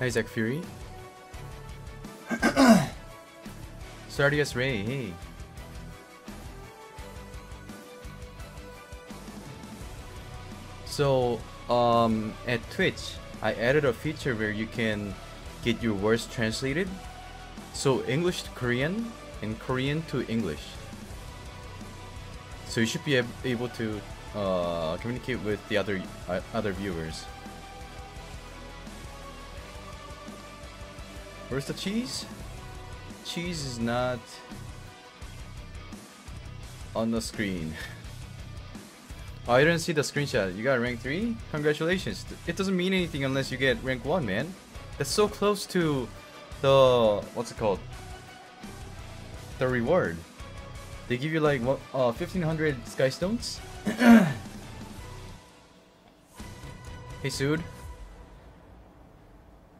Isaac Fury. Sardius Ray, hey. So, at Twitch, I added a feature where you can get your words translated. So English to Korean and Korean to English. So you should be able to communicate with the other viewers. Where's the cheese? Cheese is not on the screen. Oh, I didn't see the screenshot. You got rank 3? Congratulations. It doesn't mean anything unless you get rank 1, man. That's so close to the... what's it called? The reward. They give you like 1500 sky stones. Hey Sood.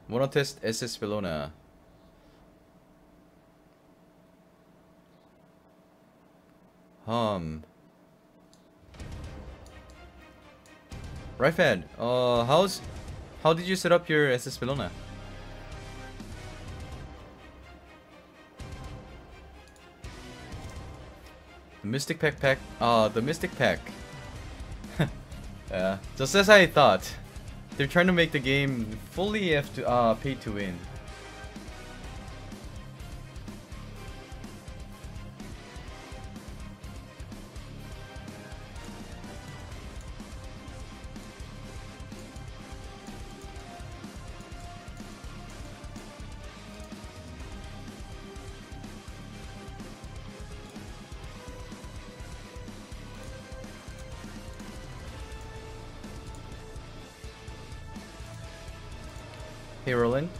Wanna test SS Bellona. Ryfad, how did you set up your SS Bellona? The Mystic Pack the Mystic Pack. Yeah, just as I thought. They're trying to make the game fully pay to win. Hey Roland.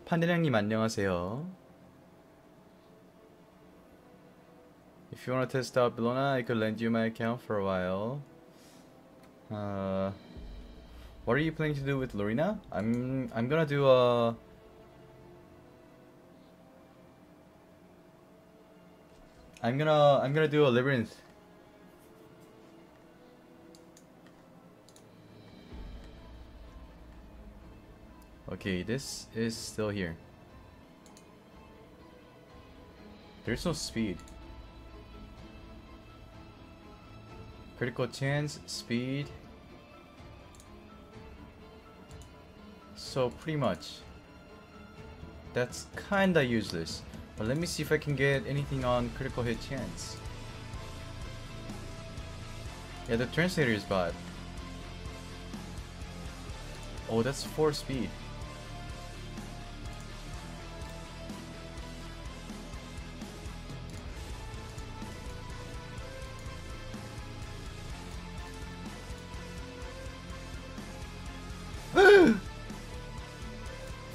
판대량님 안녕하세요. If you want to test out Bellona, I could lend you my account for a while. What are you planning to do with Lorena? I'm gonna do a... I'm gonna do a labyrinth. Okay, this is still here. There's no speed. Critical chance, speed. So pretty much that's kinda useless. But let me see if I can get anything on critical hit chance. Yeah, the translator is bad. Oh, that's 4 speed.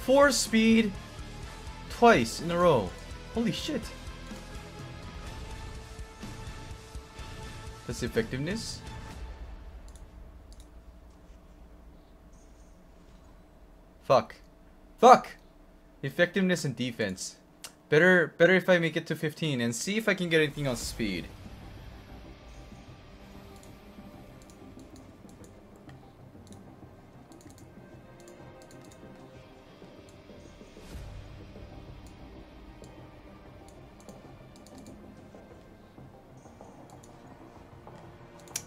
Four speed twice in a row. Holy shit. That's effectiveness. Fuck. Fuck! Effectiveness and defense. Better if I make it to 15 and see if I can get anything on speed.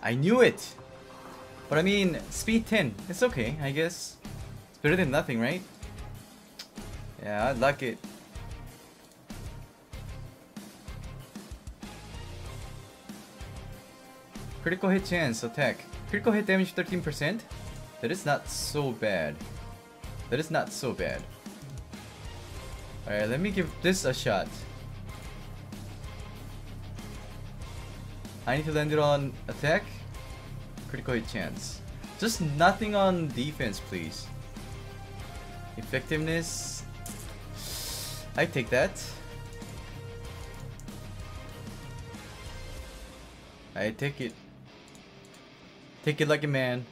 I knew it! But I mean, speed 10. It's okay, I guess. It's better than nothing, right? Yeah, I'd like it. Critical hit chance, attack. Critical hit damage 13%? That is not so bad. That is not so bad. Alright, let me give this a shot. I need to land it on attack. Critical hit chance. Just nothing on defense, please. Effectiveness. I take that. I take it. Take it like a man.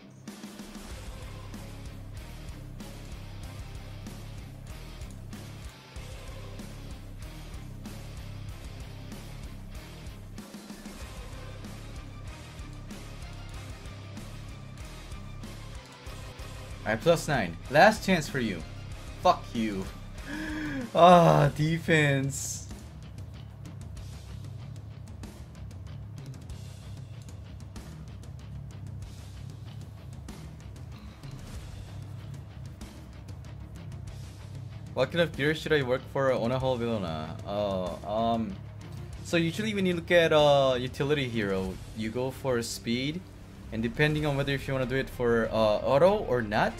Alright, +9. Last chance for you. Fuck you. Ah, defense. What kind of gear should I work for on a whole Vilona? So usually when you look at utility hero, you go for speed, and depending on whether if you want to do it for auto or not,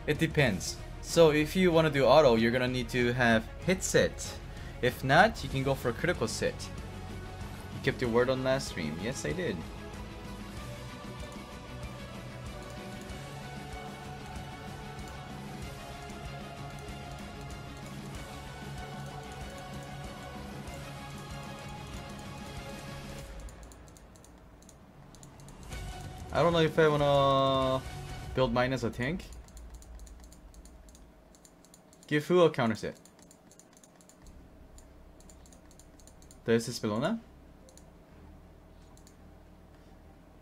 it depends. So if you want to do auto, you're gonna need to have hit set. If not, you can go for critical set. You kept your word on last stream. Yes, I did. I don't know if I wanna build mine as a tank. Give who a counter set? The SS Bellona?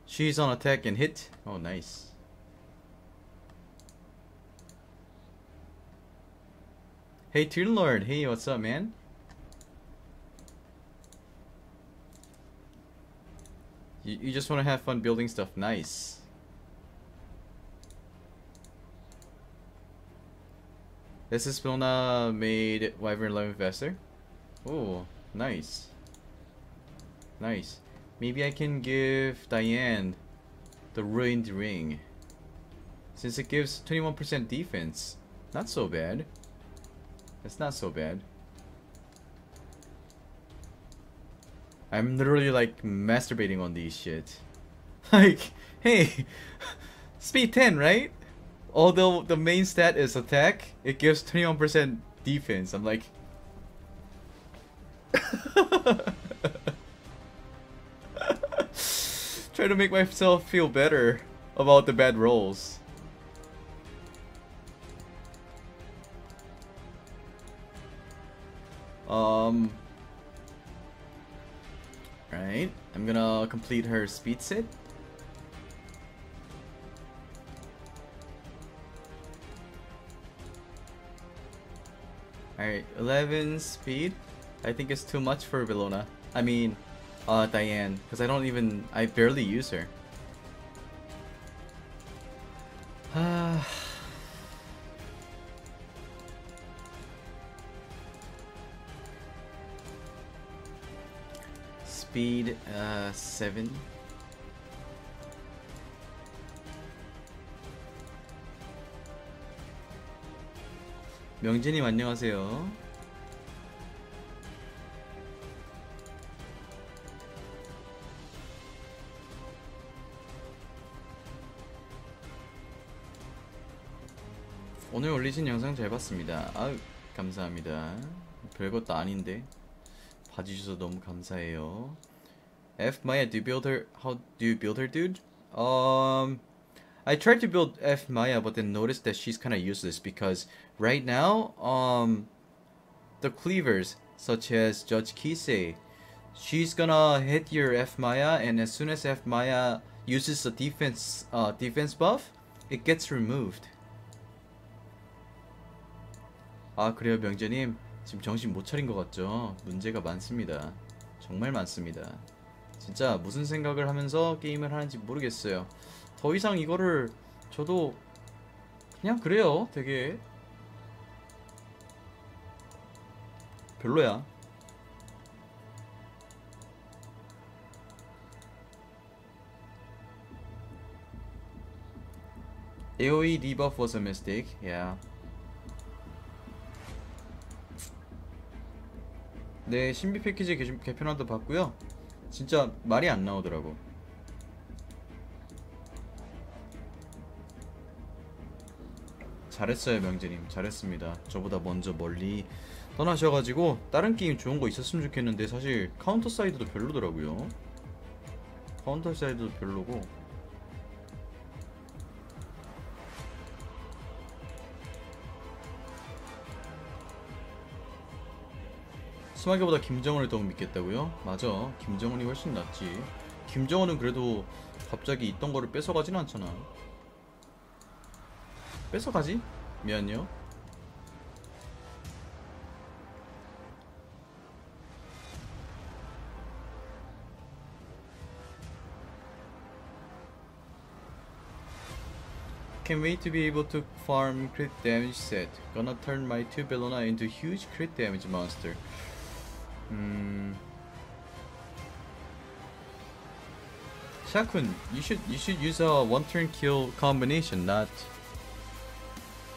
She's on attack and hit. Oh, nice. Hey, Toon Lord. Hey, what's up, man? You just want to have fun building stuff. Nice. This is Spilna made Wyvern 11 faster. Oh, nice. Nice. Maybe I can give Diane the Ruined Ring, since it gives 21% defense. Not so bad. That's not so bad. I'm literally like masturbating on these shit. Like, hey, speed 10, right? Although the main stat is attack, it gives 21% defense. I'm like, try to make myself feel better about the bad rolls. Right, I'm gonna complete her speed set. Alright, 11 speed. I think it's too much for Bellona. I mean, Diane, because I barely use her. Speed 7. 명진님 안녕하세요. 오늘 올리신 영상 잘 봤습니다. 아유, 감사합니다. 별것도 아닌데 봐주셔서 너무 감사해요. F Maya, do you build her? How do you build her, dude? I tried to build F Maya, but then noticed that she's kind of useless because right now, the cleavers such as Judge Kisei, she's gonna hit your F Maya, and as soon as F Maya uses the defense buff, it gets removed. 아, 그래요, 명재님. 지금 정신 못 차린 것 같죠? 문제가 많습니다. 정말 많습니다. 진짜 무슨 생각을 하면서 게임을 하는지 모르겠어요. 더 이상 이거를 저도 그냥 그래요. 되게 별로야. AoE debuff was a mistake. Yeah. 네, 신비 패키지 개편안도 봤고요. 진짜 말이 안 나오더라고. 잘했어요, 명재님. 잘했습니다. 저보다 먼저 멀리 떠나셔가지고 다른 게임 좋은 거 있었으면 좋겠는데 사실 카운터 사이드도 별로더라고요. 카운터 사이드도 별로고. 스마게보다 김정은을 더 믿겠다고요? 맞아, 김정은이 훨씬 낫지. 김정은은 그래도 갑자기 있던 거를 뺏어가진 않잖아. 뺏어가지? 미안요. Can't wait to be able to farm crit damage set. Gonna turn my 2 Bellona into huge crit damage monster. Shakun, you should use a one turn kill combination, not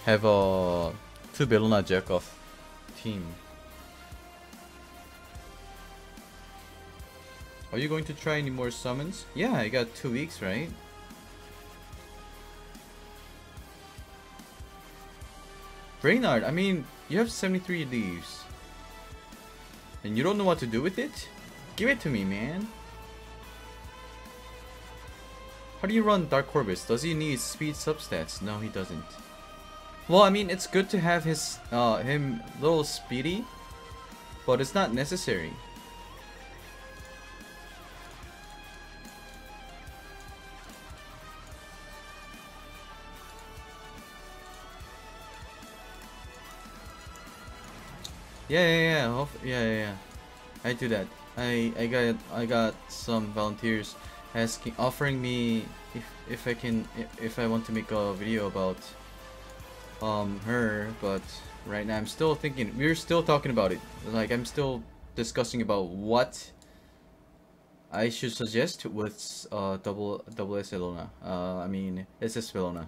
have a 2 Bellona jack off team. Are you going to try any more summons? Yeah, I got 2 weeks, right? Brainard, I mean, you have 73 leaves. And you don't know what to do with it? Give it to me, man. How do you run Dark Corvus? Does he need speed substats? No, he doesn't. Well, I mean, it's good to have his him little speedy, but it's not necessary. Yeah. I do that. I got some volunteers offering me if I want to make a video about her, but right now I'm still thinking. We're still talking about it. Like, I'm still discussing about what I should suggest with double S Elona. I mean SS Elona.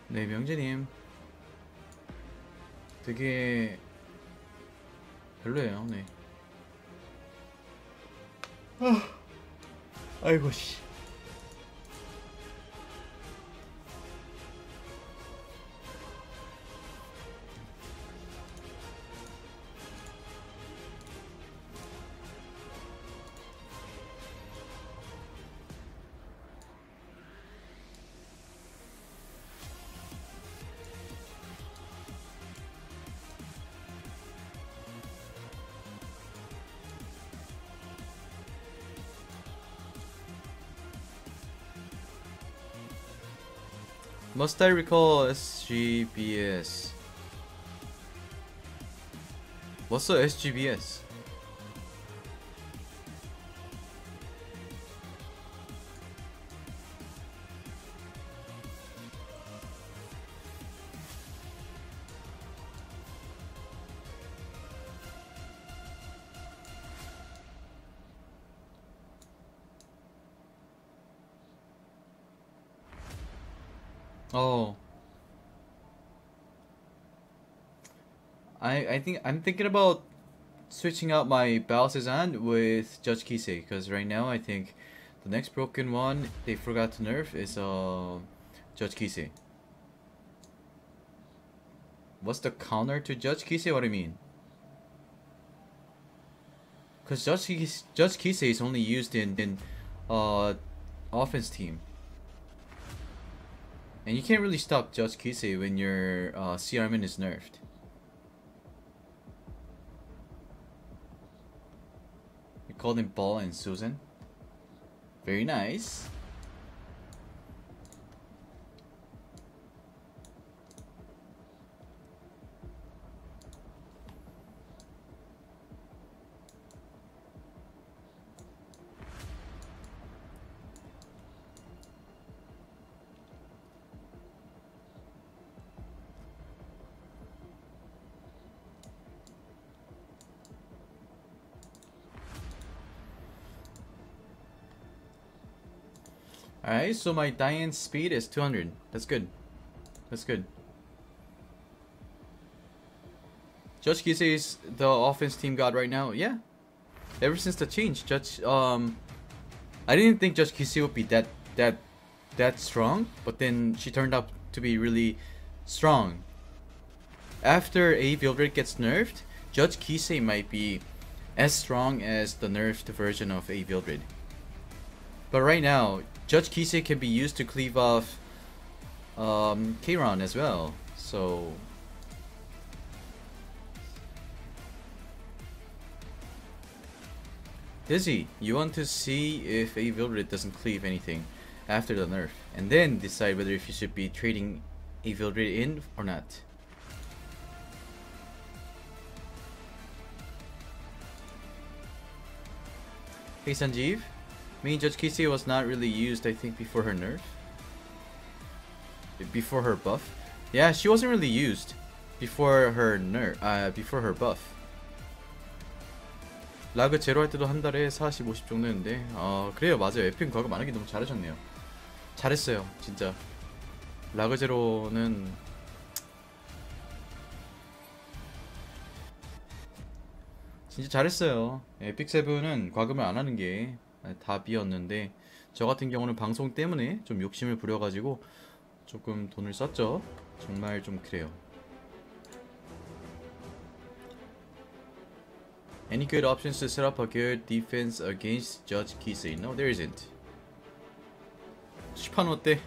네, 명재님 되게 별로예요. 네. 아이고 씨. Must I recall SGBS? What's the SGBS? Oh, I think I'm thinking about switching out my Balsazan with Judge Kisei, because right now I think the next broken one they forgot to nerf is Judge Kisei. What's the counter to Judge Kisei? What do you mean? Because Judge Kisei is only used in offense team. And you can't really stop Judge Kisei when your CRMN is nerfed. You called him Ball and Susan. Very nice. Alright, so my Diane speed is 200. That's good. That's good. Judge Kisei is the offense team god right now. Yeah. Ever since the change, I didn't think Judge Kisei would be that strong, but then she turned out to be really strong. After A Vildred gets nerfed, Judge Kisei might be as strong as the nerfed version of A Vildred. But right now, Judge Kisei can be used to cleave off Keiron as well. So Dizzy, you want to see if A Vildred doesn't cleave anything after the nerf, and then decide whether if you should be trading A Vildred in or not. Hey Sanjeev, main Judge Kisei was not really used, I think, before her nerf. Before her buff. Yeah, she wasn't really used before her nerf, before her buff. 라그 제로 할 때도 한 달에 40, 50 정도 했는데 그래요. 맞아요. 에픽 과거 많으기 너무 잘하셨네요. 잘했어요. 진짜 라그 제로는 진짜 잘했어요. 에픽세븐은 과금을 안 하는 게 답이었는데 저 같은 경우는 방송 때문에 좀 욕심을 부려가지고 조금 돈을 썼죠. 정말 좀 그래요. Any good options to set up a good defense against Judge Kisei? No, there isn't. 시판호 때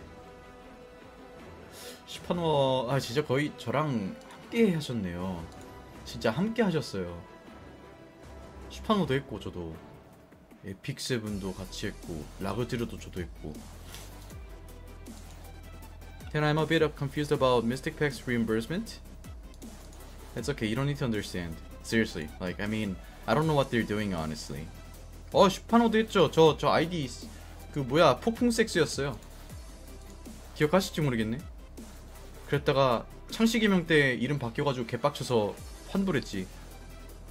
시판호 진짜 거의 저랑 함께 하셨네요. 진짜 함께 하셨어요. 시판호도 했고 저도 에픽세븐도 같이 했고 라그지르도 저도 했고. And I'm a bit confused about Mystic Pack's reimbursement. That's okay, you don't need to understand. Seriously, like, I mean, I don't know what they're doing, honestly. 슈파노도 했죠. 저 아이디 그 뭐야 폭풍섹스였어요. 기억하실지 모르겠네. 그랬다가 창식이명 때 이름 바뀌어가지고 개빡쳐서 환불했지.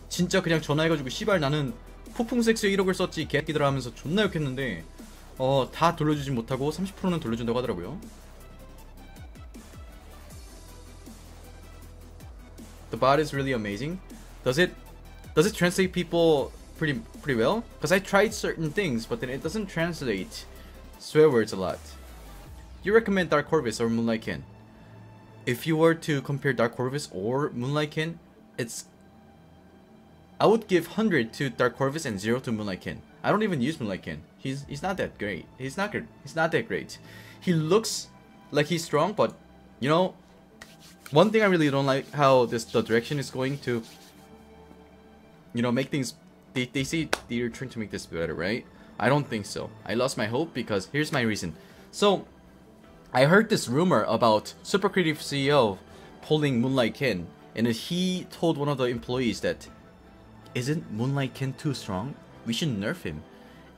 진짜 그냥 전화해가지고 씨발 나는 폭풍섹스에 1억을 썼지 개새끼들아 하면서 존나 욕했는데 다 돌려주진 못하고 30%는 돌려준다고 하더라고요. The bot is really amazing. Does it translate people pretty well? Because I tried certain things, but then it doesn't translate swear words a lot. You recommend Dark Corvus or Moonlight Ken? If you were to compare Dark Corvus or Moonlight Ken, I would give 100 to Dark Corvus and 0 to Moonlight Ken. I don't even use Moonlight Ken. He's not that great. He's not that great. He looks like he's strong, but you know, one thing I really don't like how the direction is going to, you know, make things. They say they're trying to make this better, right? I don't think so. I lost my hope because here's my reason. So, I heard this rumor about Super Creative CEO pulling Moonlight Ken, and he told one of the employees that, isn't Moonlight Ken too strong? We should nerf him.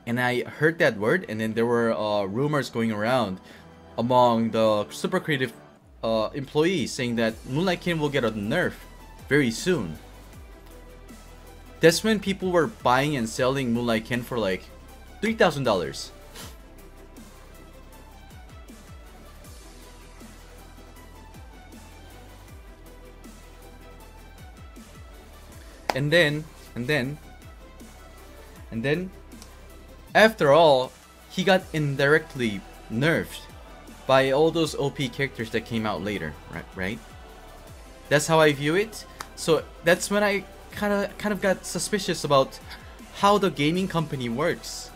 And I heard that word, and then there were rumors going around among the Super Creative employees saying that Moonlight Ken will get a nerf very soon. That's when people were buying and selling Moonlight Ken for like $3,000. And then after all, he got indirectly nerfed by all those OP characters that came out later, right? That's how I view it. So that's when I kind of got suspicious about how the gaming company works.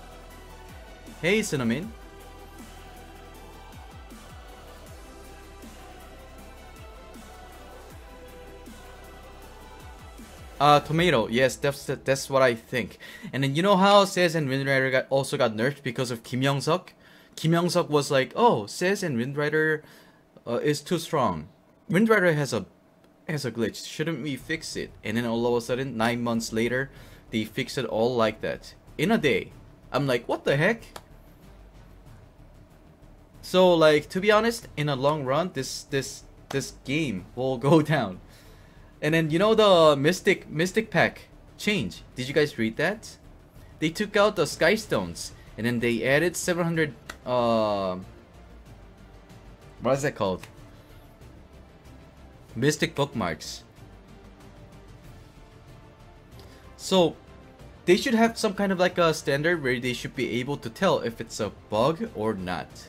Hey Cinnamon. Tomato. Yes, that's what I think. And then you know how Sez and Windrider also got nerfed because of Kim Young-suk? Kim Young-suk was like, oh, Sez and Windrider is too strong. Windrider has a glitch. Shouldn't we fix it? And then all of a sudden, 9 months later, they fix it all like that in a day. I'm like, what the heck? So like, to be honest, in a long run, this game will go down. And then you know the Mystic Pack change. Did you guys read that? They took out the Sky Stones and then they added 700 what is that called? Mystic bookmarks. So they should have some kind of like a standard where they should be able to tell if it's a bug or not.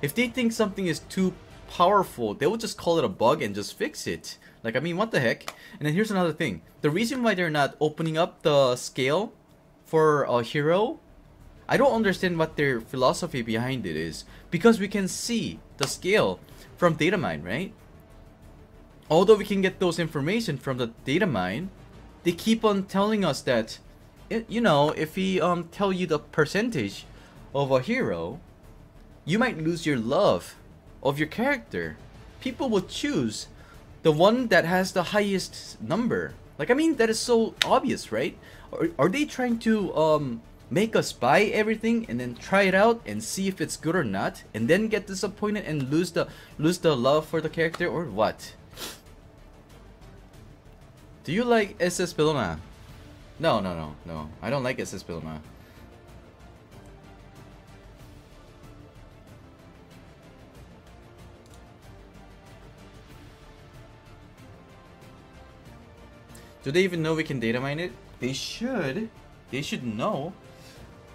If they think something is too powerful, they will just call it a bug and just fix it. Like, I mean, what the heck? And then here's another thing. The reason why they're not opening up the scale for a hero, I don't understand what their philosophy behind it is. Because we can see the scale from data mine, right? Although we can get those information from the data mine, they keep on telling us that, you know, if we tell you the percentage of a hero, you might lose your love of your character. People will choose the one that has the highest number. Like, I mean, that is so obvious, right? Are they trying to make us buy everything and then try it out and see if it's good or not, and then get disappointed and lose the love for the character, or what? Do you like SS Pilona? No. I don't like SS Pilona. Do they even know we can data mine it? They should. They should know.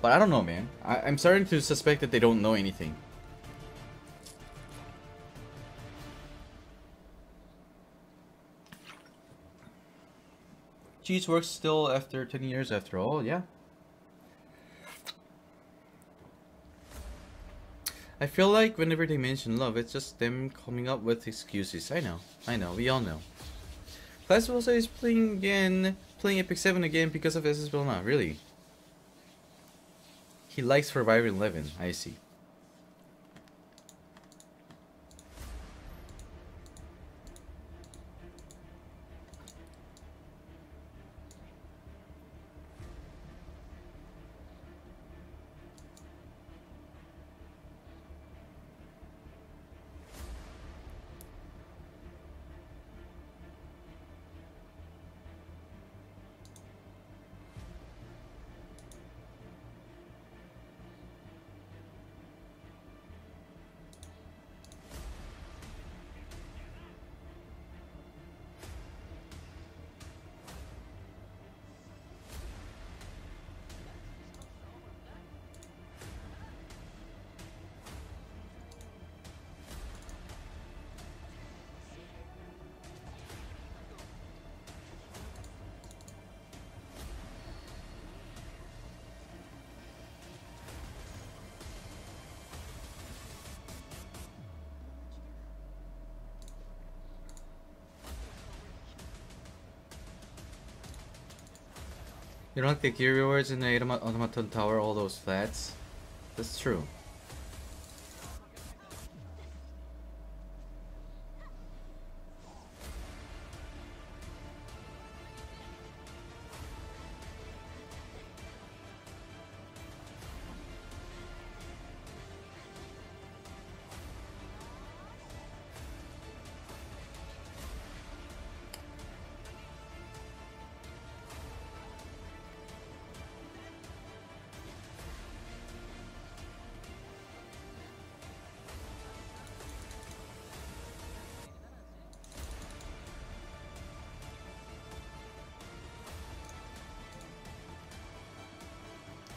But I don't know, man. I'm starting to suspect that they don't know anything. Cheese works still after 10 years after all, yeah. I feel like whenever they mention love, it's just them coming up with excuses. I know, we all know. Class also is playing Epic7 again because of SS Bilna, really? He likes Survivor 11, I see. You don't like the gear rewards in the automaton tower, all those flats? That's true.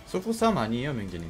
소프 싸움 아니에요, 맹진님?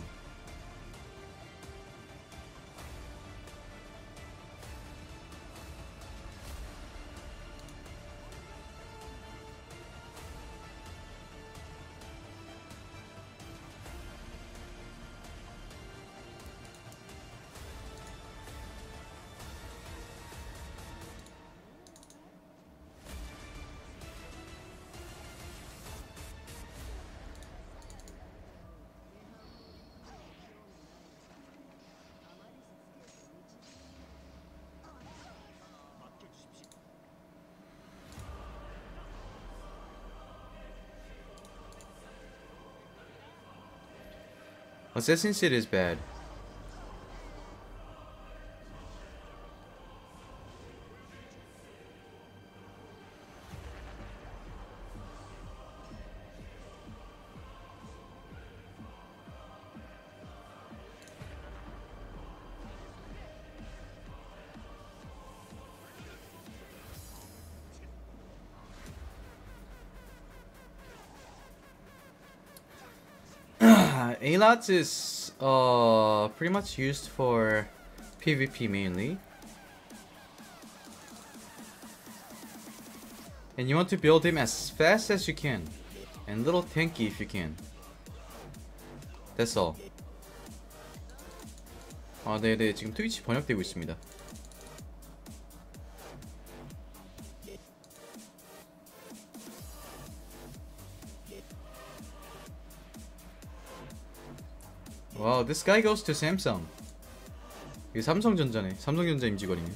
Assassin's Creed is bad. A-Lots is pretty much used for PvP mainly. And you want to build him as fast as you can. And little tanky if you can. That's all. 아, 네네. 지금 트위치 번역되고 있습니다. Wow, this guy goes to Samsung. 이게 삼성전자네. 삼성전자 임직원이네.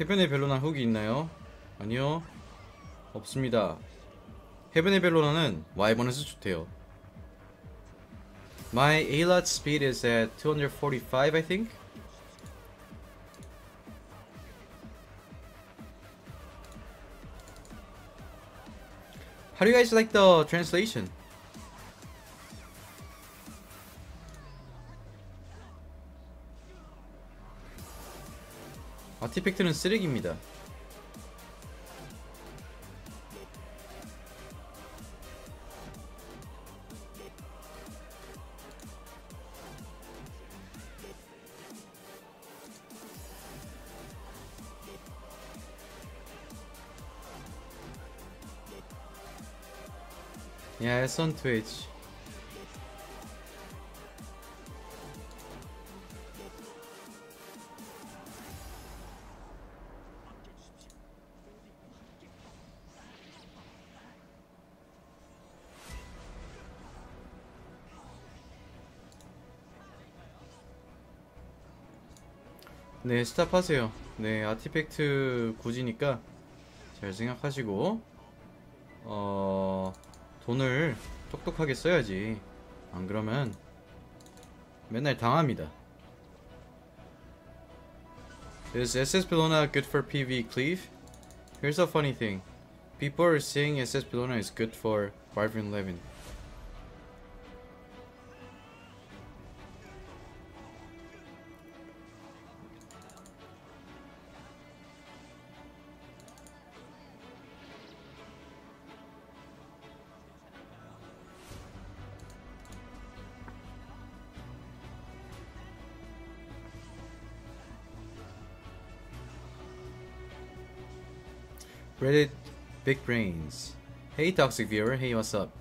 해변의 벨로나 훅이 있나요? 아니요, 없습니다. 해변의 벨로나는 와이번에서 좋대요. My A-Lot speed is at 245, I think. How do you guys like the translation? 아티팩트는 쓰레기입니다. Yeah, it's on Twitch. 네, 스탑하세요. 네, 아티팩트 고지니까 잘 생각하시고 돈을 똑똑하게 써야지. 안 그러면 맨날 당합니다. Is SS Bellona good for PV cleave? Here's a funny thing. People are saying SS Bellona is good for Wyvern 11. Reddit Big Brains. Hey Toxic Viewer, hey, what's up?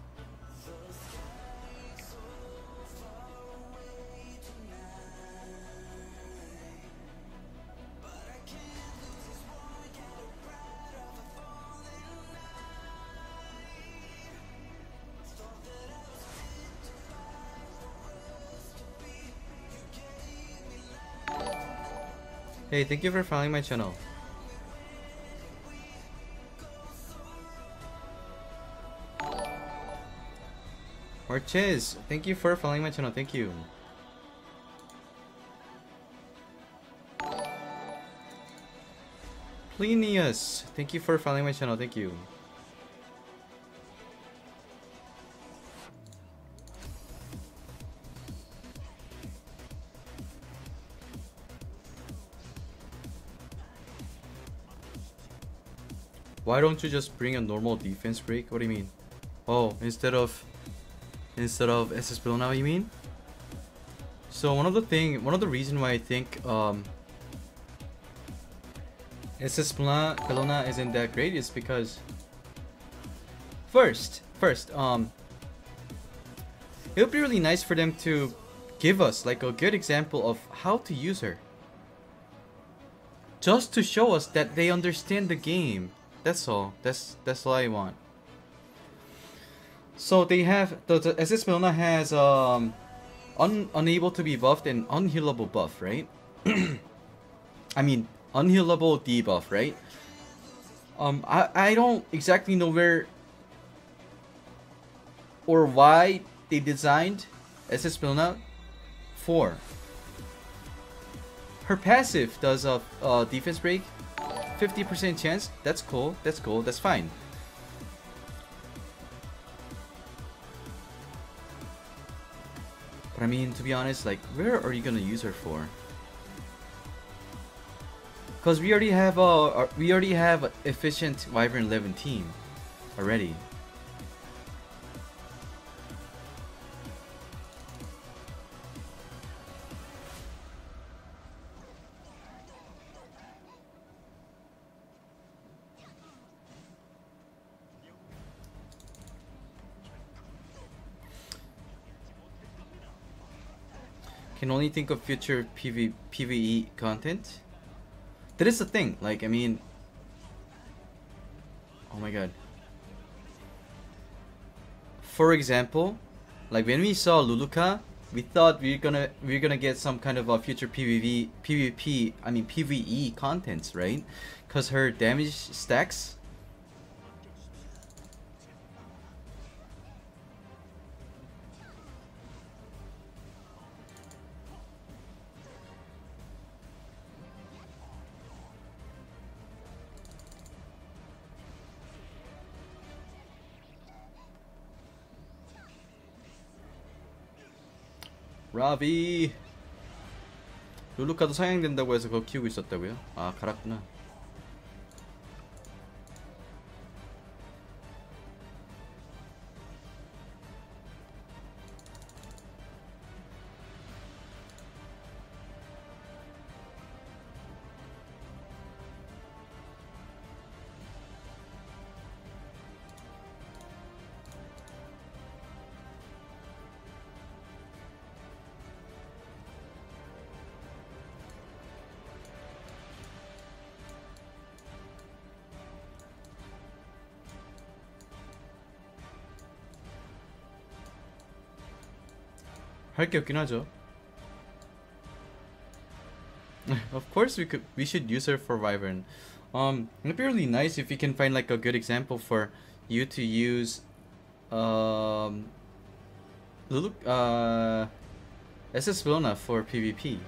Hey, thank you for following my channel. Marches, thank you for following my channel, thank you. Plinius, thank you for following my channel, thank you. Why don't you just bring a normal defense break? What do you mean? Oh, instead of SS Bellona, you mean? So one of the reason why I think SS Bellona isn't that great is because first it would be really nice for them to give us like a good example of how to use her, just to show us that they understand the game. That's all. That's all I want. So they have the SS Bellona has unable to be buffed and unhealable buff, right? I mean unhealable debuff, right? I don't exactly know where or why they designed SS Bellona for. her passive does a defense break, 50% chance. That's cool. That's cool. That's fine. But I mean, to be honest, like, where are you gonna use her for? Because we already have a efficient Wyvern 11 team already. Can only think of future PvE content. That is the thing. Like, I mean, oh my god. For example, like when we saw Luluka, we thought we're gonna get some kind of a future PvE contents, right? Cause her damage stacks. 라비. 룰루카도 사양된다고 해서 그거 키우고 있었다고요? 아, 갈았구나. 할 게 없긴 하죠. Of course we should use her for Wyvern. It'd be really nice if we can find like a good example for you to use SS Verona for PvP.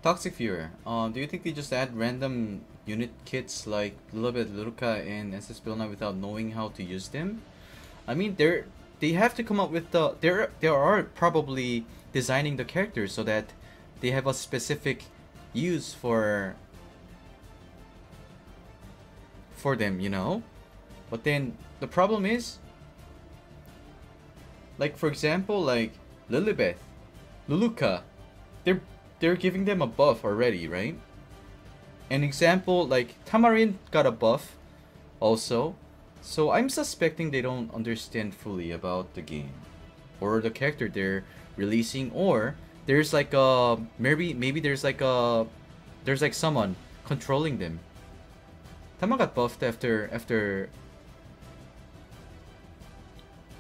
Toxic Viewer, do you think they just add random unit kits like Lilibet, Luruka, and SS Pilna without knowing how to use them? I mean, they have to come up with the they are probably designing the characters so that they have a specific use for them, you know. But then the problem is, like for example, like Lilibet, Luluka, they're giving them a buff already, right? An example, like Tamarin got a buff also. So I'm suspecting they don't understand fully about the game or the character they're releasing, or there's like a maybe there's like someone controlling them. Tama got buffed after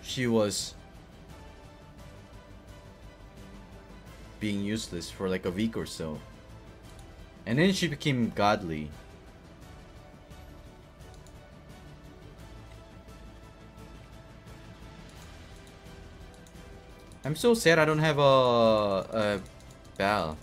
she was being useless for like a week or so, and then she became godly. I'm so sad I don't have a Bal.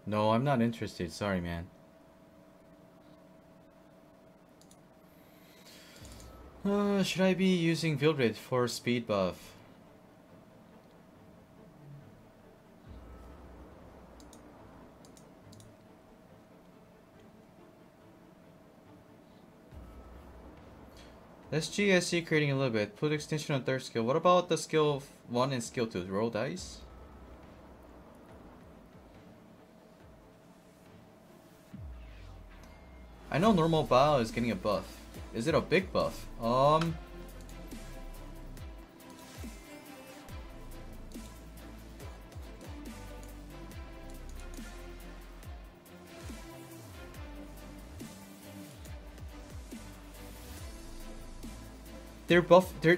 No, I'm not interested. Sorry, man. Should I be using Vildred for speed buff? SGSC creating a little bit. Put extension on third skill. What about the skill 1 and skill 2? Roll dice? I know normal Bao is getting a buff. Is it a big buff?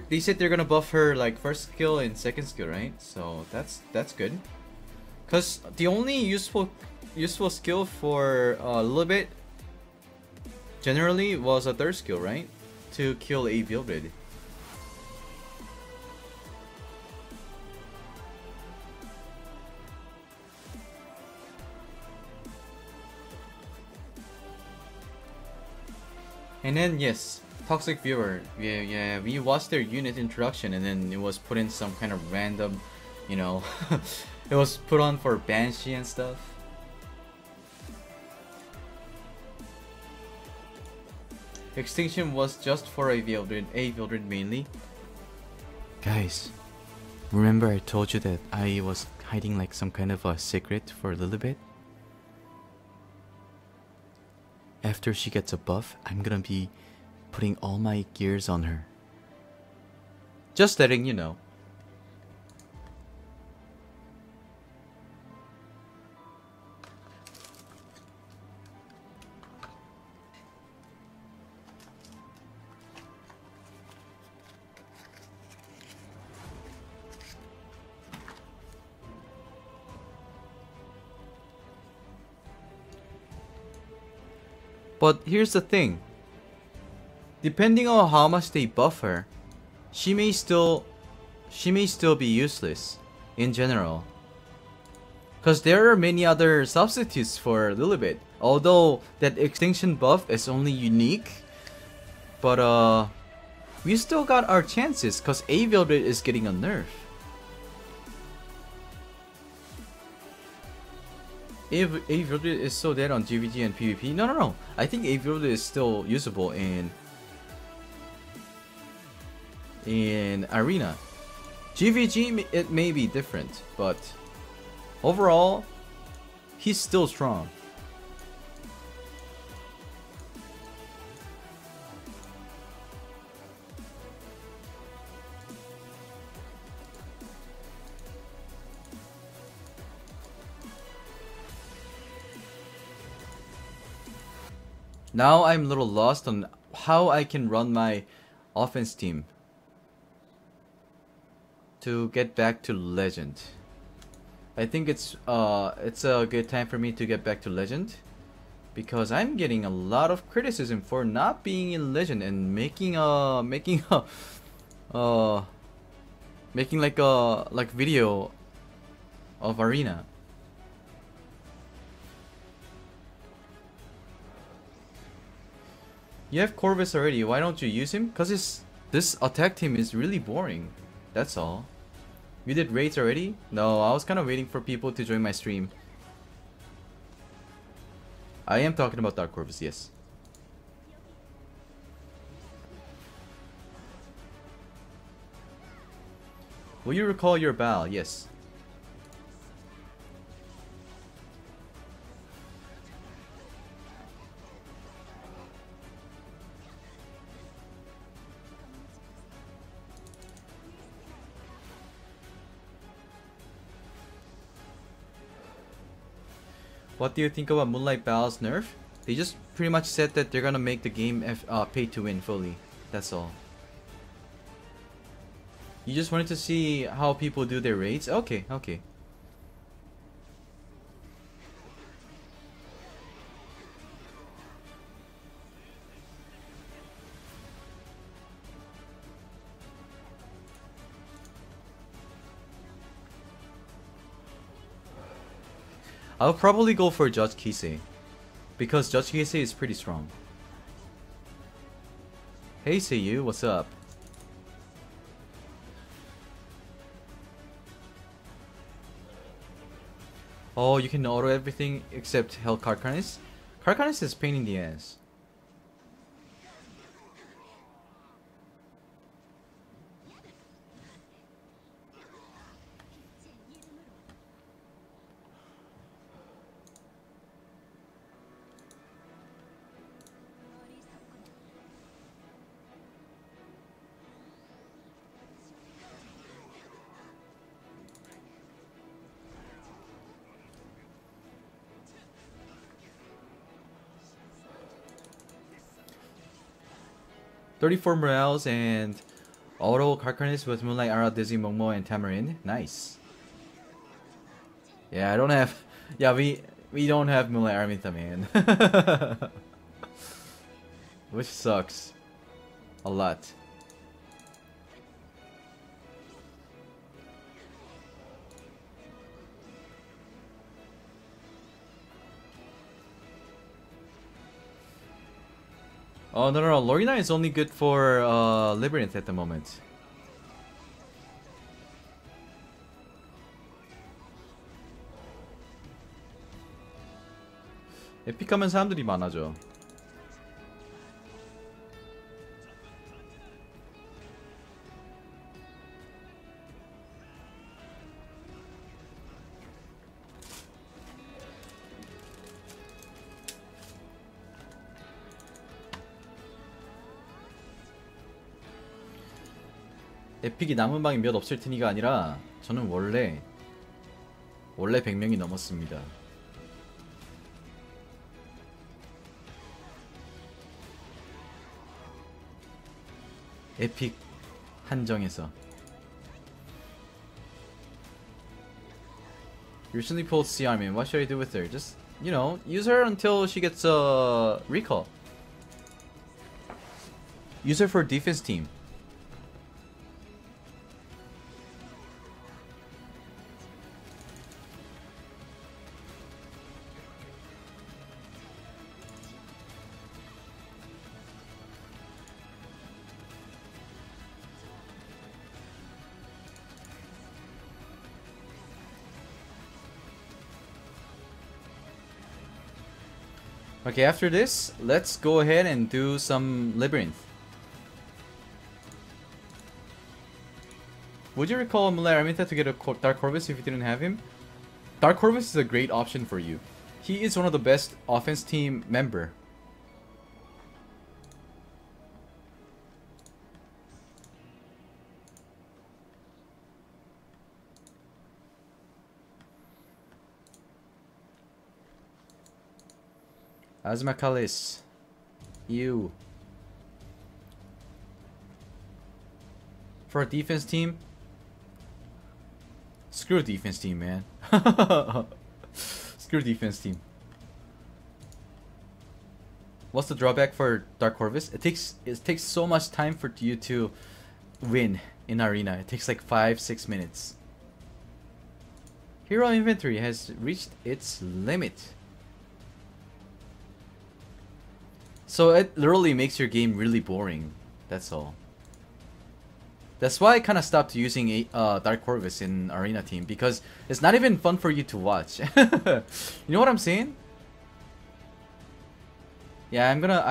They said they're gonna buff her like first skill and second skill, right? So that's good. Cause the only useful skill for a little bit generally was a third skill, right? To kill a Vilbred. And then yes, Toxic Viewer. Yeah, we watched their unit introduction and then it was put in some kind of random, you know, it was put on for Banshee and stuff. Extinction was just for a Vilbred mainly. Guys, remember I told you that I was hiding like some kind of a secret for a little bit? After she gets a buff, I'm gonna be putting all my gears on her. Just letting you know. But here's the thing. Depending on how much they buff her, she may still be useless in general. Cause there are many other substitutes for Lilibet. Although that extinction buff is only unique, but we still got our chances cause Vilbred is getting a nerf. Vilbred is so dead on GVG and PvP. No. I think Vilbred is still usable in Arena. GVG it may be different, but overall, he's still strong. Now I'm a little lost on how I can run my offense team to get back to Legend. I think it's a good time for me to get back to Legend because I'm getting a lot of criticism for not being in Legend and making like a video of Arena. You have Corvus already, why don't you use him? Cause this attack team is really boring. That's all. You did raids already? No, I was kinda waiting for people to join my stream. I am talking about Dark Corvus, yes. Will you recall your Baal? Yes. What do you think about Moonlight Baal's nerf? They just pretty much said that they're gonna make the game pay to win fully. That's all. You just wanted to see how people do their raids? Okay. I'll probably go for Judge Kisei, because Judge Kisei is pretty strong. Hey Seiyu, what's up? Oh, you can auto everything except Hell Carcanis? Carcanis is pain in the ass. 34 morales and auto Carcarnis with Moonlight Ara, Dizzy, Momo, and Tamarind. Nice. Yeah, I don't have. Yeah, we don't have Moonlight Araminta, man. Which sucks a lot. Oh no, Lorena is only good for Labyrinth at the moment. 에픽하면 사람들이 많아져. 에픽이 남은 방이 몇 없을 테니가 아니라 저는 원래 100명이 넘었습니다. 에픽 한정에서. You recently pulled C Armin. What should I do with her? Just, you know, use her until she gets a recall. Use her for defense team. Okay, after this, let's go ahead and do some Labyrinth. Would you recall Moonlight Araminta to get a Dark Corvus if you didn't have him? Dark Corvus is a great option for you. He is one of the best offense team member. Asmakalis. You. For a defense team? Screw defense team, man. Screw defense team. What's the drawback for Dark Corvus? It takes so much time for you to win in arena. It takes like 5-6 minutes. Hero inventory has reached its limit. So it literally makes your game really boring. That's all. That's why I kind of stopped using Dark Corvus in Arena Team, because it's not even fun for you to watch. You know what I'm saying? Yeah, I'm gonna.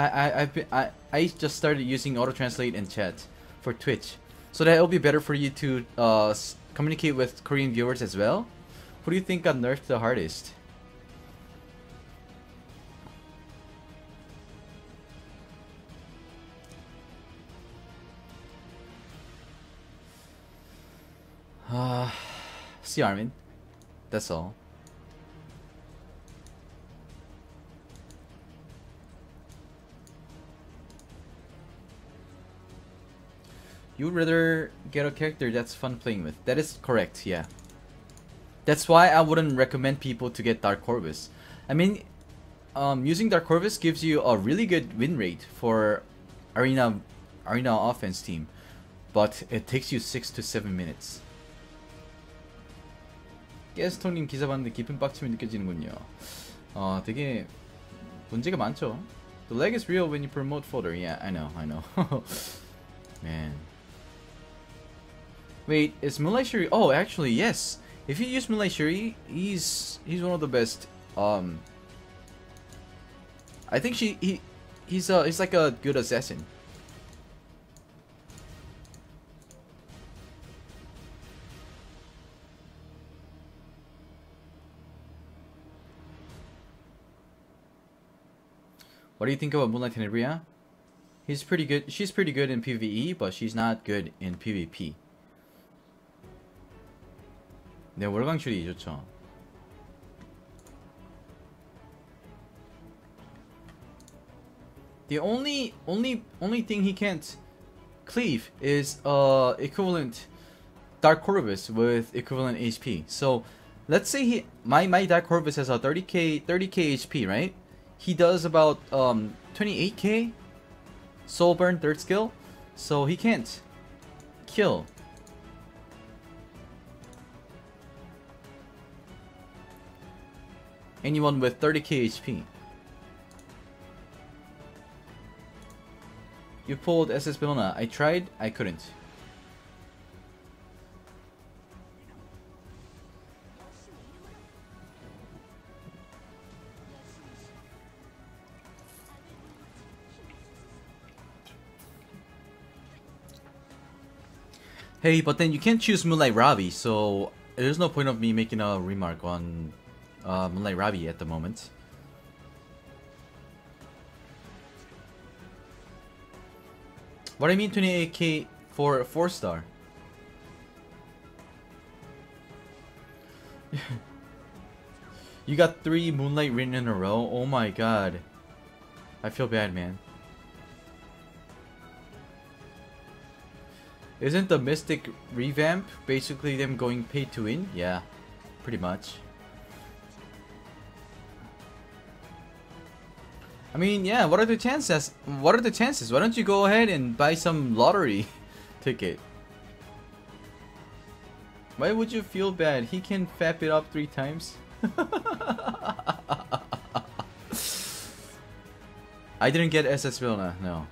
I just started using auto translate and chat for Twitch, so that it'll be better for you to communicate with Korean viewers as well. Who do you think got nerfed the hardest? See Armin. That's all. You'd rather get a character that's fun playing with. That is correct, yeah. That's why I wouldn't recommend people to get Dark Corvus. I mean, using Dark Corvus gives you a really good win rate for arena offense team, but it takes you 6 to 7 minutes. 게스토님 기사 봤는데 깊은 빡침이 느껴지는군요. 되게 문제가 많죠. The lag is real when you promote fodder. Yeah, I know. Man. Wait, is Moonlight Shuri? Oh, actually, yes. If you use Moonlight Shuri, he's one of the best. I think he's like a good assassin. What do you think about Moonlight Tenebria? He's pretty good. She's pretty good in PvE, but she's not good in PvP. 네, 월광출이 좋죠. The only thing he can't cleave is equivalent Dark Corvus with equivalent HP. So let's say my Dark Corvus has a 30k HP, right? He does about 28k soul burn third skill, so he can't kill anyone with 30k HP. You pulled SS Bellona. I tried, I couldn't. Hey, but then you can't choose Moonlight Robbie, so there's no point of me making a remark on Moonlight Robbie at the moment. What do I mean 28k for a 4-star? You got 3 Moonlight written in a row? Oh my god. I feel bad, man. Isn't the Mystic revamp basically them going pay to win? Yeah, pretty much. I mean, yeah, what are the chances? What are the chances? Why don't you go ahead and buy some lottery ticket? Why would you feel bad? He can fap it up 3 times. I didn't get SS Vilna, no.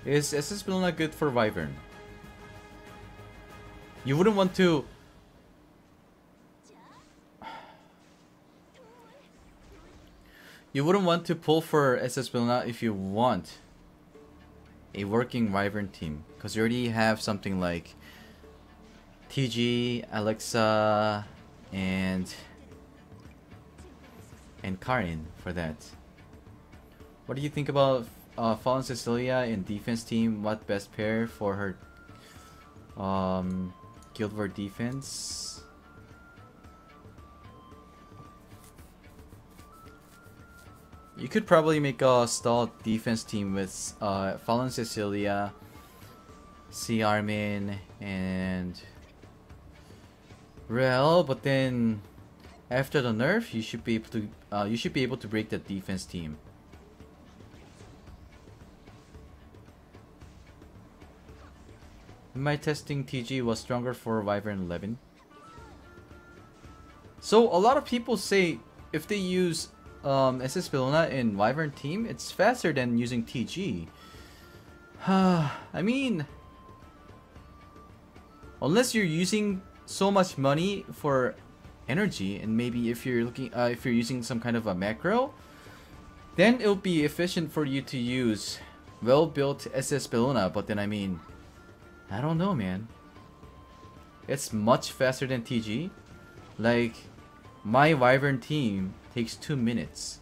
Is SS Vilna good for Wyvern? You wouldn't want to... You wouldn't want to pull for SS Vilna if you want a working Wyvern team, because you already have something like TG, Alexa, and Karin for that. What do you think about Fallen Cecilia in defense team? What best pair for her Guild War defense? You could probably make a stall defense team with Fallen Cecilia, C Armin, and Rel, but then after the nerf, you should be able to break the defense team. My testing TG was stronger for Wyvern 11. So a lot of people say if they use SS Bellona in Wyvern team, it's faster than using TG. I mean, unless you're using so much money for energy, and maybe if you're looking if you're using some kind of a macro, then it'll be efficient for you to use well-built SS Bellona. But then I mean, I don't know, man. It's much faster than TG. Like, my Wyvern team takes 2 minutes.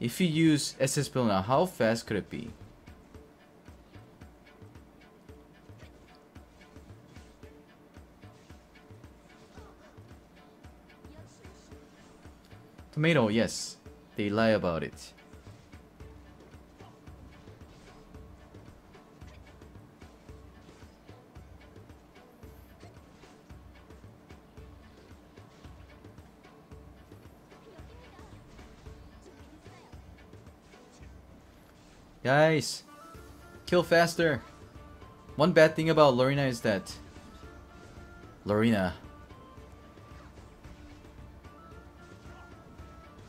If you use SS Bellona, how fast could it be? Tomato, yes. They lie about it. Guys, kill faster. One bad thing about Lorena is that Lorena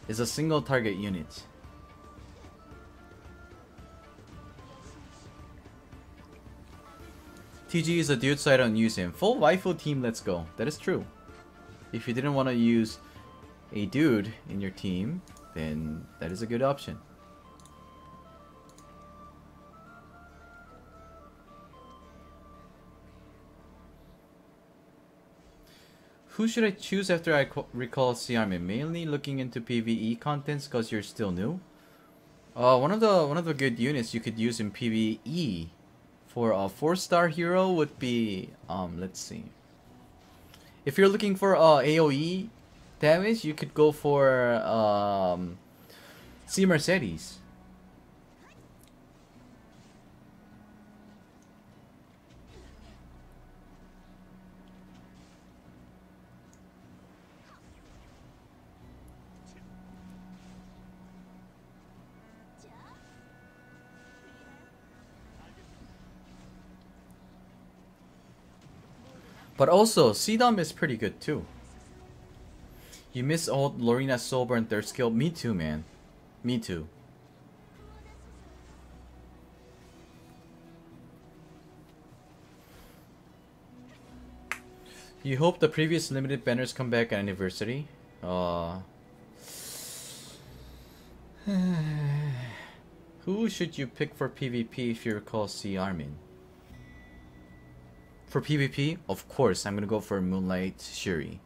is a single target unit. TG is a dude, so I don't use him. Full waifu team, let's go. That is true. If you didn't want to use a dude in your team, then that is a good option. who should I choose after I recall CRM? Mainly looking into PvE contents because you're still new. One of the good units you could use in PvE for a 4-star hero would be let's see. If you're looking for AoE damage, you could go for C Mercedes. But also, C-Dom is pretty good too. You miss old Lorina's Soulburn third skill? Me too, man. Me too. You hope the previous limited banners come back at anniversary? Who should you pick for PvP if you recall C Armin? For PvP, of course, I'm gonna go for Moonlight Shuri.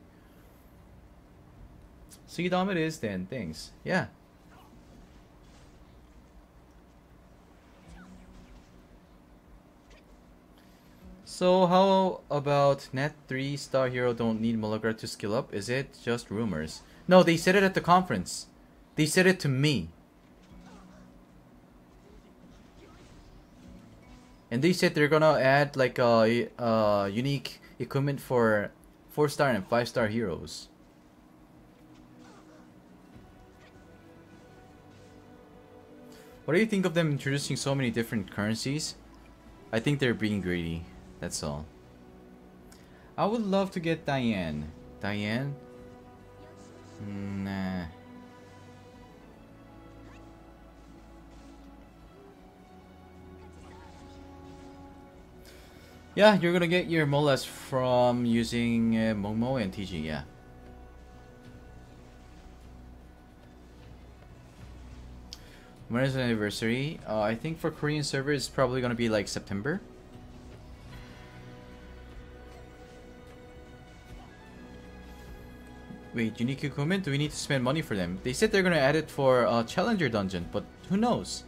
C Dom it is then, thanks. Yeah. So how about Net 3-star hero don't need Mulligar to skill up? Is it just rumors? No, they said it at the conference. They said it to me. And they said they're gonna add like unique equipment for 4-star and 5-star heroes. What do you think of them introducing so many different currencies? I think they're being greedy. That's all. I would love to get Diane. Diane? Nah. Yeah, you're gonna get your Molas from using Momo and TG, yeah. When is the anniversary? I think for Korean server it's probably gonna be like September. Wait, unique equipment? Do we need to spend money for them? They said they're gonna add it for Challenger Dungeon, but who knows?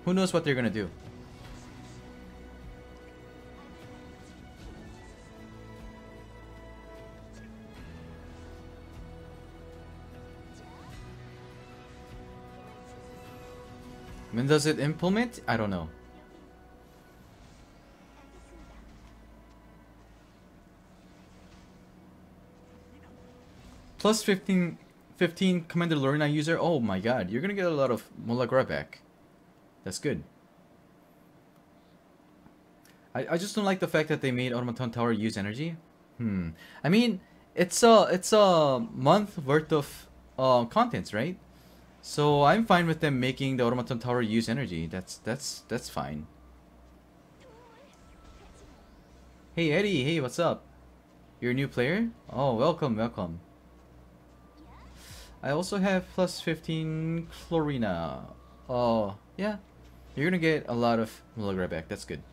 Who knows what they're gonna do? When does it implement? I don't know. Plus 15 Commander Lorena user. Oh my god, you're gonna get a lot of Mulagra back. That's good. I just don't like the fact that they made Automaton Tower use energy. I mean, it's a month worth of contents, right? So I'm fine with them making the Automaton Tower use energy. That's fine. Hey Eddie, hey, what's up? You're a new player? Oh, welcome, welcome. I also have plus 15 Chlorina. Oh, yeah. You're gonna get a lot of Mulagra back. That's good.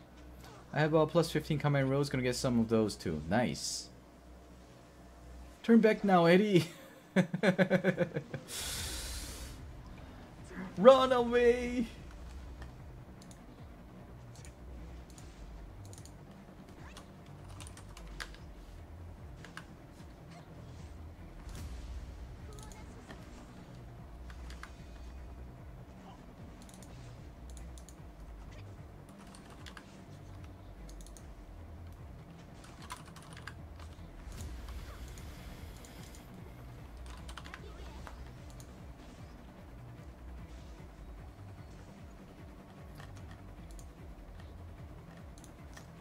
I have plus 15 Command Rose. Gonna get some of those too. Nice. Turn back now, Eddie. Run away.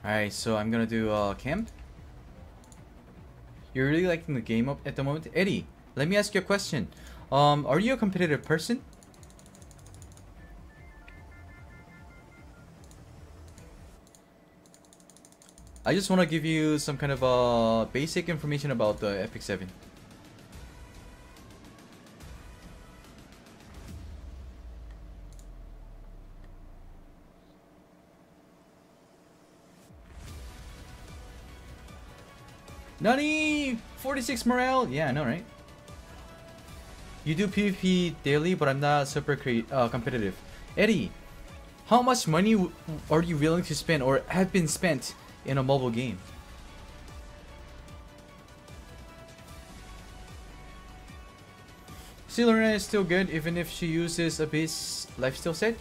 Alright, so I'm gonna do camp. You're really liking the game up at the moment? Eddie, let me ask you a question. Are you a competitive person? I just want to give you some kind of basic information about the Epic 7. Nani! 46 morale? Yeah, I know, right? You do PvP daily, but I'm not super competitive. Eddie, how much money are you willing to spend or have been spent in a mobile game? Lorena is still good even if she uses a base lifesteal set.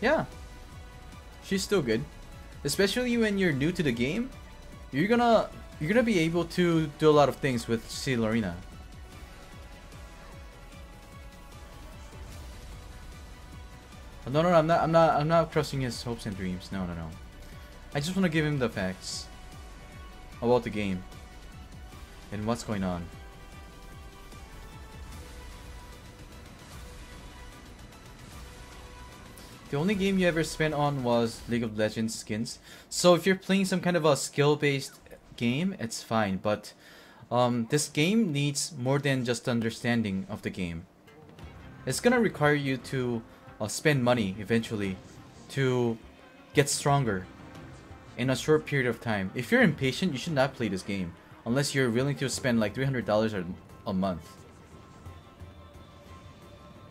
Yeah, she's still good, especially when you're new to the game. You're gonna be able to do a lot of things with Lorena. No, I'm not crushing his hopes and dreams. No. I just want to give him the facts about the game and what's going on. The only game you ever spent on was League of Legends skins. So if you're playing some kind of a skill-based game, it's fine. But this game needs more than just understanding of the game. It's gonna require you to spend money eventually to get stronger in a short period of time. If you're impatient, you should not play this game unless you're willing to spend like $300 a month.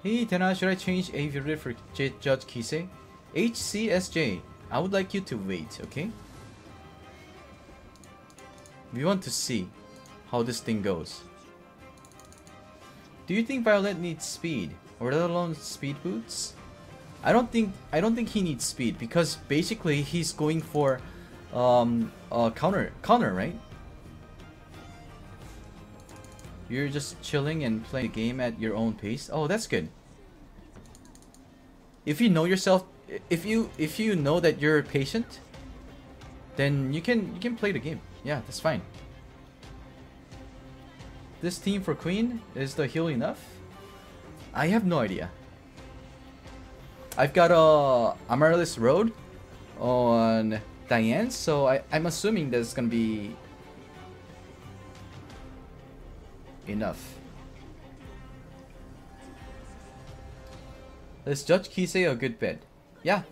Hey Tena, should I change a favorite for Judge Kisei? HCSJ, I would like you to wait, okay? We want to see how this thing goes. Do you think Violet needs speed, or let alone speed boots? I don't think he needs speed because basically he's going for counter, right? You're just chilling and playing the game at your own pace. Oh, that's good. If you know yourself, if you know that you're patient, then you can play the game. Yeah, that's fine. This team for Queen, is the heal enough? I have no idea. I've got a Amaryllis Road on Diane, so I'm assuming that's gonna be enough. Is Judge Kisei a good bet? Yeah.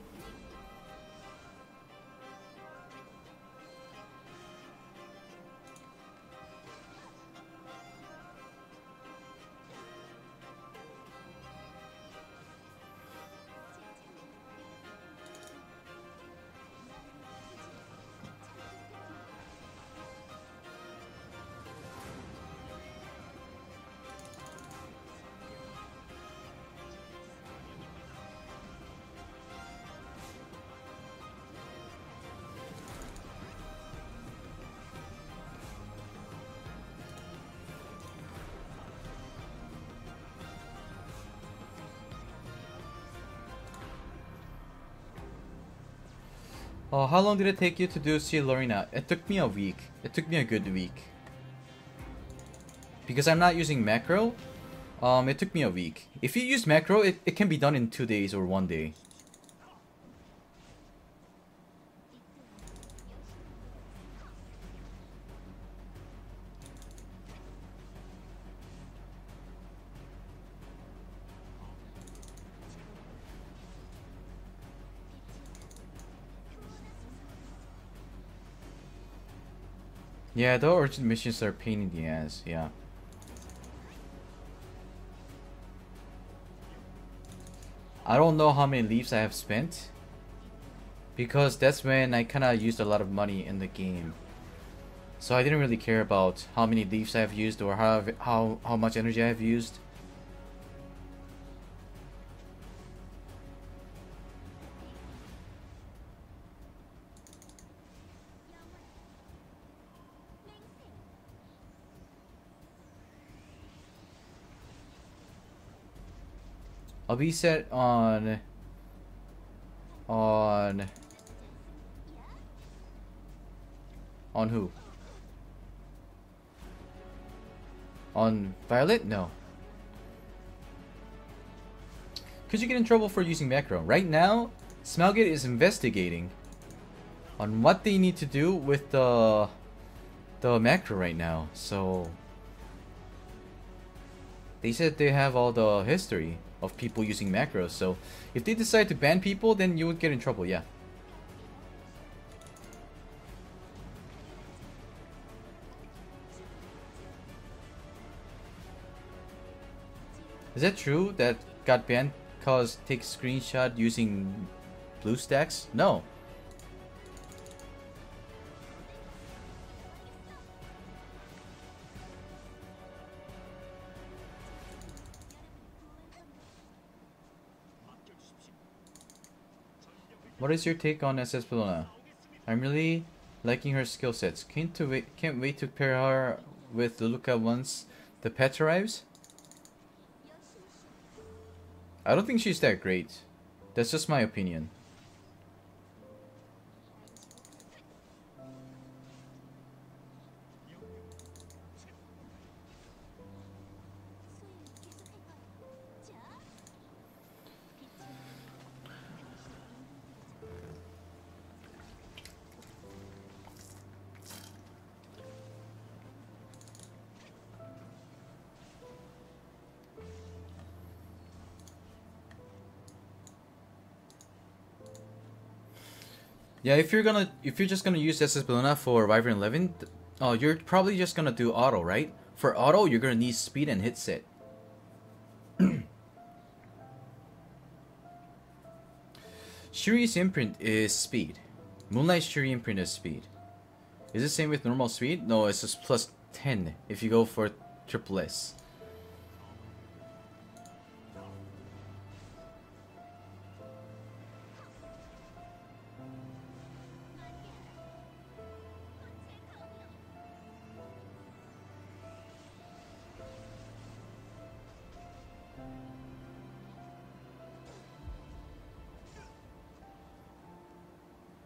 How long did it take you to do C Lorena? It took me a week. It took me a good week. Because I'm not using macro, it took me a week. If you use macro, it can be done in 2 days or 1 day. Yeah, the urgent missions are a pain in the ass, yeah. I don't know how many leaves I have spent, because that's when I kinda used a lot of money in the game. So I didn't really care about how many leaves I have used or how much energy I have used. I'll be set on who? On Violet? No. Could you get in trouble for using macro? Right now, Smelgate is investigating on what they need to do with the macro right now. So they said they have all the history of people using macros, so if they decide to ban people, then you would get in trouble, yeah. Is that true that got banned cause take screenshot using BlueStacks? No. What is your take on SS Bologna? I'm really liking her skill sets. Can't wait to pair her with Luluka once the patch arrives. I don't think she's that great. That's just my opinion. Yeah, if you're just gonna use SS Bologna for Wyvern 11, you're probably just gonna do auto, right? For auto, you're gonna need speed and hit set. Shuri's imprint is speed. Moonlight Shuri imprint is speed. Is it the same with normal speed? No, it's just plus 10 if you go for triple S.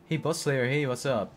Hey Boss Slayer, hey, what's up?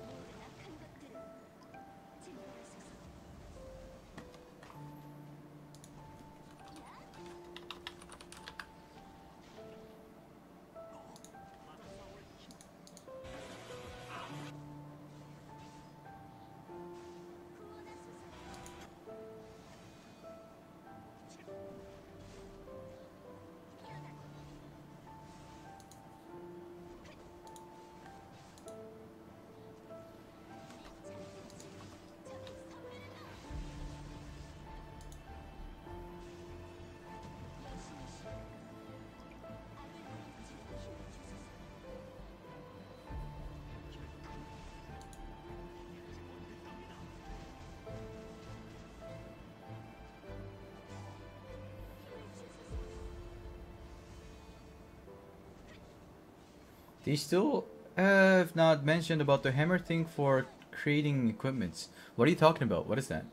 They still have not mentioned about the hammer thing for creating equipments. What are you talking about? What is that?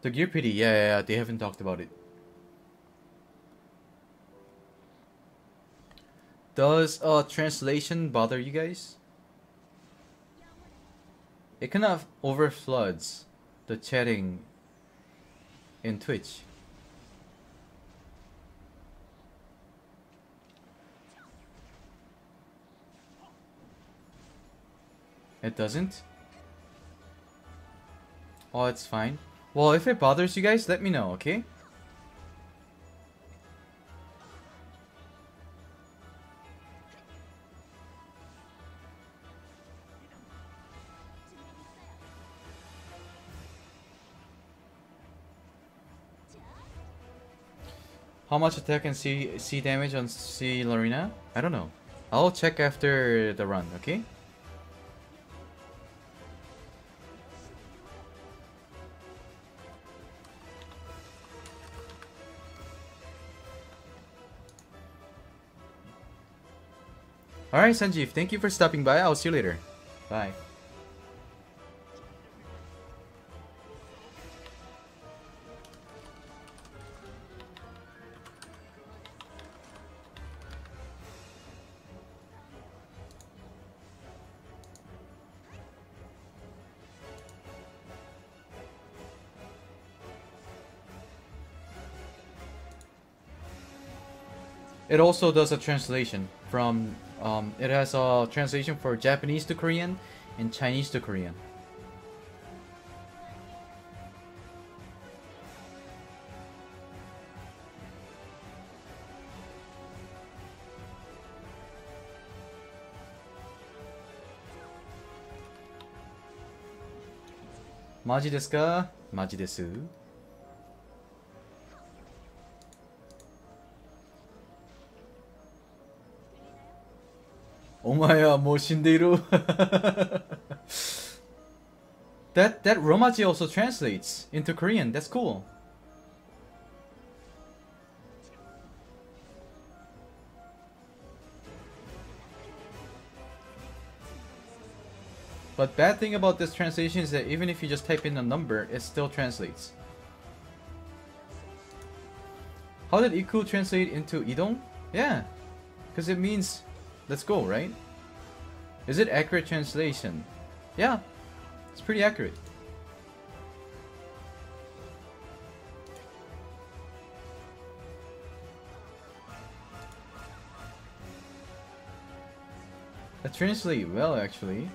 The gear pity, yeah, they haven't talked about it. Does translation bother you guys? It kind of overfloods the chatting in Twitch. It doesn't? Oh, it's fine. Well, if it bothers you guys, let me know, okay? How much attack and C damage on C Lorena? I don't know. I'll check after the run, okay? Alright, Sanjeev, thank you for stopping by. I'll see you later. Bye. It also does a translation from, it has a translation for Japanese to Korean and Chinese to Korean. 마지 desu ka? 마지 desu. 오마야 뭐 신데이루. That romaji also translates into Korean. That's cool. But bad thing about this translation is that even if you just type in a number, it still translates. How did Iku translate into Idong? Yeah, because it means let's go, right? Is it accurate translation? Yeah, it's pretty accurate. That translates well, actually.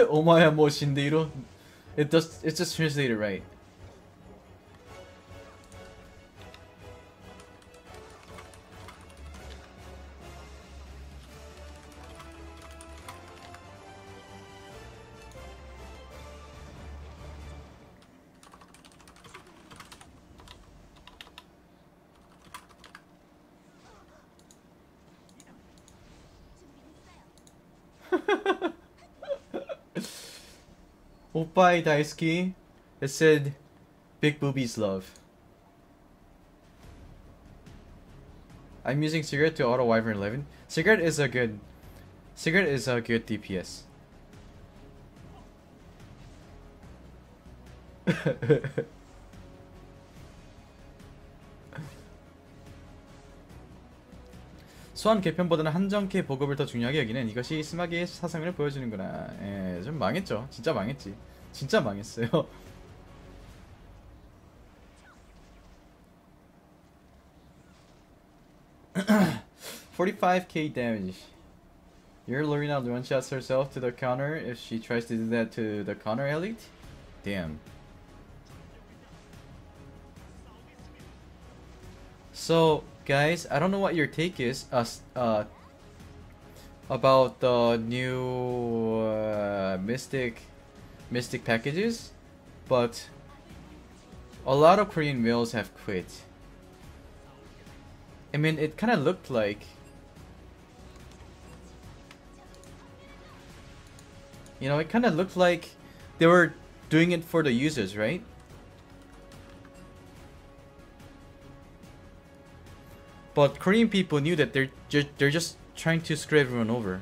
오마야 뭐 신데이루. It's just translated right. Oppai Daisuke. It said big boobies love. I'm using cigarette to auto wyvern 11. Cigarette is a good DPS. 소환 개편보다는 한정캐 보급을 더 중요하게 여기는 이것이 스마기의 사상을 보여주는구나. 예, 좀 망했죠. 진짜 망했지. 진짜 망했어요. $45k damage. Your Lorena one-shots herself to the counter if she tries to do that to the counter elite? Damn. So, guys, I don't know what your take is about the new Mystic packages, but a lot of Korean males have quit. I mean, it kind of looked like, you know, it kind of looked like they were doing it for the users, right? But Korean people knew that they're just trying to screw everyone over.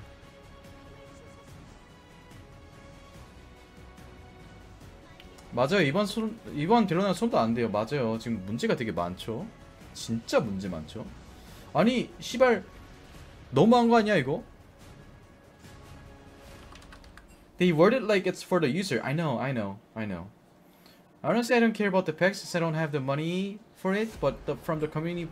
맞아요. 이번 딜러는 손도 안 돼요. 맞아요. 지금 문제가 되게 많죠. 진짜 문제 많죠. 아니 시발 너무한 거 아니야 이거? They word it like it's for the user. I know. Honestly, I don't care about the packs since I don't have the money for it. But from the community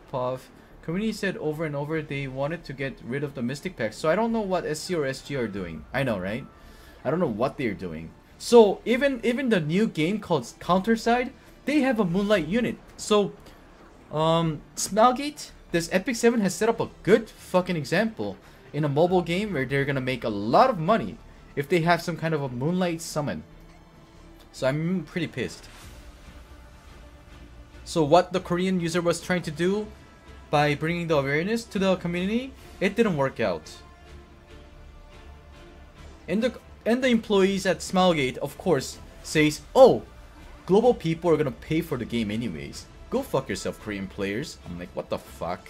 said over and over they wanted to get rid of the Mystic packs. So I don't know what SC or SG are doing. I know, right? I don't know what they're doing. So even the new game called Counterside, they have a Moonlight unit. So Smelgate, this Epic7 has set up a good fucking example in a mobile game where they're gonna make a lot of money if they have some kind of a Moonlight summon. So I'm pretty pissed. So what the Korean user was trying to do by bringing the awareness to the community, it didn't work out. And the employees at Smilegate, of course, says, oh, global people are gonna pay for the game anyways. Go fuck yourself, Korean players. I'm like, what the fuck?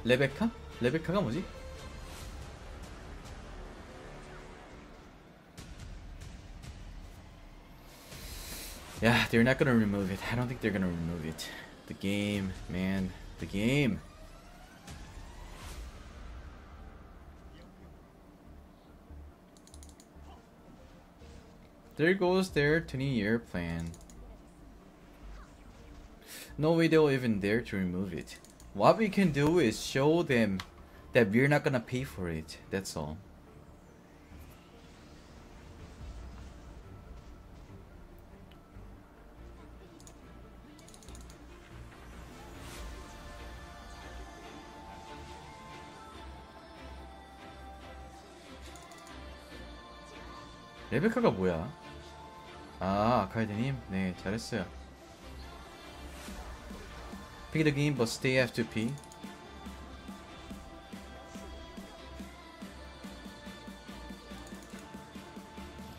레베카? 레베카가 뭐지? Yeah, they're not gonna remove it. I don't think they're gonna remove it. The game, man. The game. There goes their 20-year plan. No way they'll even dare to remove it. What we can do is show them that we're not gonna pay for it. That's all. 레베카가 뭐야? 아, 아카이드님? 네, 잘했어요. Pick the game but stay F2P.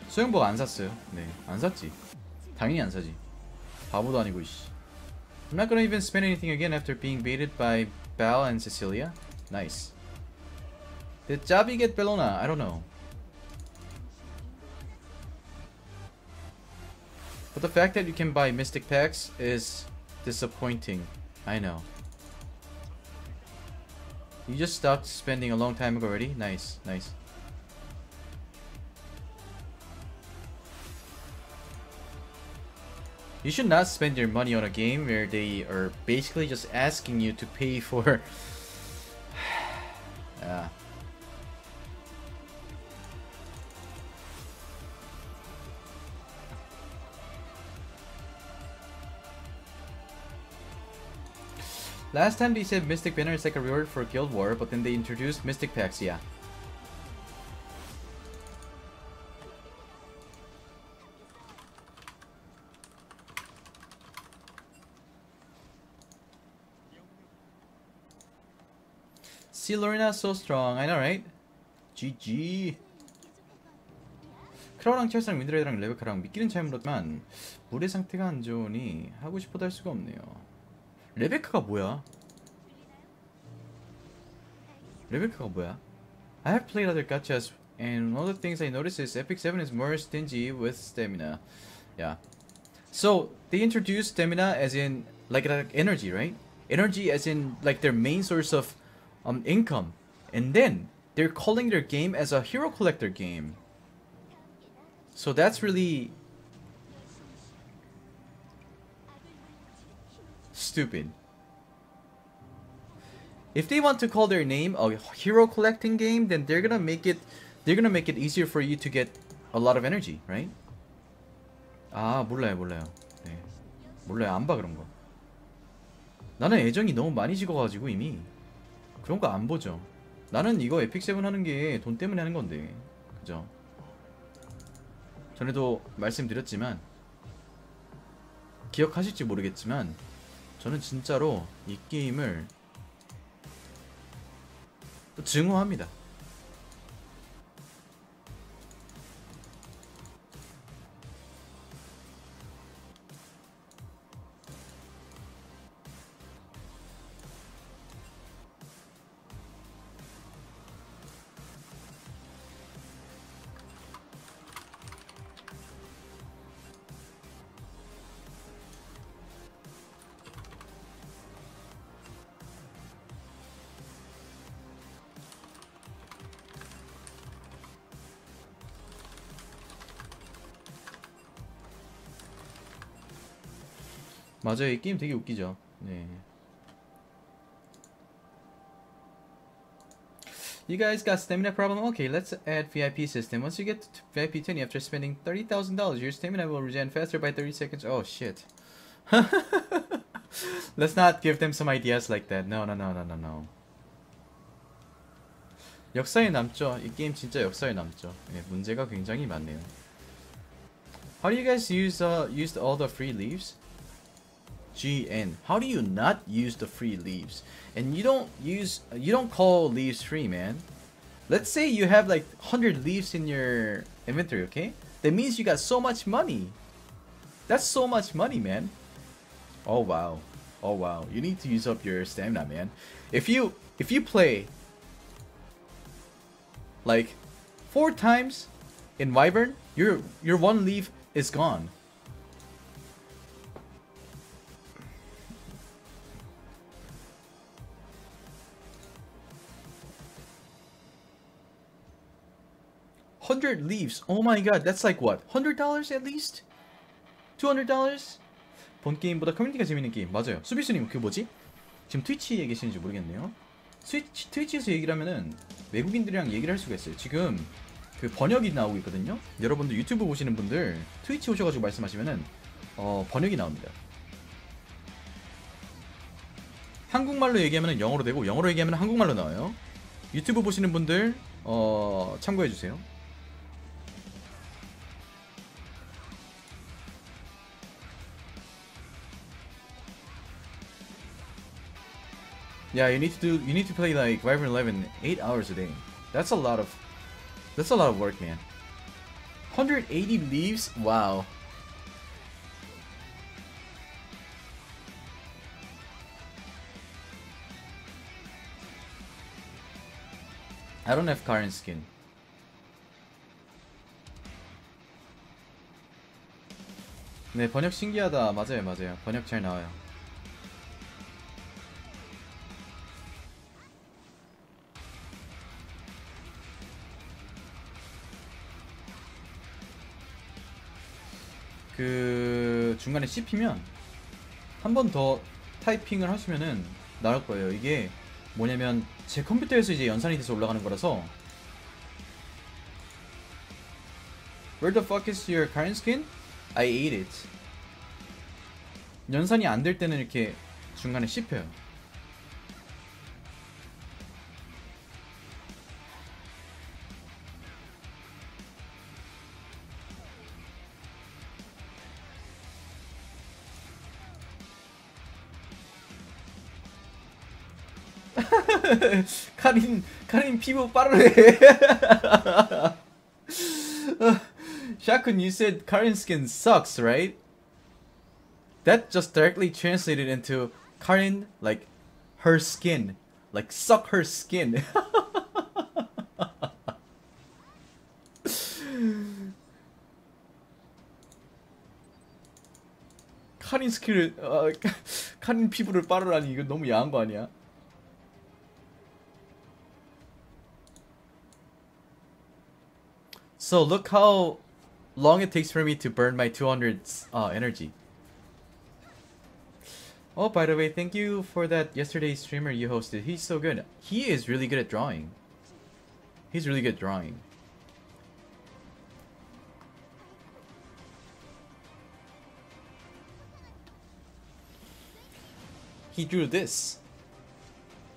수영복 안 샀어요. 네, 안 샀지. 당연히 안 사지. 바보도 아니고 이씨. I'm not gonna even spend anything again after being baited by Bal and Cecilia. Nice. Did Javi get Bellona? I don't know. But the fact that you can buy Mystic Packs is disappointing. I know. You just stopped spending a long time ago already? Nice, nice. You should not spend your money on a game where they are basically just asking you to pay for... yeah. Last time they said Mystic Banner is like a reward for Guild War, but then they introduced Mystic Packs, yeah. See, Lorena so strong. I know, right? GG. 크라우랑 첼스랑 윈드레이드랑 레베카랑 미끼는 잘 물었지만 물의 상태가 안 좋으니 하고 싶어도 할 수가 없네요. 레베카가 뭐야? 레베카가 뭐야? I have played other gachas and one of the things I noticed is Epic7 is more stingy with stamina. Yeah. So they introduced stamina as in like energy, right? Energy as in like their main source of income. And then they're calling their game as a hero collector game. So that's really stupid. If they want to call their name a hero collecting game, then they're gonna make it easier for you to get a lot of energy, right? 아, 몰라요. 네. 몰라요. 안 봐 그런 거. 나는 애정이 너무 많이 식어가지고 이미 그런 거 안 보죠. 나는 이거 에픽7 하는 게 돈 때문에 하는 건데, 그죠? 전에도 말씀드렸지만 기억하실지 모르겠지만 저는 진짜로 이 게임을 증오합니다. 맞아요. 이 게임 되게 웃기죠. 네. You guys got stamina problem? Okay, let's add VIP system. Once you get to VIP 20 after spending $30,000, your stamina will regen faster by 30 seconds. Oh shit. Let's not give them some ideas like that. No. 역사에 남죠. 이 게임 진짜 역사에 남죠. 네, 문제가 굉장히 많네요. How do you guys use all the free leaves? GN. How do you not use the free leaves? And you don't call leaves free, man. Let's say you have like 100 leaves in your inventory, okay? That means you got so much money. That's so much money, man. Oh wow. You need to use up your stamina, man. If you play like 4 times in Wyvern, your one leaf is gone. $100 leaves. Oh my god, that's like what? $100 at least? $200? 본 게임보다 커뮤니티가 재밌는 게임. 맞아요. 수비수님 그 뭐지? 지금 트위치에 계시는지 모르겠네요. 트위치에서 얘기를 하면은 외국인들이랑 얘기를 할 수가 있어요. 지금 그 번역이 나오고 있거든요. 여러분들 유튜브 보시는 분들 트위치 오셔가지고 말씀하시면은 번역이 나옵니다. 한국말로 얘기하면 영어로 되고 영어로 얘기하면 한국말로 나와요. 유튜브 보시는 분들 참고해주세요. Yeah, you need to play like Vibrant 11 8 hours a day. That's a lot of work, man. 180 leaves? Wow. I don't have current skin. 네, 번역 신기하다. 맞아요. 번역 잘 나와요. 그 중간에 씹히면 한 번 더 타이핑을 하시면은 나올 거예요. 이게 뭐냐면 제 컴퓨터에서 이제 연산이 돼서 올라가는 거라서. Where the fuck is your current skin? I ate it. 연산이 안 될 때는 이렇게 중간에 씹혀요. 카린 피부 빠르네. Shakun, you said Karin's skin sucks, right? That just directly translated into Karin, like, her skin. Like, suck her skin. 카린 스킬을, 카린 피부를 빠르라니, 이거 너무 야한 거 아니야? So look how long it takes for me to burn my 200 energy. Oh, by the way, thank you for that yesterday's streamer you hosted. He's so good. He is really good at drawing. He's really good at drawing. He drew this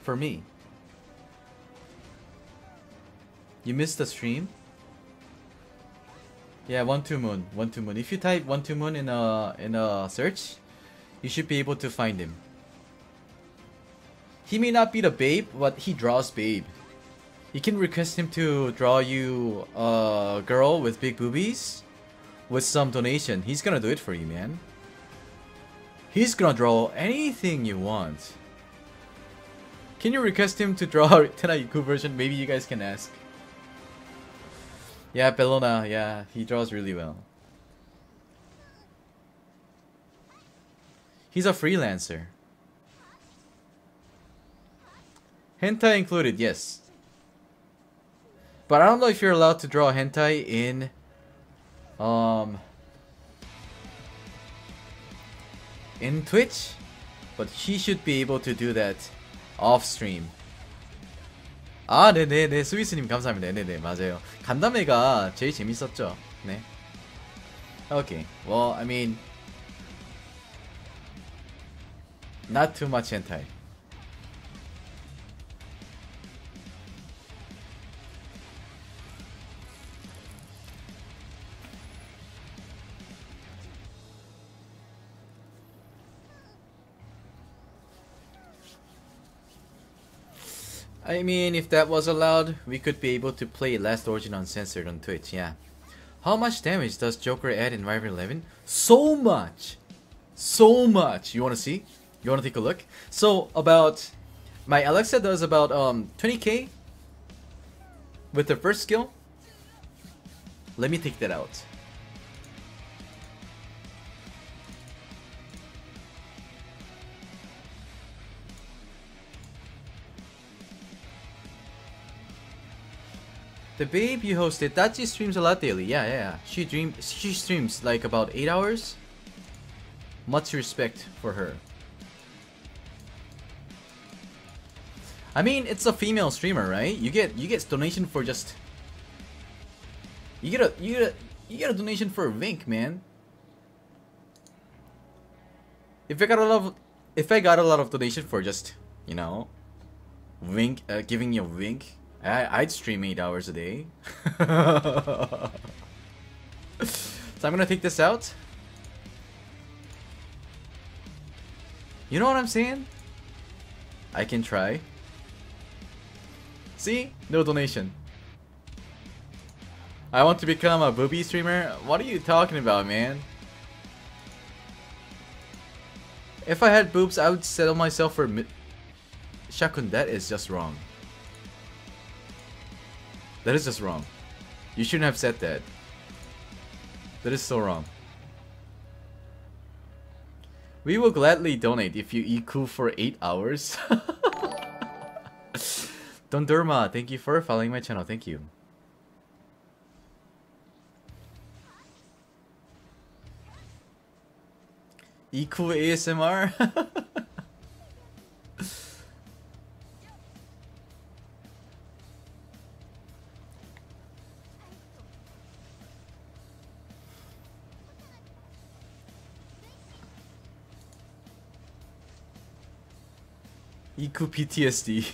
for me. You missed the stream? Yeah, 1-2 Moon. If you type 1-2 Moon in a search, you should be able to find him. He may not be the babe, but he draws babe. You can request him to draw you a girl with big boobies with some donation. He's gonna do it for you, man. He's gonna draw anything you want. Can you request him to draw a Tenaiku version? Maybe you guys can ask. Yeah, Bellona, yeah, he draws really well. He's a freelancer. Hentai included, yes. But I don't know if you're allowed to draw hentai in Twitch, but he should be able to do that off stream. 아, 네네네, 스위스님 감사합니다. 네네, 맞아요. 간담회가 제일 재밌었죠. 네. Okay, well, I mean, not too much hentai. I mean, if that was allowed, we could be able to play Last Origin Uncensored on Twitch, yeah. How much damage does Joker add in Rival 11? So much! So much! You wanna see? You wanna take a look? So, about... My Alexa does about 20k with the first skill. Let me take that out. The babe you hosted, Dachi streams a lot daily. Yeah. She streams like about 8 hours. Much respect for her. I mean, it's a female streamer, right? You get donation for just. You get a donation for a wink, man. If I got a lot of donation for just, you know, wink, giving you a wink, I'd stream 8 hours a day. So I'm gonna take this out. You know what I'm saying? I can try. See? No donation. I want to become a booby streamer? What are you talking about, man? If I had boobs, I would settle myself for Shakun, that is just wrong. That is just wrong. You shouldn't have said that. That is so wrong. We will gladly donate if you iku for 8 hours. Dondurma, thank you for following my channel. Thank you. Iku ASMR? Iku PTSD.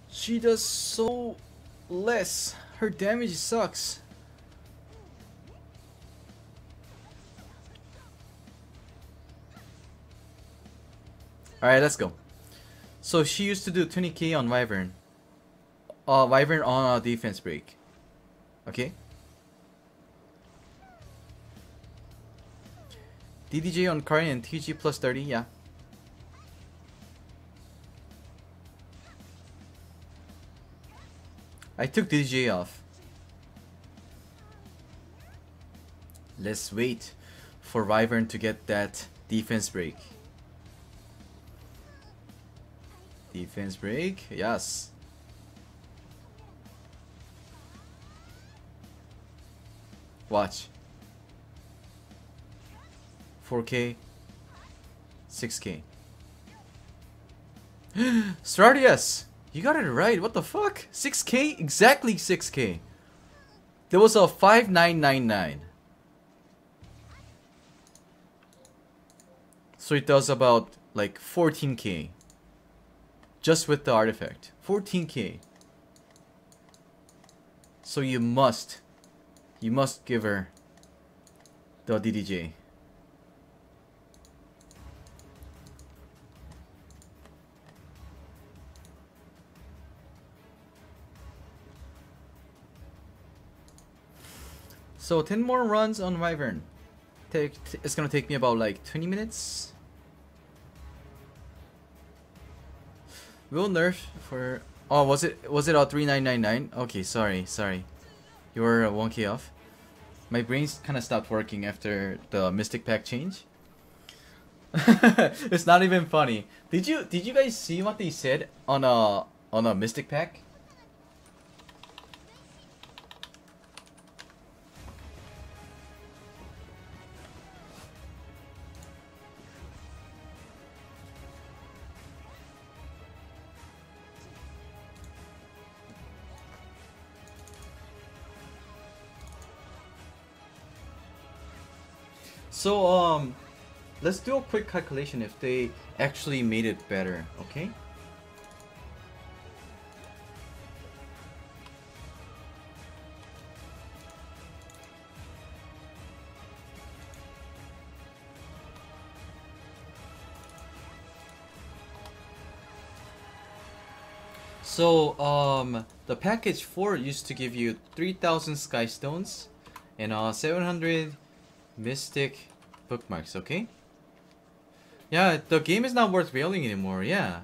She does so less. Her damage sucks. Alright, let's go. So she used to do 20k on Wyvern. Wyvern on a defense break. Okay. DDJ on Karin and TG plus 30, yeah. I took DDJ off. Let's wait for Wyvern to get that defense break. Defense break, yes. Watch. 4k, 6k. Stradius! You got it right, what the fuck? 6k? Exactly 6k. There was a 5999. So it does about like 14k. Just with the artifact. 14k. So you must give her the DDJ. So 10 more runs on Wyvern. It's gonna take me about like 20 minutes. We'll nerf for. Oh, was it a 3999? Okay, sorry. You were 1k off. My brain's kind of stopped working after the Mystic Pack change. It's not even funny. Did you guys see what they said on a Mystic Pack? So let's do a quick calculation if they actually made it better, okay? So the package 4 used to give you 3,000 sky stones and 700 mystic bookmarks, okay? Yeah, the game is not worth railing anymore, yeah.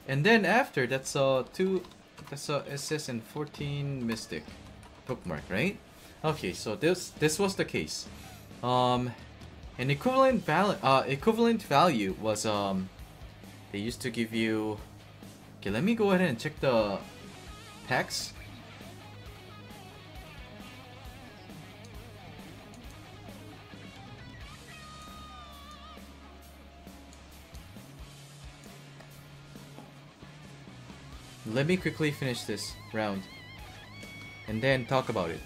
And then after, that's a SS and 14 mystic bookmark, right? Okay, so this was the case. Um, an equivalent value was they used to give you. Okay, let me go ahead and check the packs. Let me quickly finish this round and then talk about it.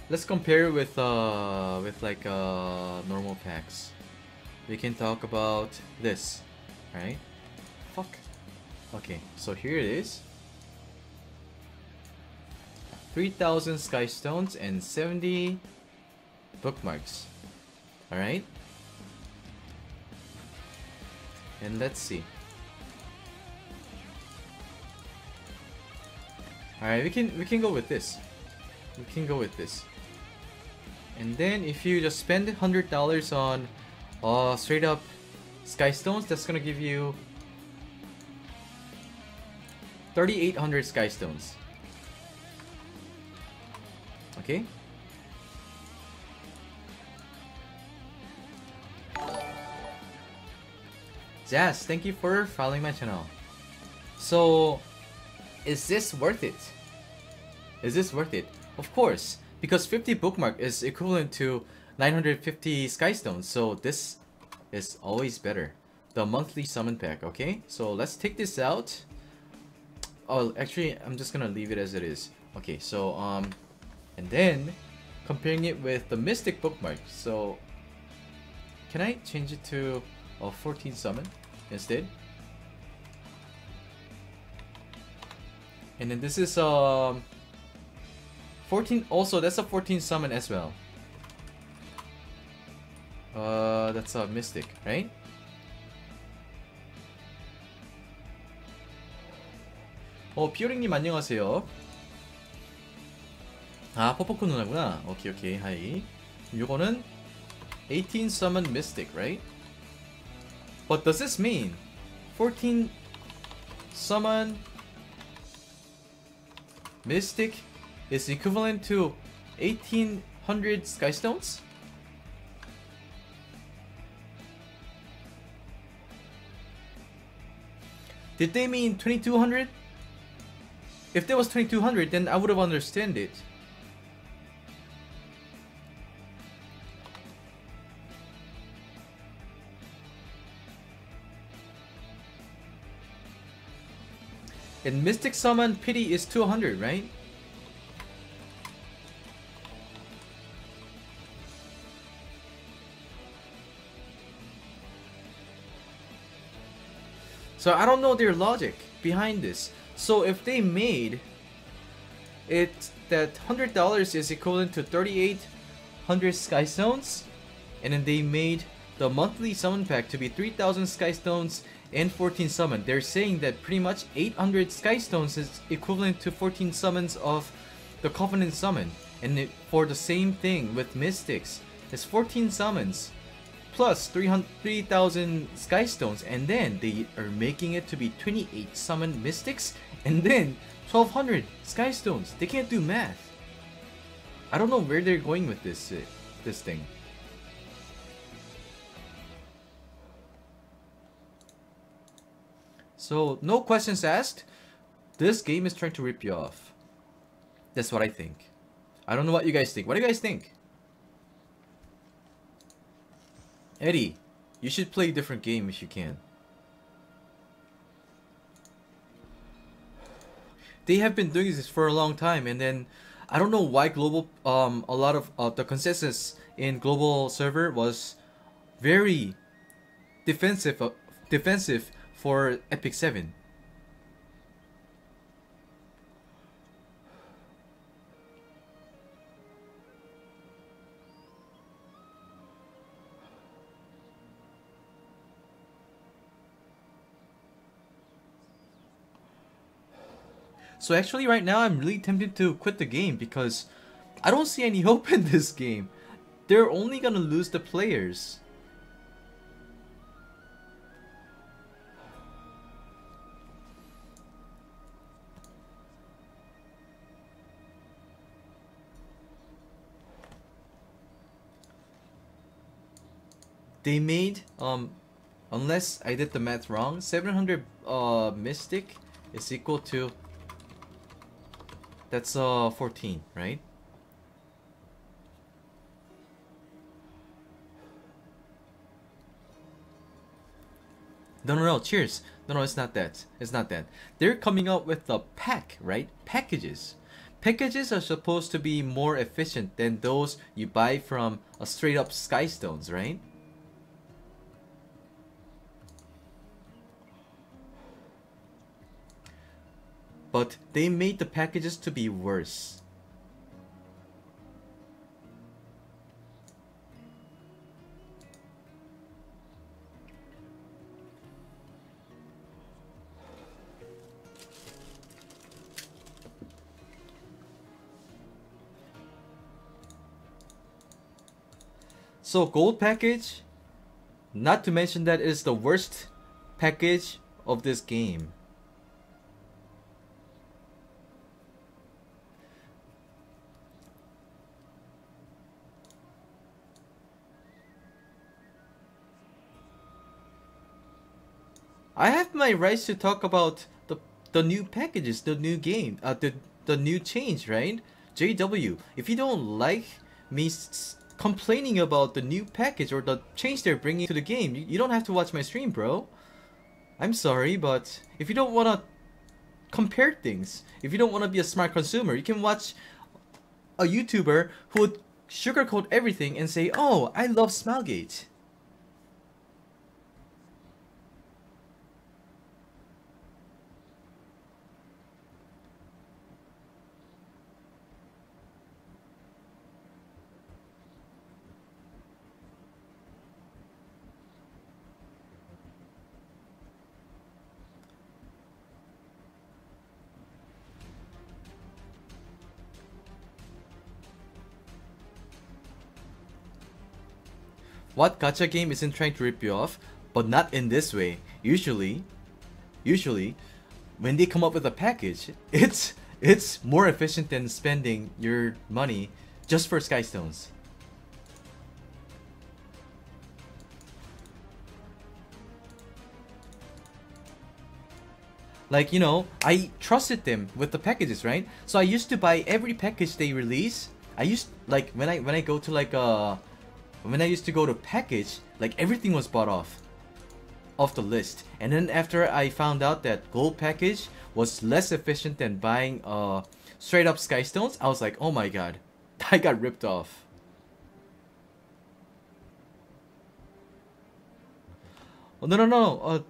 Let's compare with like normal packs. We can talk about this, right? Fuck. Okay, so here it is. 3,000 sky stones and 70 bookmarks. All right. And let's see. All right, we can go with this. We can go with this. And then if you just spend $100 on straight up sky stones, that's gonna give you 3,800 sky stones. Okay. Jazz, thank you for following my channel. So, is this worth it? Is this worth it? Of course, because 50 bookmark is equivalent to 950 sky stones, so this is always better. The monthly summon pack, okay? So let's take this out. Oh, actually, I'm just gonna leave it as it is. Okay, so and then comparing it with the mystic bookmark. So can I change it to a 14 summon instead? And then this is 14, also that's a 14 summon as well. That's a mystic, right? 피오링님 안녕하세요. 아, 퍼포크 누나구나. 오케이, 오케이, 하이. 요거는 18 summon mystic, right? What does this mean? 14 summon mystic is equivalent to 1,800 sky stones? Did they mean 2,200? If there was 2,200, then I would have understood it. And Mystic Summon Pity is 200, right? So I don't know their logic behind this. So if they made it that $100 is equivalent to 3,800 sky stones, and then they made the monthly summon pack to be 3,000 sky stones and 14 summon, they're saying that pretty much 800 sky stones is equivalent to 14 summons of the Covenant summon. And for the same thing with Mystics, it's 14 summons plus 3,000 sky stones, and then they are making it to be 28 summon Mystics and then 1,200 sky stones. They can't do math. I don't know where they're going with this thing. So, no questions asked. This game is trying to rip you off. That's what I think. I don't know what you guys think. What do you guys think? Eddie, you should play a different game if you can. They have been doing this for a long time, and then I don't know why global a lot of the consensus in global server was very defensive for Epic7. So actually right now I'm really tempted to quit the game because I don't see any hope in this game. They're only gonna lose the players. They made, unless I did the math wrong, 700 Mystic is equal to, that's 14, right? No, cheers. No, it's not that. It's not that. They're coming up with a pack, right? Packages. Packages are supposed to be more efficient than those you buy from a straight up Skystones, right? But they made the packages to be worse. So gold package, not to mention that it is the worst package of this game. I have my rights to talk about the new packages, the new game, the new change, right? JW, if you don't like me complaining about the new package or the change they're bringing to the game, you don't have to watch my stream, bro. I'm sorry, but if you don't want to compare things, if you don't want to be a smart consumer, you can watch a YouTuber who would sugarcoat everything and say, "Oh, I love Smilegate." What gacha game isn't trying to rip you off, but not in this way? Usually, when they come up with a package, it's more efficient than spending your money just for Skystones. Like, you know, I trusted them with the packages, right? So I used to buy every package they release. I used, like, when I go to like when I used to go to package, like everything was bought off the list. And then after I found out that gold package was less efficient than buying straight up Skystones, I was like, oh my god, I got ripped off. Oh, no,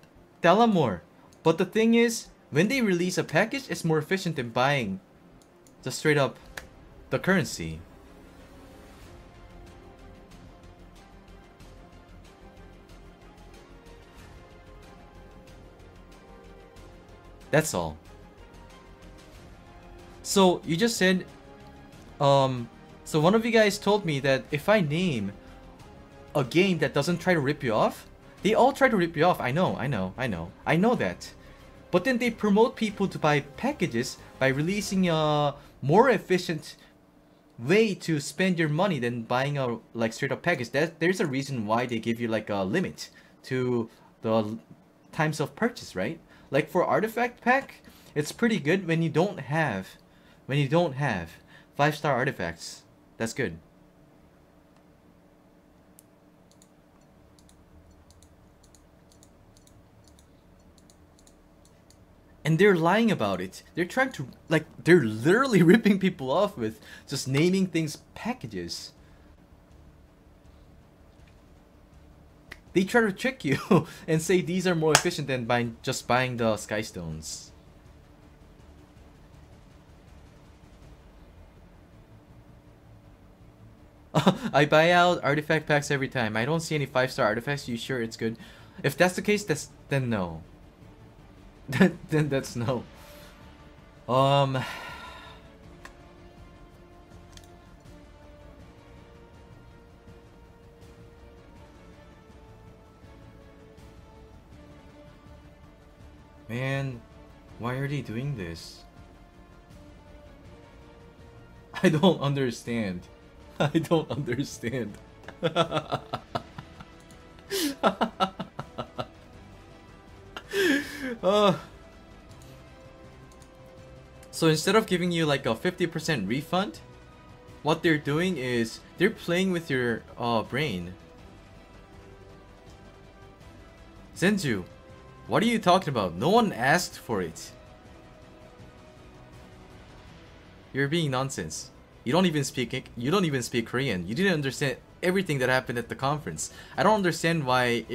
Delamore. But the thing is, when they release a package, it's more efficient than buying the straight up the currency. That's all. So you just said, so one of you guys told me that if I name a game that doesn't try to rip you off, they all try to rip you off. I know that. But then they promote people to buy packages by releasing a more efficient way to spend your money than buying a like straight up package. There's a reason why they give you like a limit to the times of purchase, right? Like for artifact pack, it's pretty good when you don't have 5-star artifacts. That's good. And they're lying about it. They're trying to, like, they're literally ripping people off with just naming things packages. They try to trick you and say these are more efficient than just buying the Skystones. I buy out artifact packs every time. I don't see any 5-star artifacts. You sure it's good? If that's the case, then no. Then that's no. Um, man, why are they doing this? I don't understand. I don't understand. uh, so instead of giving you like a 50% refund, what they're doing is they're playing with your brain. Zenju, what are you talking about? No one asked for it. You're being nonsense. You don't even speak Korean. You didn't understand everything that happened at the conference. I don't understand why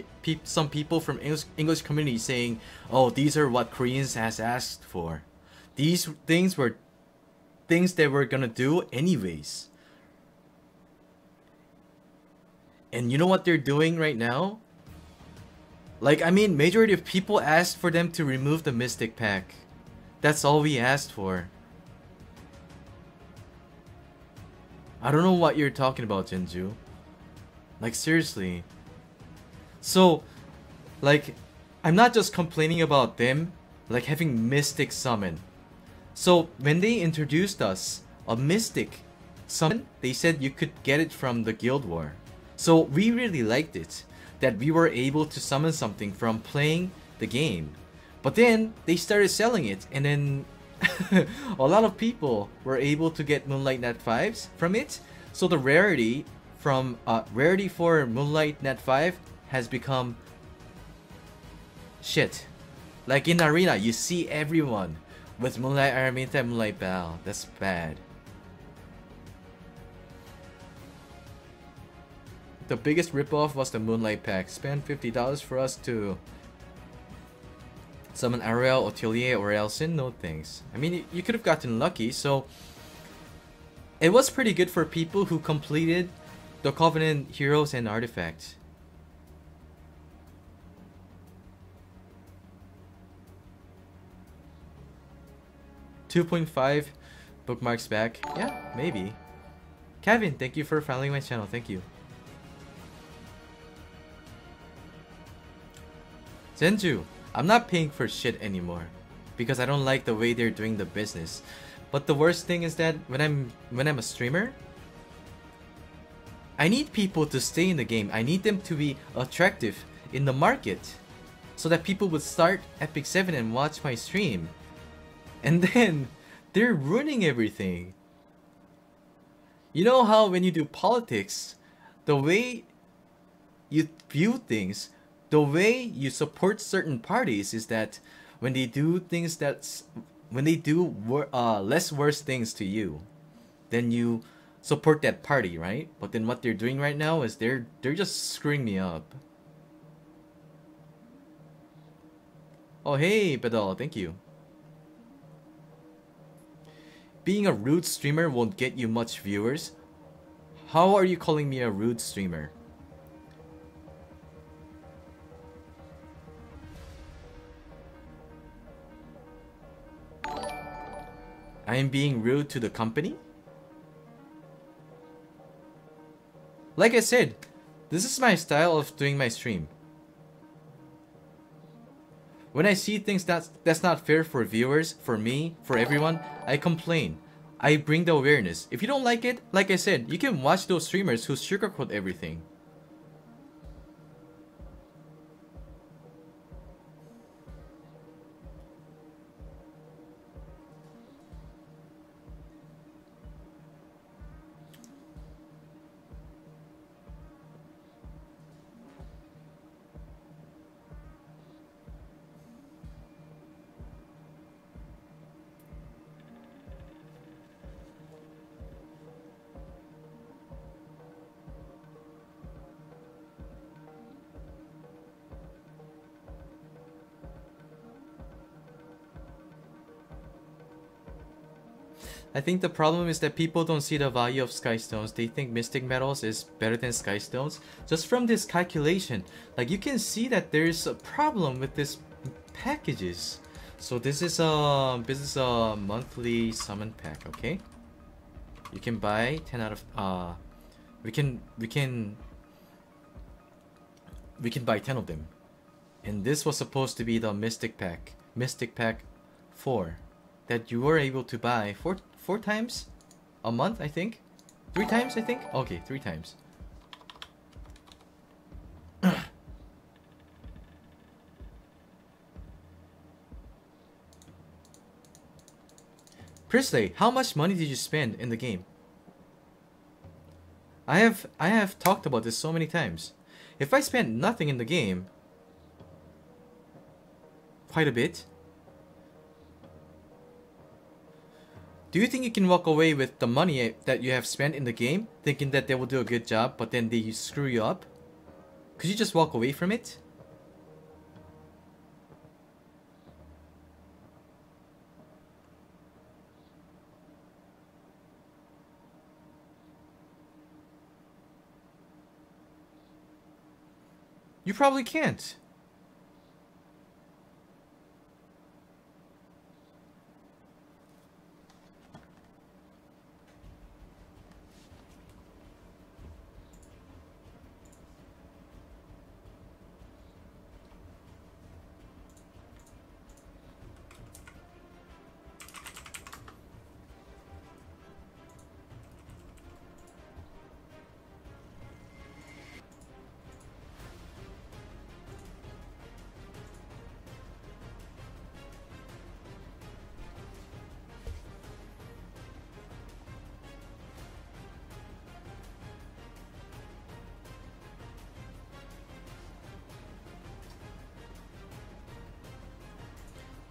some people from English community saying, "Oh, these are what Koreans has asked for." These things were things they were gonna do anyways. And you know what they're doing right now? Like, I mean, majority of people asked for them to remove the Mystic Pack. That's all we asked for. I don't know what you're talking about, Jinju. Like, seriously. So, like, I'm not just complaining about them, like, having Mystic Summon. So, when they introduced us a Mystic Summon, they said you could get it from the Guild War. So, we really liked it, that we were able to summon something from playing the game. But then, they started selling it, and then a lot of people were able to get Moonlight Nat 5s from it. So the rarity for Moonlight Nat 5 has become shit. Like in Arena, you see everyone with Moonlight Araminta and Moonlight Bell. That's bad. The biggest ripoff was the Moonlight Pack. Spend $50 for us to summon Ariel, Ottilie, or Elsin? No thanks. I mean, you could have gotten lucky, so it was pretty good for people who completed the Covenant Heroes and Artifacts. $2.5 bookmarks back. Yeah, maybe. Kevin, thank you for following my channel. Thank you. Zenju, I'm not paying for shit anymore because I don't like the way they're doing the business. But the worst thing is that when I'm a streamer, I need people to stay in the game. I need them to be attractive in the market so that people would start Epic7 and watch my stream. And then they're ruining everything. You know how when you do politics, the way you view things, the way you support certain parties is that when they do things less worse things to you, then you support that party, right? But then what they're doing right now is they're just screwing me up. Oh hey, Bedal, thank you. Being a rude streamer won't get you much viewers. How are you calling me a rude streamer? I am being rude to the company? Like I said, this is my style of doing my stream. When I see things that's not fair for viewers, for me, for everyone, I complain. I bring the awareness. If you don't like it, like I said, you can watch those streamers who sugarcoat everything. I think the problem is that people don't see the value of Skystones. They think Mystic Metals is better than Skystones. Just from this calculation, like you can see that there's a problem with these packages. So this is a monthly summon pack, okay? You can buy 10 out of we can buy 10 of them. And this was supposed to be the Mystic Pack 4 that you were able to buy four times a month, I think. 3 times, I think. Okay, 3 times. Priestley, how much money did you spend in the game? I have talked about this so many times. If I spent nothing in the game, quite a bit. Do you think you can walk away with the money that you have spent in the game, thinking that they will do a good job, but then they screw you up? Could you just walk away from it? You probably can't.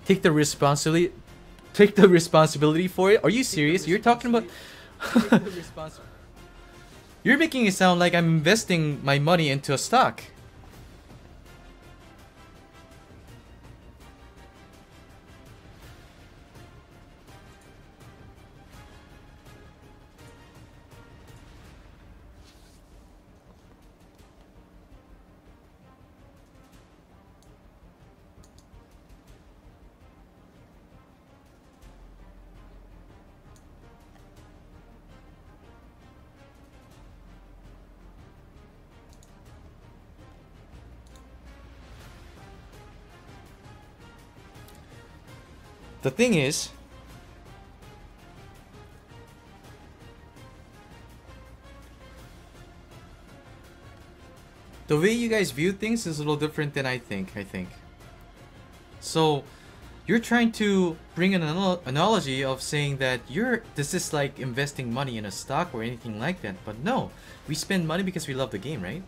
Take the responsibility for it? Are you serious? You're talking about You're making it sound like I'm investing my money into a stock. The thing is, the way you guys view things is a little different than I think. So, you're trying to bring an analogy of saying that this is like investing money in a stock or anything like that. But no, we spend money because we love the game, right?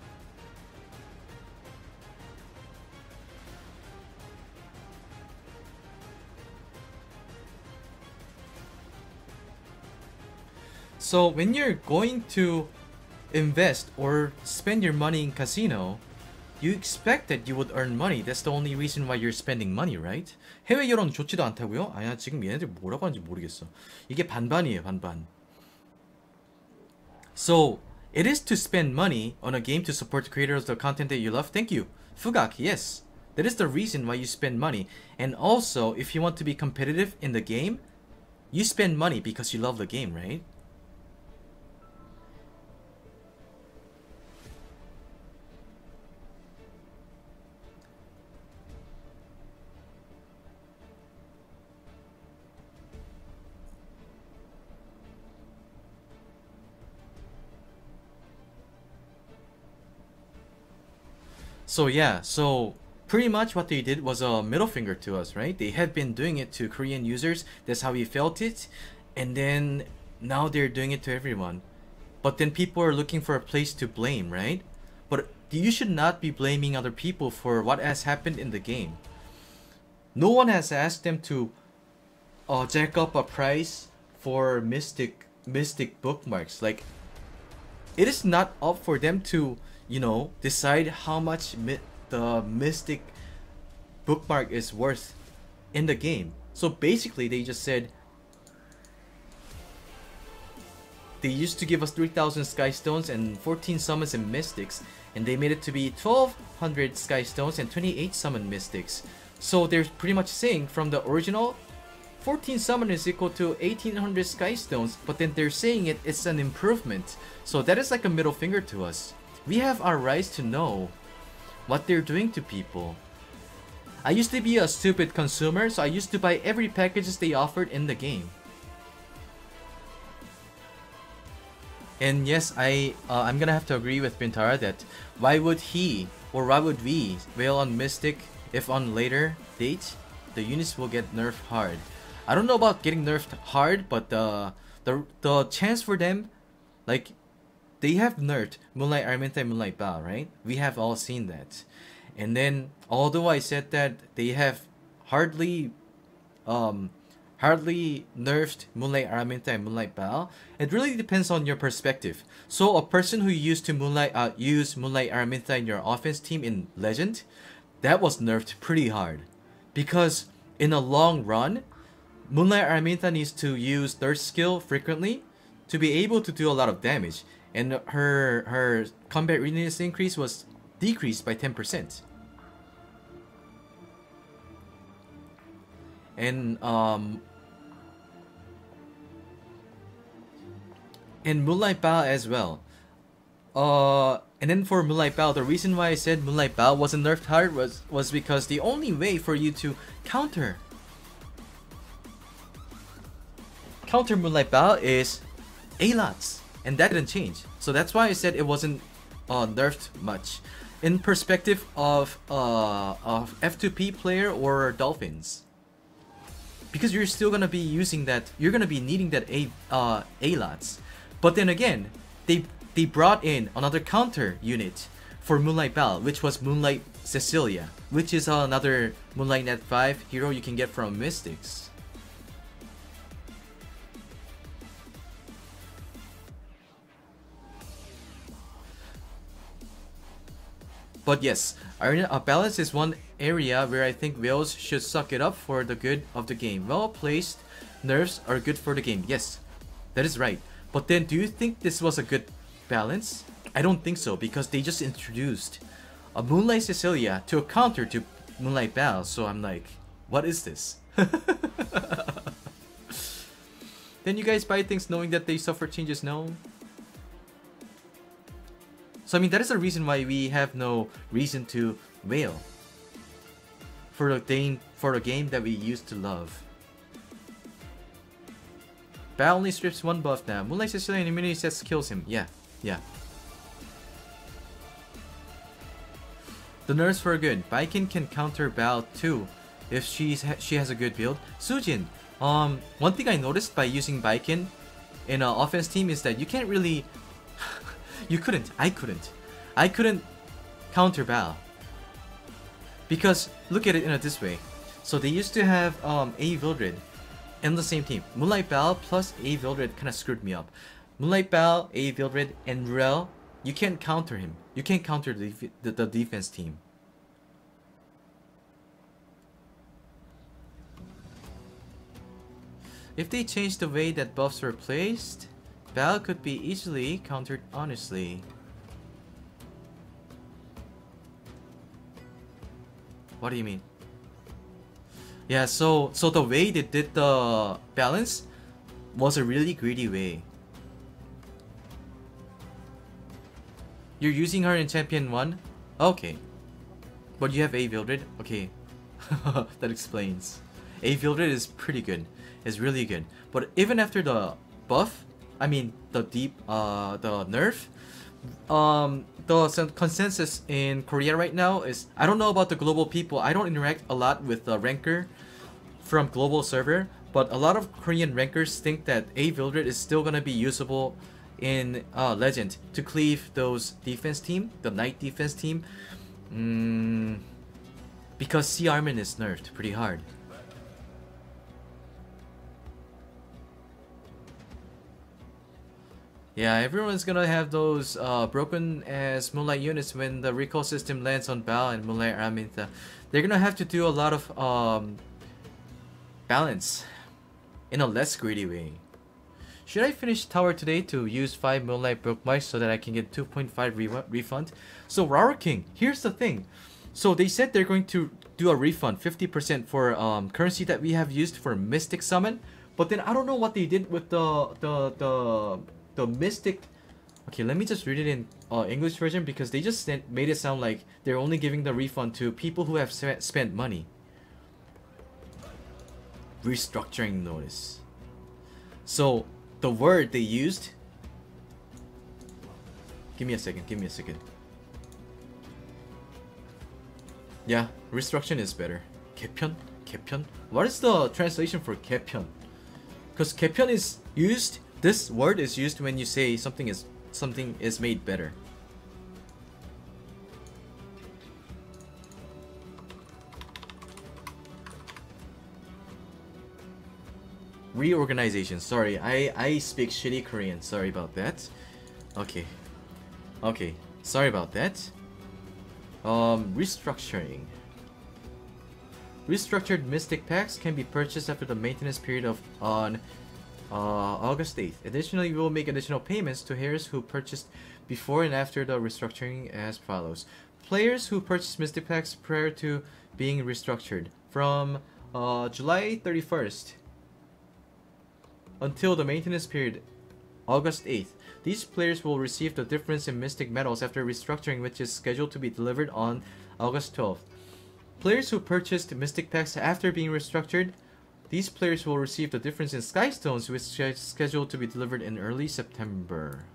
So when you're going to invest or spend your money in casino, you expect that you would earn money. That's the only reason why you're spending money, right? 해외 여론 좋지도 않다고요? 아니야, 지금 얘네들 뭐라고 하는지 모르겠어. 이게 반반이에요, 반반. So it is to spend money on a game to support the creators of the content that you love. Thank you, Fugak. Yes, that is the reason why you spend money. And also, if you want to be competitive in the game, you spend money because you love the game, right? So yeah, so pretty much what they did was a middle finger to us, right? They had been doing it to Korean users. That's how we felt it. And then now they're doing it to everyone. But then people are looking for a place to blame, right? But you should not be blaming other people for what has happened in the game. No one has asked them to jack up a price for mystic bookmarks. Like, it is not up for them to, you know, decide how much the mystic bookmark is worth in the game. So basically they just said they used to give us 3,000 sky stones and 14 summons and mystics, and they made it to be 1,200 sky stones and 28 summon mystics. So they're pretty much saying from the original 14 summon is equal to 1800 sky stones, but then they're saying it's an improvement. So that is like a middle finger to us. We have our rights to know what they're doing to people. I used to be a stupid consumer, so I used to buy every packages they offered in the game. And yes, I'm gonna have to agree with Bintara that why would he or why would we wail on Mystic if on later dates the units will get nerfed hard. I don't know about getting nerfed hard, but the chance for them, like, they have nerfed Moonlight Araminta and Moonlight Bao, right? We have all seen that. And then, although I said that they have hardly nerfed Moonlight Araminta and Moonlight Bao, it really depends on your perspective. So a person who used to use Moonlight Araminta in your offense team in Legend, that was nerfed pretty hard. Because in a long run, Moonlight Araminta needs to use third skill frequently to be able to do a lot of damage. And her combat readiness increase was decreased by 10%. And Moonlight Bao as well. And then for Moonlight Bao, the reason why I said Moonlight Bao wasn't nerfed hard was because the only way for you to counter Moonlight Bao is A-Lots, and that didn't change. So that's why I said it wasn't nerfed much in perspective of F2P player or Dolphins, because you're still gonna be using that. You're gonna be needing that A-Lots. But then again, they brought in another counter unit for Moonlight Bao, which was Moonlight Cecilia, which is another Moonlight Net 5 hero you can get from Mystics. But yes, balance is one area where I think whales should suck it up for the good of the game. Well placed nerfs are good for the game. Yes, that is right. But then, do you think this was a good balance? I don't think so, because they just introduced a Moonlight Cecilia to a counter to Moonlight Bao. So I'm like, what is this? Then you guys buy things knowing that they suffer changes? No. So I mean, that is the reason why we have no reason to wail for the game that we used to love. Bao only strips one buff now. Moonlight Cecilia immunity sets kills him. Yeah. The nerfs were good. Baikin can counter Bao too if she has a good build. Sujin, one thing I noticed by using Baikin in an offense team is that you can't really I couldn't counter Bao. Because look at it this way. So they used to have A Vildred in the same team. Moonlight Bao plus A Vildred kind of screwed me up. Moonlight Bao, A Vildred, and Rel, you can't counter him. You can't counter the defense team. If they change the way that buffs were placed, Bao could be easily countered honestly. What do you mean? Yeah, so the way they did the balance was a really greedy way. You're using her in Champion 1? Okay. But you have A Vildred? Okay. That explains. A Vildred is pretty good. It's really good. But even after the buff, I mean the nerf, the consensus in Korea right now is, I don't know about the global people. I don't interact a lot with the ranker from global server, but a lot of Korean rankers think that A Vildred is still gonna be usable in Legend to cleave those defense team, the Knight defense team, because C Armin is nerfed pretty hard. Yeah, everyone's gonna have those broken as Moonlight units when the recall system lands on Bao and Moonlight Araminta. They're gonna have to do a lot of balance in a less greedy way. Should I finish tower today to use 5 Moonlight Bookmarks so that I can get 2.5 refund? So Rower King, here's the thing. So they said they're going to do a refund 50% for currency that we have used for Mystic Summon. But then I don't know what they did with the Mystic. Okay, let me just read it in English version, because they just made it sound like they're only giving the refund to people who have spent money. Restructuring notice. So the word they used. Give me a second. Give me a second. Yeah, restructuring is better. 개편? 개편? What is the translation for 개편? Because 개편 is used. This word is used when you say something is made better. Reorganization. Sorry, I speak shitty Korean. Sorry about that. Okay. Okay. Sorry about that. Restructuring. Restructured Mystic Packs can be purchased after the maintenance period of on August 8th. Additionally, we will make additional payments to heirs who purchased before and after the restructuring as follows. Players who purchased Mystic Packs prior to being restructured from July 31st until the maintenance period August 8th. These players will receive the difference in Mystic Metals after restructuring, which is scheduled to be delivered on August 12th. Players who purchased Mystic Packs after being restructured, these players will receive the difference in Sky Stones, which is scheduled to be delivered in early September.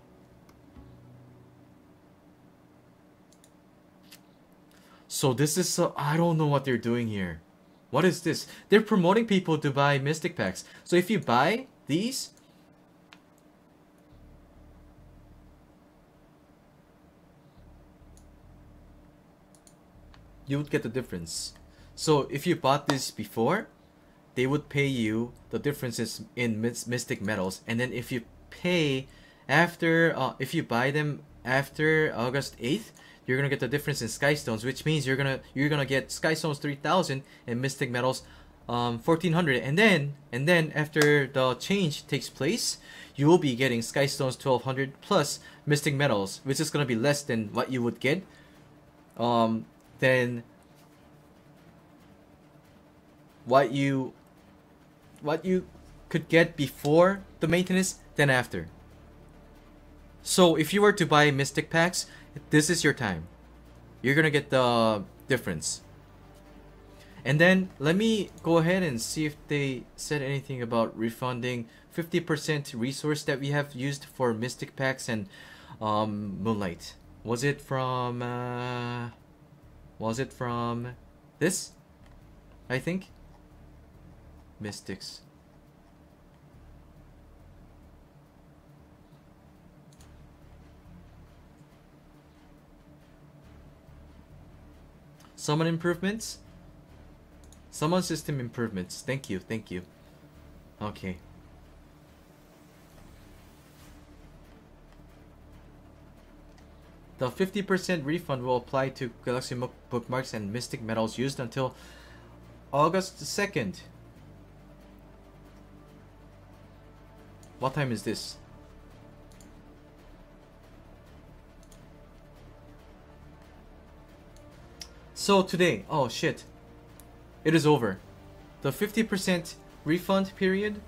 So this is I don't know what they're doing here. What is this? They're promoting people to buy Mystic Packs. So if you buy these, you would get the difference. So if you bought this before, they would pay you the differences in Mystic Metals, and then if you pay after, if you buy them after August 8th, you're gonna get the difference in Sky Stones, which means you're gonna get Sky Stones 3000 and Mystic Metals 1400, and then after the change takes place, you will be getting Sky Stones 1200 plus Mystic Metals, which is gonna be less than what you would get than what you could get before the maintenance than after. So if you were to buy Mystic Packs, this is your time. You're gonna get the difference. And then let me go ahead and see if they said anything about refunding 50% resource that we have used for Mystic Packs and Moonlight. Was it from this? I think. Mystics. Summon improvements. Summon system improvements. Thank you, thank you. Okay. The 50% refund will apply to Galaxy bookmarks and Mystic Metals used until August 2nd. What time is this? So today, oh shit, it is over. The 50% refund period.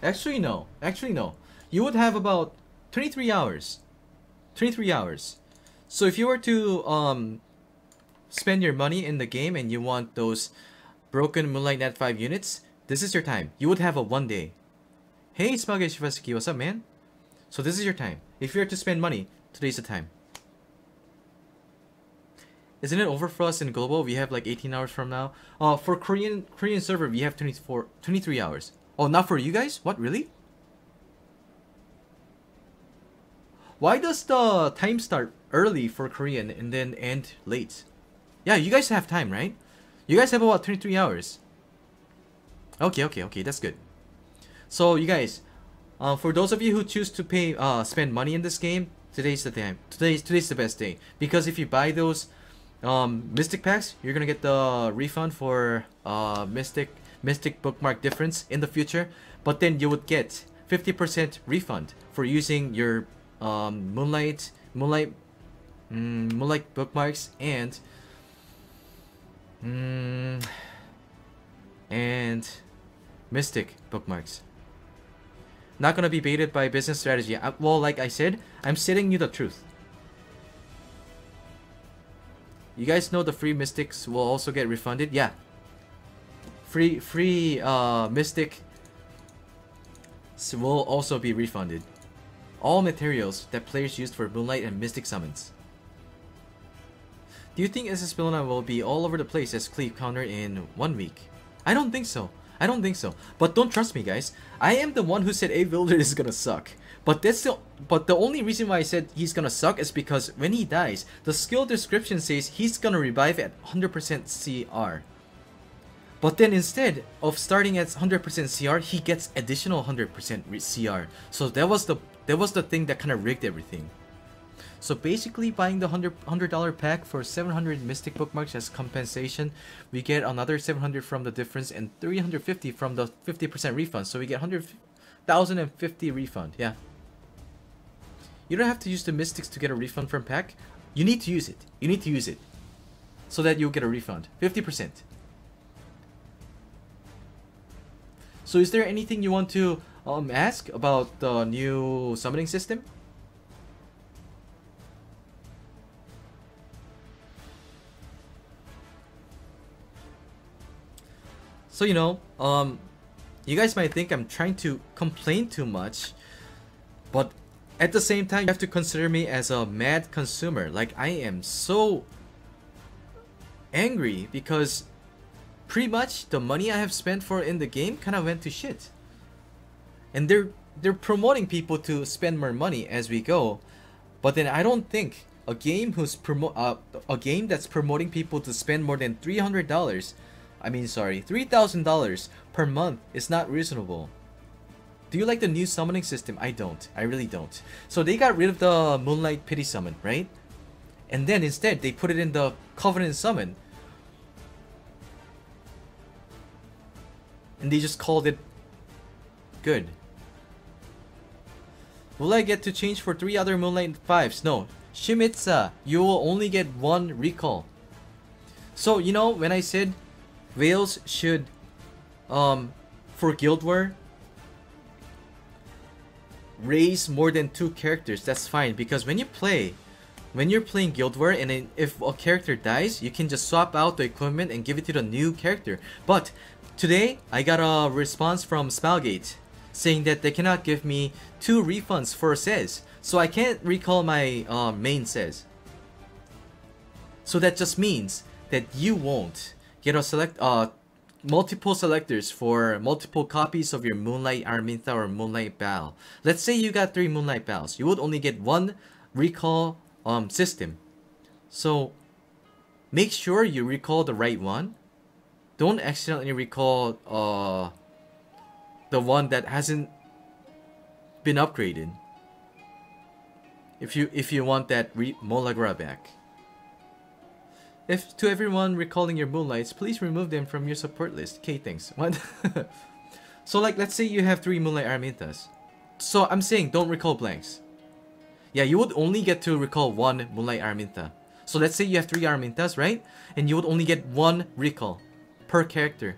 Actually no. You would have about 23 hours. 23 hours. So if you were to spend your money in the game and you want those broken Moonlight Nat 5 units, this is your time. You would have a 1 day. Hey Smuggy Shivasuki, what's up man? So this is your time. If you were to spend money, today's the time. Isn't it over for us in global? We have like 18 hours from now. For Korean server, we have 23 hours. Oh, not for you guys? What, really? Why does the time start early for Korean and then end late? Yeah, you guys have time, right? You guys have about 23 hours. Okay, that's good. So you guys, for those of you who choose to pay, spend money in this game, today's the time. Today's the best day, because if you buy those Mystic Packs, you're gonna get the refund for Mystic bookmark difference in the future, but then you would get 50% refund for using your Moonlight bookmarks and And Mystic bookmarks. Not gonna be baited by business strategy. Well, like I said, I'm stating you the truth. You guys know the free Mystics will also get refunded? Yeah. Free Mystic will also be refunded. All materials that players used for Moonlight and Mystic summons. Do you think SS Billona will be all over the place as Cleave counter in 1 week? I don't think so. I don't think so. But don't trust me, guys. I am the one who said A Builder is gonna suck. But the only reason why I said he's gonna suck is because when he dies, the skill description says he's gonna revive at 100% CR. But then instead of starting at 100% CR, he gets additional 100% CR. So that was the thing that kind of rigged everything. So basically, buying the $100 pack for 700 Mystic bookmarks as compensation, we get another 700 from the difference and 350 from the 50% refund. So we get 100,050 refund. Yeah. You don't have to use the Mystics to get a refund from pack. You need to use it. You need to use it so that you'll get a refund. 50%. So is there anything you want to ask about the new summoning system? So, you know, you guys might think I'm trying to complain too much, but at the same time, you have to consider me as a mad consumer. Like, I am so angry because pretty much the money I have spent for in the game kind of went to shit. And they're promoting people to spend more money as we go, but then I don't think a game that's promoting people to spend more than $3,000 per month is not reasonable. Do you like the new summoning system? I don't. I really don't. So they got rid of the Moonlight Pity Summon, right? And then instead they put it in the Covenant Summon. And they just called it good. Will I get to change for 3 other Moonlight 5s? No. Shimizu, you will only get 1 recall. So, you know, when I said Whales should, for Guild War, raise more than 2 characters, that's fine. Because when you're playing Guild War and if a character dies, you can just swap out the equipment and give it to the new character. But today, I got a response from Smilegate saying that they cannot give me 2 refunds for Sez. So I can't recall my main Sez. So that just means that you won't get a multiple selectors for multiple copies of your Moonlight Araminta or Moonlight Bal. Let's say you got 3 Moonlight Bals. You would only get 1 recall system. So make sure you recall the right one. Don't accidentally recall the one that hasn't been upgraded. If you want that Molagra back. If to everyone recalling your Moonlights, please remove them from your support list. Okay, thanks. What? So like, let's say you have 3 Moonlight Aramintas. So I'm saying don't recall blanks. Yeah, you would only get to recall 1 Moonlight Araminta. So let's say you have 3 Aramintas, right? And you would only get 1 recall per character.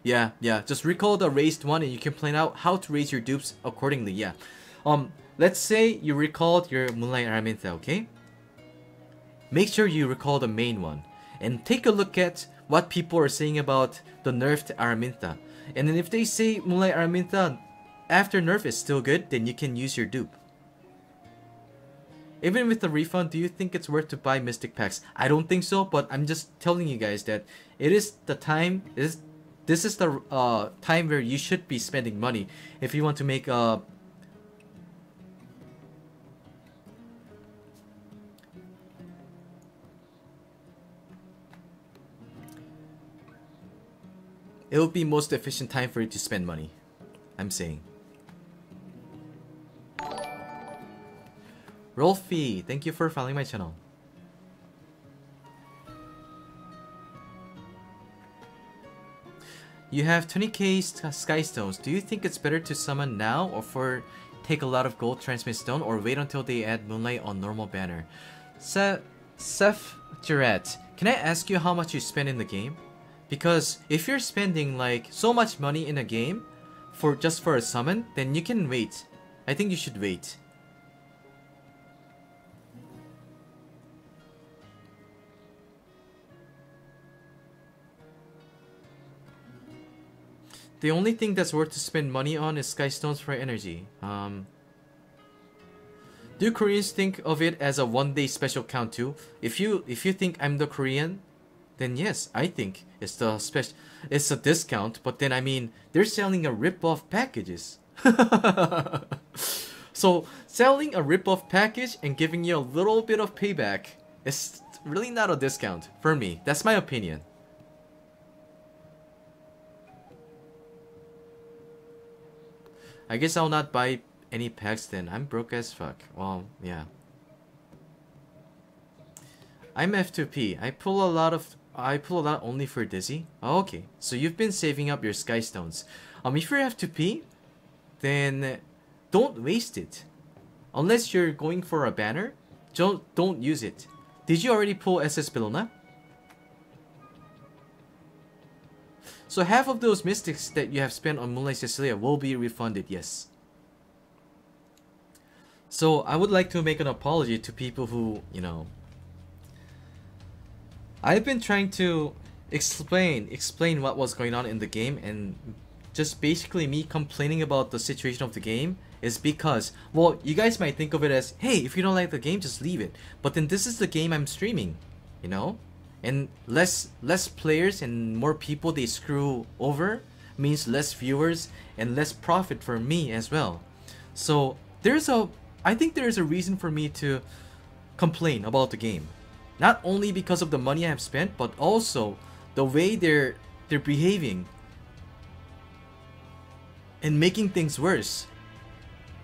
Yeah, just recall the raised one and you can plan out how to raise your dupes accordingly, yeah. Let's say you recalled your Moonlight Araminta, okay? Make sure you recall the main one. And take a look at what people are saying about the nerfed Araminta. And then if they say Moonlight Araminta after nerf is still good, then you can use your dupe. Even with the refund, do you think it's worth to buy Mystic packs? I don't think so, but I'm just telling you guys that it is the time. This is the time where you should be spending money if you want to make a. It will be most efficient time for you to spend money. I'm saying. Rolfie, thank you for following my channel. You have 20k Sky Stones. Do you think it's better to summon now or take a lot of gold transmit stone or wait until they add Moonlight on normal banner? So Seth Jarrett, can I ask you how much you spend in the game? Because if you're spending like so much money in a game for just for a summon, then you can wait. I think you should wait. The only thing that's worth to spend money on is Sky Stones for energy. Do Koreans think of it as a one-day special count too? If you think I'm the Korean, then yes, I think it's a discount. But then I mean, they're selling a rip-off packages. So selling a rip-off package and giving you a little bit of payback is really not a discount for me. That's my opinion. I guess I'll not buy any packs then. I'm broke as fuck. Well, yeah. I'm F2P. I pull a lot only for Dizzy. Oh, okay. So you've been saving up your Sky Stones. If you're F2P, then don't waste it. Unless you're going for a banner, don't use it. Did you already pull SS Bellona? So half of those mystics that you have spent on Moonlight Cecilia will be refunded, yes. So I would like to make an apology to people who, you know... I've been trying to explain what was going on in the game, and just basically me complaining about the situation of the game is because, well, you guys might think of it as, hey, if you don't like the game, just leave it. But then this is the game I'm streaming, you know? And less players and more people they screw over means less viewers and less profit for me as well. So I think there's a reason for me to complain about the game. Not only because of the money I have spent, but also the way they're behaving and making things worse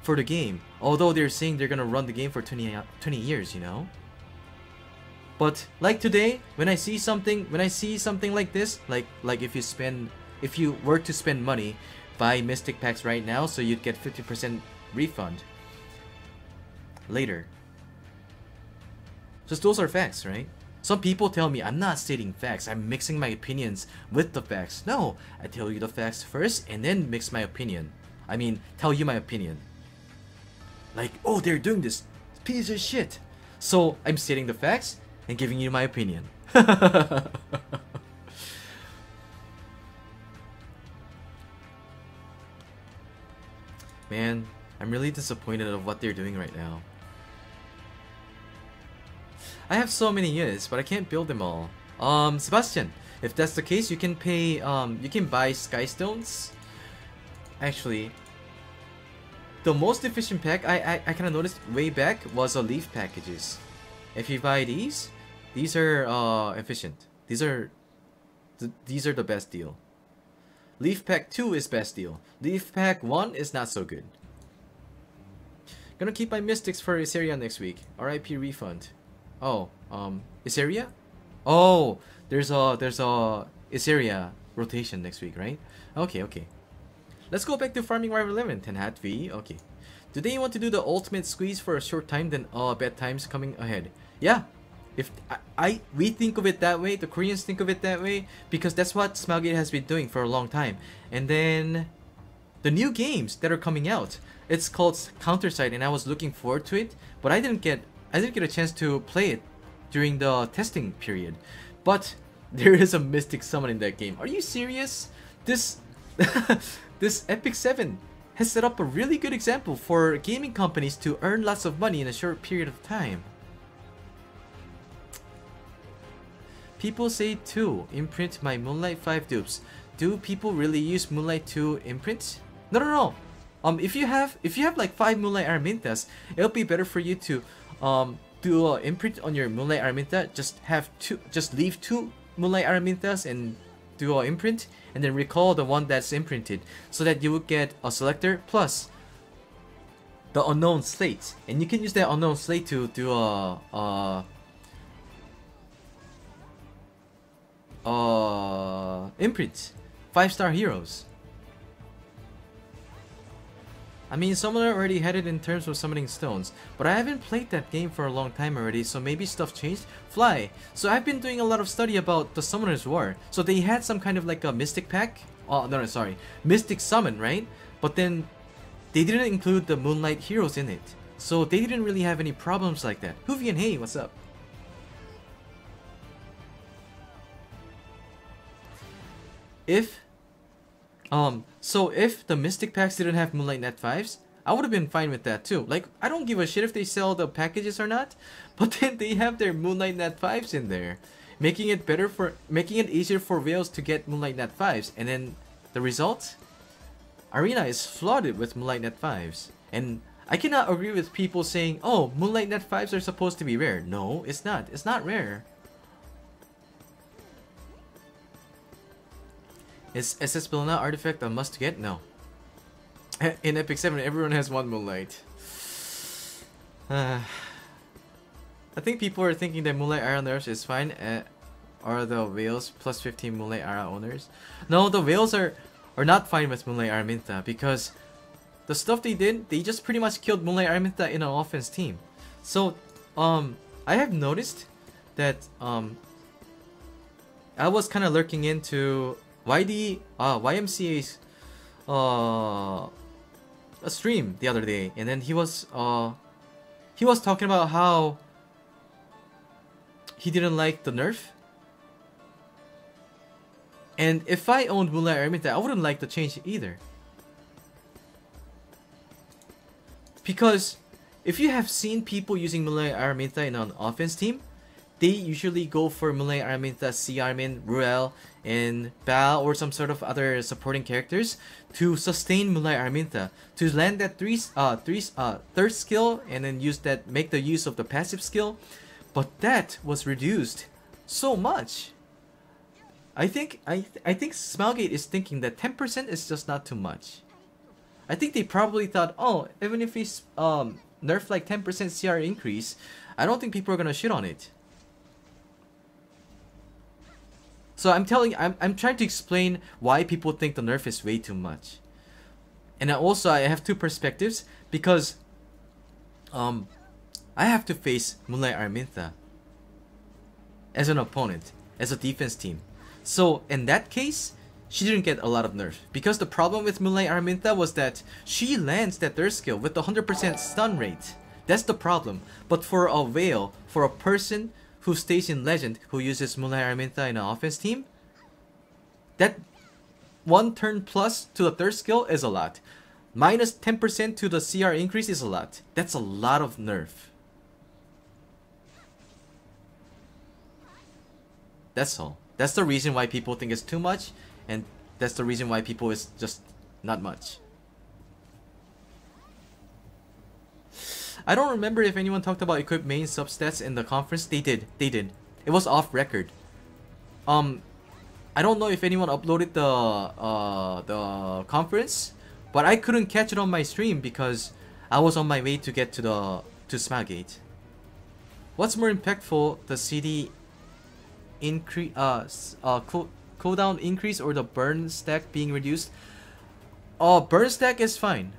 for the game. Although they're saying they're gonna run the game for 20 years, you know? But like today, when I see something like this, like if you were to spend money, buy Mystic Packs right now, so you'd get 50% refund later. Just those are facts, right? Some people tell me I'm not stating facts, I'm mixing my opinions with the facts. No, I tell you the facts first and then mix my opinion. I mean, tell you my opinion. Like, oh, they're doing this piece of shit. So I'm stating the facts and giving you my opinion. Man, I'm really disappointed of what they're doing right now. I have so many units, but I can't build them all. Sebastian, if that's the case, you can pay, you can buy Sky Stones. Actually, the most efficient pack I kind of noticed way back was leaf packages. If you buy these are efficient. These are the best deal. Leaf Pack 2 is best deal. Leaf Pack 1 is not so good. Gonna keep my mystics for Isseria next week. RIP refund. Oh, Isseria? Oh, there's a Isseria rotation next week, right? Okay. Let's go back to farming Rival 11. 10 hat V. Okay. Today you want to do the ultimate squeeze for a short time, then bad times coming ahead. Yeah. If we think of it that way, the Koreans think of it that way, because that's what Smilegate has been doing for a long time. And then the new games that are coming out, it's called Counterside, and I was looking forward to it, but I didn't get a chance to play it during the testing period. But there is a mystic summon in that game. Are you serious? This this Epic7 has set up a really good example for gaming companies to earn lots of money in a short period of time. People say 2 imprint my Moonlight 5 dupes. Do people really use Moonlight 2 imprint? No. If you have like 5 Moonlight Aramintas, it'll be better for you to do an imprint on your Moonlight Araminta. Just leave 2 Moonlight Aramintas and do an imprint, and then recall the one that's imprinted, so that you would get a selector plus the unknown slate, and you can use that unknown slate to do a imprint 5-star heroes. I mean, Summoner already had it in terms of summoning stones, but I haven't played that game for a long time already, so maybe stuff changed. Fly. So I've been doing a lot of study about the Summoner's War. So they had some kind of like a Mystic pack. Oh, no, sorry. Mystic Summon, right? But then they didn't include the Moonlight heroes in it. So they didn't really have any problems like that. Hoovian, hey, what's up? So if the Mystic packs didn't have Moonlight Net 5s, I would have been fine with that too. Like, I don't give a shit if they sell the packages or not, but then they have their Moonlight Net 5s in there, making it easier for Whales to get Moonlight Net 5s, and then the result? Arena is flooded with Moonlight Net 5s. And I cannot agree with people saying, oh, Moonlight Net 5s are supposed to be rare. No, it's not. It's not rare. Is SS Belina artifact a must get? No. In Epic 7, everyone has one Moonlight. I think people are thinking that Moonlight Ara nerfs is fine. Are the Whales plus 15 Moonlight Ara owners? No, the Whales are not fine with Moonlight Araminta because the stuff they did, they just pretty much killed Moonlight Araminta in an offense team. So, I have noticed that I was kind of lurking into YMCA's a stream the other day, and then he was talking about how he didn't like the nerf. And if I owned Moonlight Araminta, I wouldn't like the change either. Because if you have seen people using Moonlight Araminta in an offense team, they usually go for Moonlight Araminta, Armin, Ruel, and Bao, or some sort of other supporting characters to sustain Moonlight Araminta, to land that third skill, and then make the use of the passive skill. But that was reduced so much. I think Smilegate is thinking that 10% is just not too much. I think they probably thought, oh, even if we nerf like 10% CR increase, I don't think people are gonna shit on it. So I'm trying to explain why people think the nerf is way too much. And also I have two perspectives because I have to face Moonlight Araminta as an opponent, as a defense team. So in that case, she didn't get a lot of nerf because the problem with Moonlight Araminta was that she lands that third skill with the 100% stun rate. That's the problem. But for a Whale, for a person who stays in Legend, who uses Moonlight Araminta in an offense team, that 1 turn plus to the third skill is a lot. Minus 10% to the CR increase is a lot. That's a lot of nerf. That's all. That's the reason why people think it's too much, and that's the reason why people is just not much. I don't remember if anyone talked about equip main substats in the conference. They did. It was off record. I don't know if anyone uploaded the conference, but I couldn't catch it on my stream because I was on my way to get to Smilegate. What's more impactful, the CD increase, cooldown increase, or the burn stack being reduced? Burn stack is fine,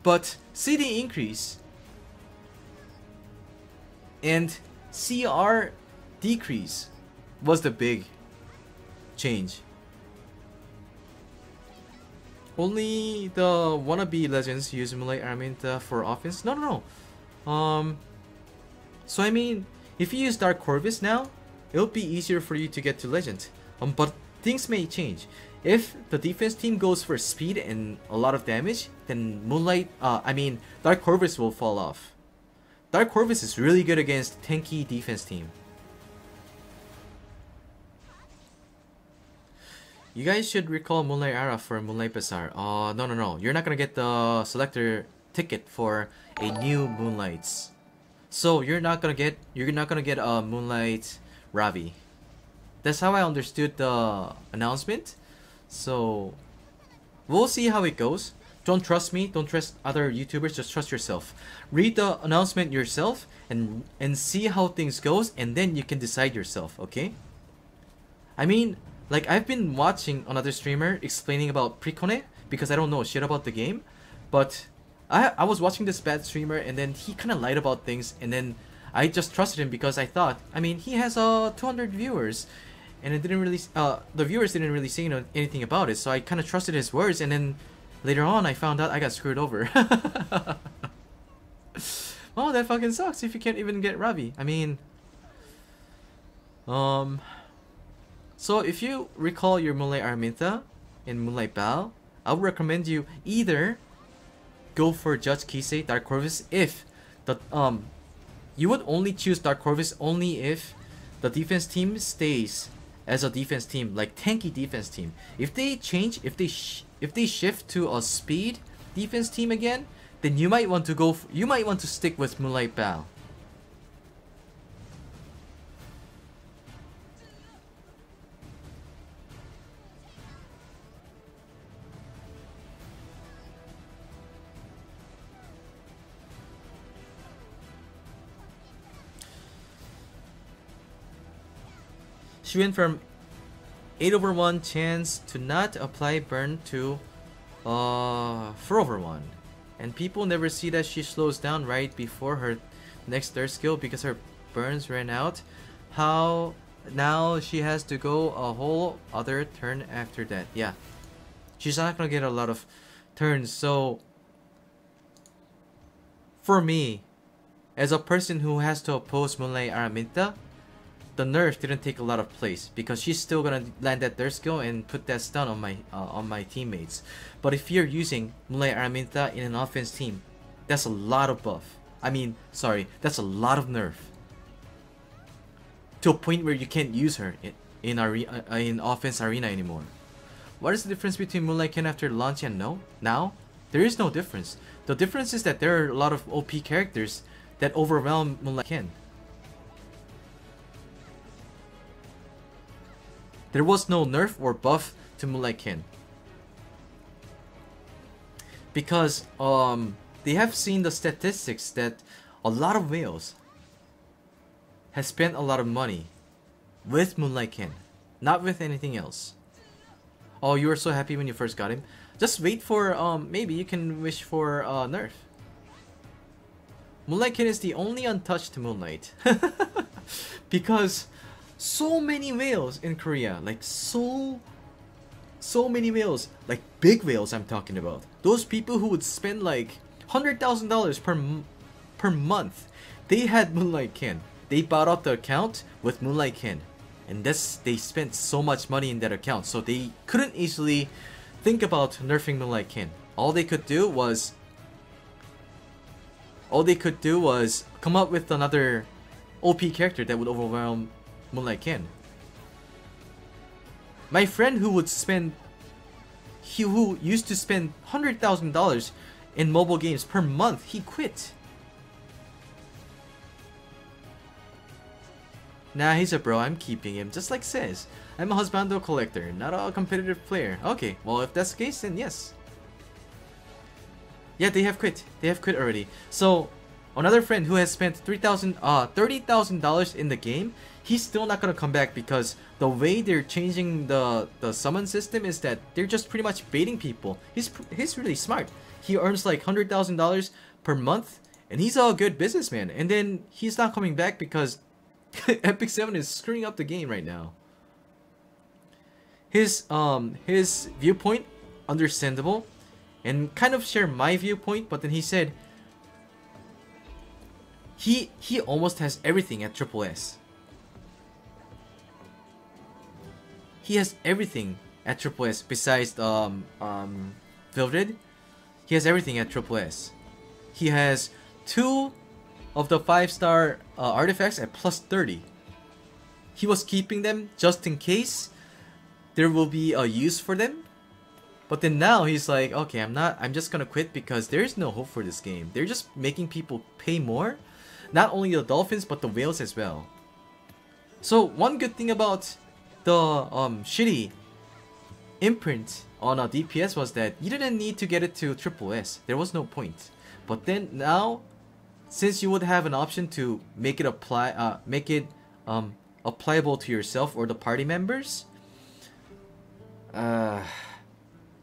but CD increase and CR decrease was the big change. Only the wannabe legends use Moonlight Araminta for offense? No. So I mean, if you use Dark Corvus now, it'll be easier for you to get to Legend. But things may change. If the defense team goes for speed and a lot of damage, then Dark Corvus will fall off. Dark Corvus is really good against tanky defense team. You guys should recall Moonlight Ara for Moonlight Bazaar. No. You're not gonna get the selector ticket for a new Moonlights. So you're not gonna get a Moonlight Ravi. That's how I understood the announcement. So we'll see how it goes. Don't trust me, don't trust other YouTubers, just trust yourself. Read the announcement yourself and see how things goes, and then you can decide yourself, okay? I mean, like, I've been watching another streamer explaining about Precone, because I don't know shit about the game. But I was watching this bad streamer, and then he kind of lied about things, and then I just trusted him because I thought, I mean, he has 200 viewers, and it didn't really the viewers didn't really say anything about it, so I kind of trusted his words, and then later on I found out I got screwed over. Oh, that fucking sucks if you can't even get Ravi. I mean, so if you recall your Moonlight Araminta in Moonlight Bao, I would recommend you either go for Judge Kisei Dark Corvus if the you would only choose Dark Corvus only if the defense team stays as a defense team, like tanky defense team. If they change, if they shift to a speed defense team again, then you might want to stick with Moonlight Bao. She went from 8/1 chance to not apply burn to 4/1. And people never see that she slows down right before her next third skill because her burns ran out. How now she has to go a whole other turn after that. Yeah. She's not gonna get a lot of turns. So for me, as a person who has to oppose Moonlight Araminta, the nerf didn't take a lot of place because she's still gonna land that third skill and put that stun on my teammates. But if you're using Moonlight Araminta in an offense team, that's a lot of buff. I mean, sorry, that's a lot of nerf. To a point where you can't use her in offense arena anymore. What is the difference between Moonlight Ken after launch and now? There is no difference. The difference is that there are a lot of OP characters that overwhelm Moonlight Ken. There was no nerf or buff to Moonlight Ken. Because they have seen the statistics that a lot of whales has spent a lot of money with Moonlight Ken, not with anything else. Oh, you were so happy when you first got him. Just wait for maybe you can wish for nerf. Moonlight Ken is the only untouched Moonlight. Because so many whales in Korea, like so many whales, like big whales I'm talking about. Those people who would spend like $100,000 per month, they had Moonlight Ken. They bought up the account with Moonlight Ken, and they spent so much money in that account, so they couldn't easily think about nerfing Moonlight Ken. All they could do was come up with another OP character that would overwhelm Moonlight Ken. My friend who used to spend $100,000 in mobile games per month, he quit. Nah, he's a bro, I'm keeping him, just like says. I'm a husbando collector, not a competitive player. Okay, well if that's the case, then yes. Yeah, they have quit. They have quit already. So, another friend who has spent $30,000 in the game, he's still not gonna come back because the way they're changing the summon system is that they're just pretty much baiting people. He's really smart. He earns like $100,000 per month, and he's a good businessman. And then he's not coming back because Epic7 is screwing up the game right now. His viewpoint, understandable, and kind of share my viewpoint, but then he said he almost has everything at Triple S. He has everything at Triple S besides Vildred. He has everything at Triple S. He has 2 of the 5-star artifacts at plus 30. He was keeping them just in case there will be a use for them. But then now he's like, okay, I'm just gonna quit because there's no hope for this game. They're just making people pay more. Not only the dolphins, but the whales as well. So one good thing about the shitty imprint on a DPS was that you didn't need to get it to Triple S. There was no point. But then now, since you would have an option to make it applicable to yourself or the party members,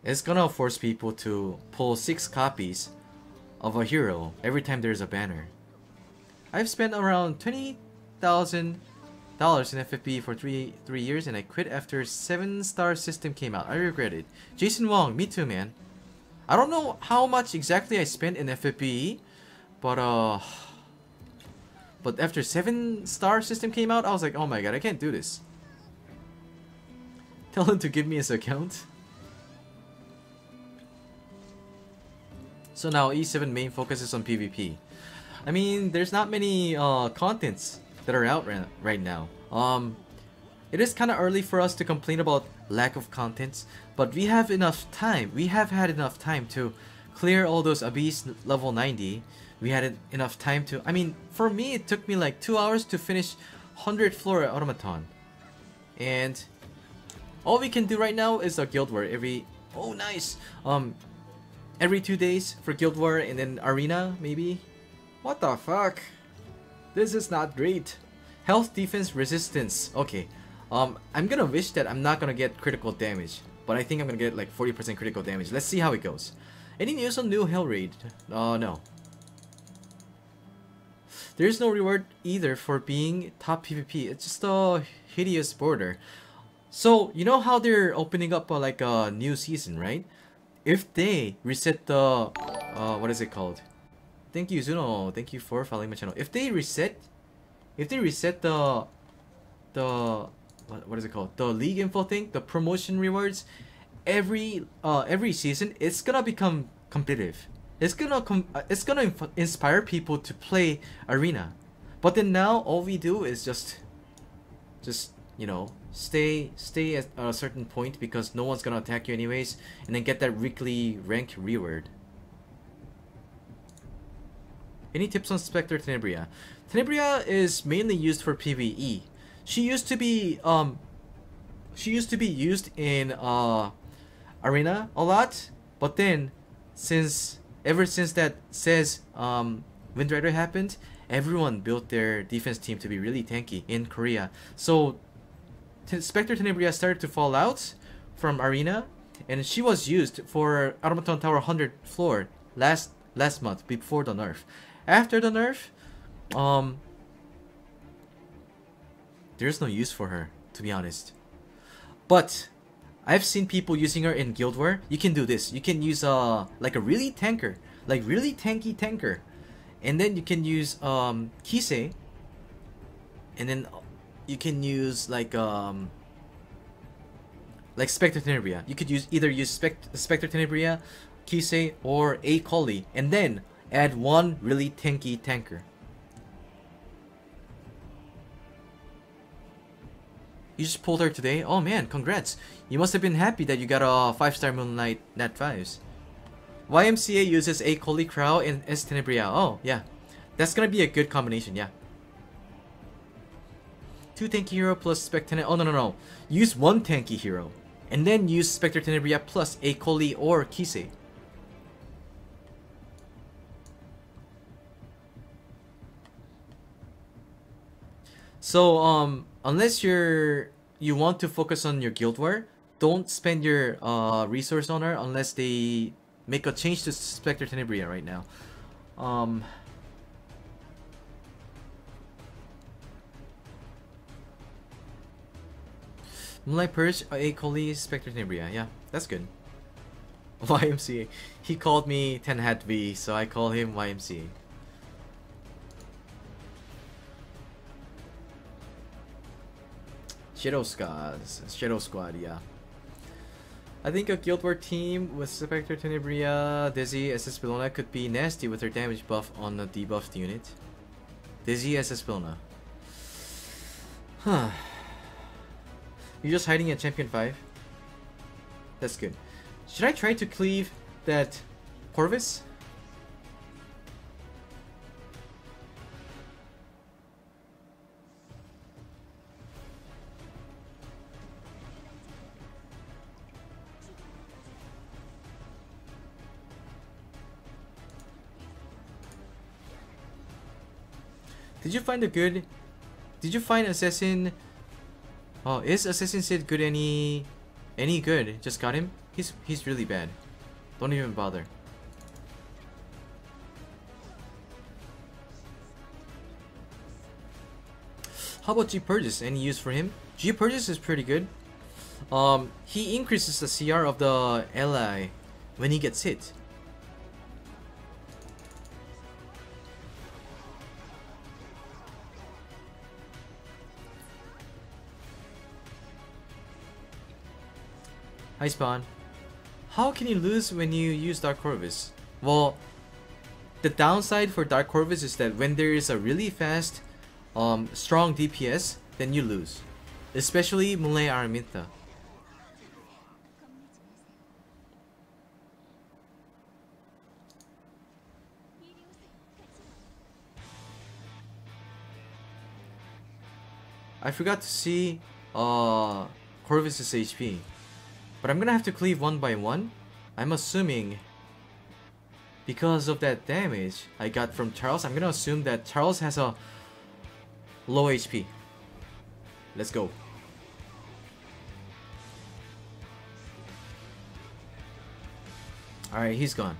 It's gonna force people to pull 6 copies of a hero every time there's a banner. I've spent around $20,000 in FFP for three years, and I quit after 7-star system came out. I regret it. Jason Wong, me too, man. I don't know how much exactly I spent in FFP, but after 7-star system came out, I was like, oh my god, I can't do this. Tell him to give me his account. So now E7 main focuses on PvP. I mean, there's not many contents that are out right now. It is kind of early for us to complain about lack of contents, but we have enough time. We have had enough time to clear all those Abyss level 90. We had enough time to... I mean, for me, it took me like 2 hours to finish 100 floor automaton. And all we can do right now is a guild war every... Oh, nice! Every 2 days for guild war, and then arena, maybe? What the fuck? This is not great. Health, defense, resistance. Okay. I'm gonna wish that I'm not gonna get critical damage, but I think I'm gonna get like 40% critical damage. Let's see how it goes. Any news on new Hell Raid? No. There's no reward either for being top PvP. It's just a hideous border. So, you know how they're opening up like a new season, right? If they reset the... what is it called? Thank you, Zuno. Thank you for following my channel. If they reset the what is it called? The league info thing, the promotion rewards, every season, it's gonna become competitive. It's gonna inspire people to play arena. But then now all we do is just you know, stay at a certain point because no one's gonna attack you anyways, and then get that weekly rank reward. Any tips on Spectre Tenebria? Tenebria is mainly used for PvE. She used to be used in arena a lot, but then ever since that says Wind Rider happened, everyone built their defense team to be really tanky in Korea. So Spectre Tenebria started to fall out from arena, and she was used for Automaton Tower 100 floor last month before the nerf. After the nerf, there's no use for her, to be honest. But I've seen people using her in Guild War. You can do this. You can use like a really tanky tanker, and then you can use Kisei, and then you can use like Spectre Tenebria. You could either use Spectre Tenebria, Kisei, or A Koli, and then add one really tanky tanker. You just pulled her today? Oh man, congrats. You must have been happy that you got a 5-star Moonlight Nat 5s. YMCA uses A Koli Crow and S Tenebria. Oh, yeah. That's gonna be a good combination, yeah. 2 tanky hero plus Spectre Tenebria. Oh, no. Use 1 tanky hero. And then use Spectre Tenebria plus A Koli or Kisei. So, unless you want to focus on your guild war, don't spend your resource on her unless they make a change to Spectre Tenebria right now. Moonlight Purge, A Koli, Spectre Tenebria. Yeah, that's good. YMCA. He called me 10 Hat V, so I call him YMCA. Shadow Squad, yeah. I think a Guild War team with Spectre Tenebria, Dizzy, SS Bellona could be nasty with her damage buff on a debuffed unit. Dizzy, SS Bellona. Huh. You're just hiding at Champion 5? That's good. Should I try to cleave that Corvus? Did you find Assassin? Oh, is Assassin Sid good any good? Just got him? He's really bad. Don't even bother. How about G-Purchase? Any use for him? G-Purchase is pretty good. He increases the CR of the ally when he gets hit. Hi Spawn. How can you lose when you use Dark Corvus? Well, the downside for Dark Corvus is that when there is a really fast, strong DPS, then you lose. Especially Moonlight Araminta. I forgot to see Corvus's HP. But I'm gonna have to cleave one by one. I'm assuming because of that damage I got from Charles, I'm gonna assume that Charles has a low HP. Let's go. Alright, he's gone.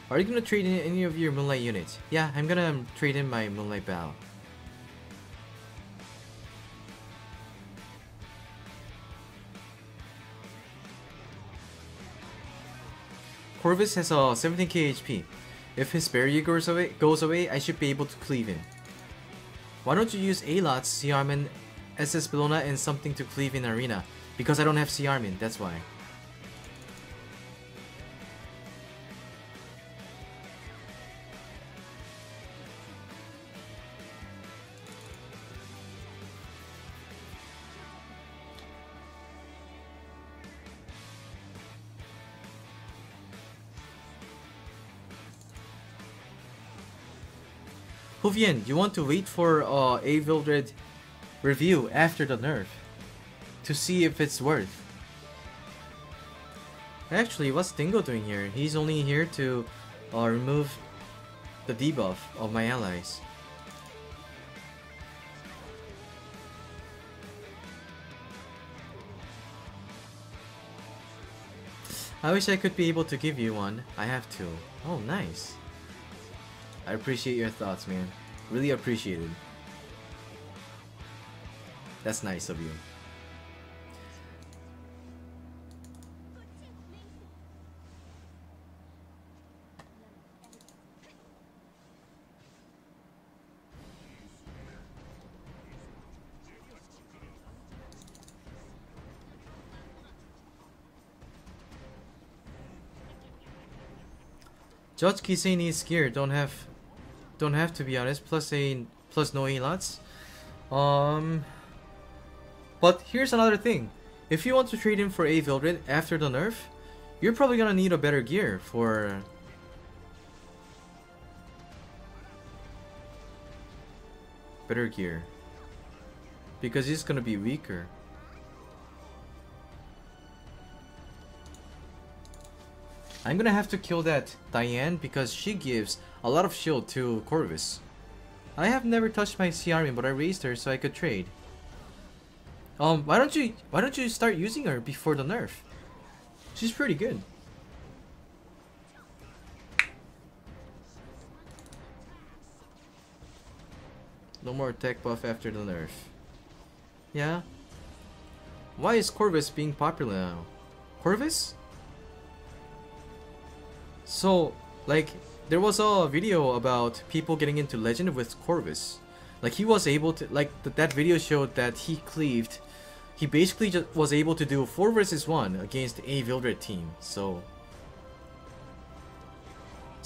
Are you gonna trade in any of your Moonlight units? Yeah, I'm gonna trade in my Moonlight Bow. Corvus has a 17k HP. If his barrier goes away, I should be able to cleave him. Why don't you use A-Lots, CRmin, SS Bellona, and something to cleave in Arena? Because I don't have CRmin, that's why. Huvian, you want to wait for a Vildred review after the nerf to see if it's worth. Actually, what's Dingo doing here? He's only here to remove the debuff of my allies. I wish I could be able to give you one. I have to. Oh, nice. I appreciate your thoughts, man. Really appreciate it. That's nice of you. Judge Kisei needs gear. Don't have to be honest. Plus no A-Lots. But here's another thing. If you want to trade him for a Vildred after the nerf, you're probably gonna need a better gear for better gear. Because he's gonna be weaker. I'm gonna have to kill that Diane because she gives a lot of shield to Corvus. I have never touched my CRM, but I raised her so I could trade. Why don't you start using her before the nerf? She's pretty good. No more tech buff after the nerf. Yeah. Why is Corvus being popular now? Corvus? So, like, there was a video about people getting into Legend with Corvus. Like, he was able to, like, that video showed that he cleaved. He basically just was able to do 4 versus 1 against a Vildred team. So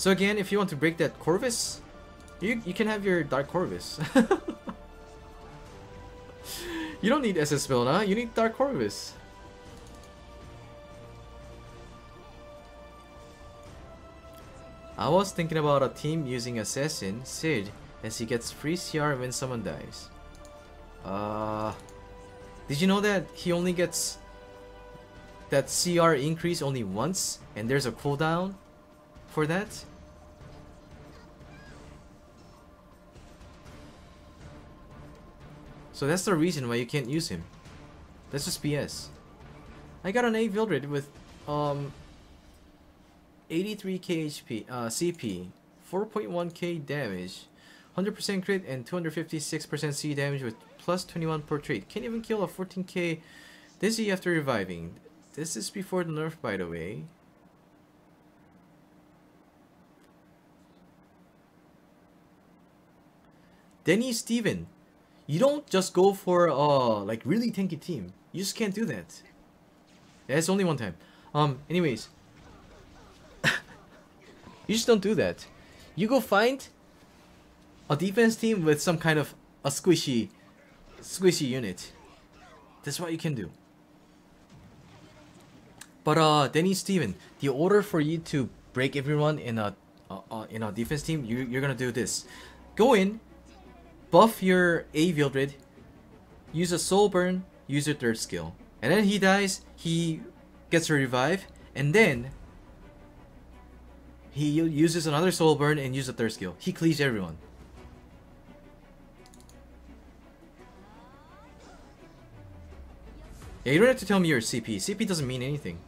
again, if you want to break that Corvus, you can have your Dark Corvus. You don't need SS Vilna, you need Dark Corvus. I was thinking about a team using Assassin, Sid, as he gets free CR when someone dies. Did you know that he only gets that CR increase only once and there's a cooldown for that? So that's the reason why you can't use him. That's just BS. I got an A build rate with 83k HP, CP, 4.1k damage, 100% crit, and 256% C damage with plus 21 per trait. Can't even kill a 14k Dizzy after reviving. This is before the nerf, by the way. Denny Steven. You don't just go for like really tanky team. You just can't do that. Yeah, it's only one time. Anyways. You just don't do that. You go find a defense team with some kind of a squishy unit. That's what you can do. But Denny Steven, the order for you to break everyone in a defense team, you're gonna do this. Go in, buff your A Vildred, use a soul burn, use your third skill, and then he dies. He gets a revive, and then he uses another soul burn and uses a third skill. He cleaves everyone. Yeah, you don't have to tell me your CP. CP doesn't mean anything.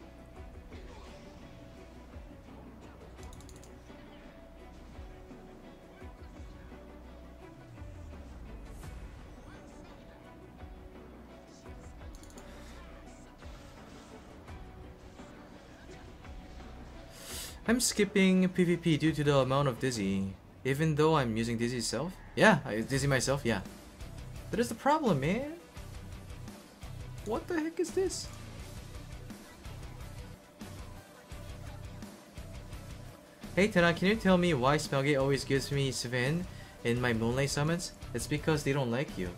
I'm skipping PvP due to the amount of Dizzy. Even though I'm using Dizzy itself? Yeah, I Dizzy myself, yeah. That is the problem, man. What the heck is this? Hey Tana, can you tell me why Spellgate always gives me Sven in my Moonlight summons? It's because they don't like you.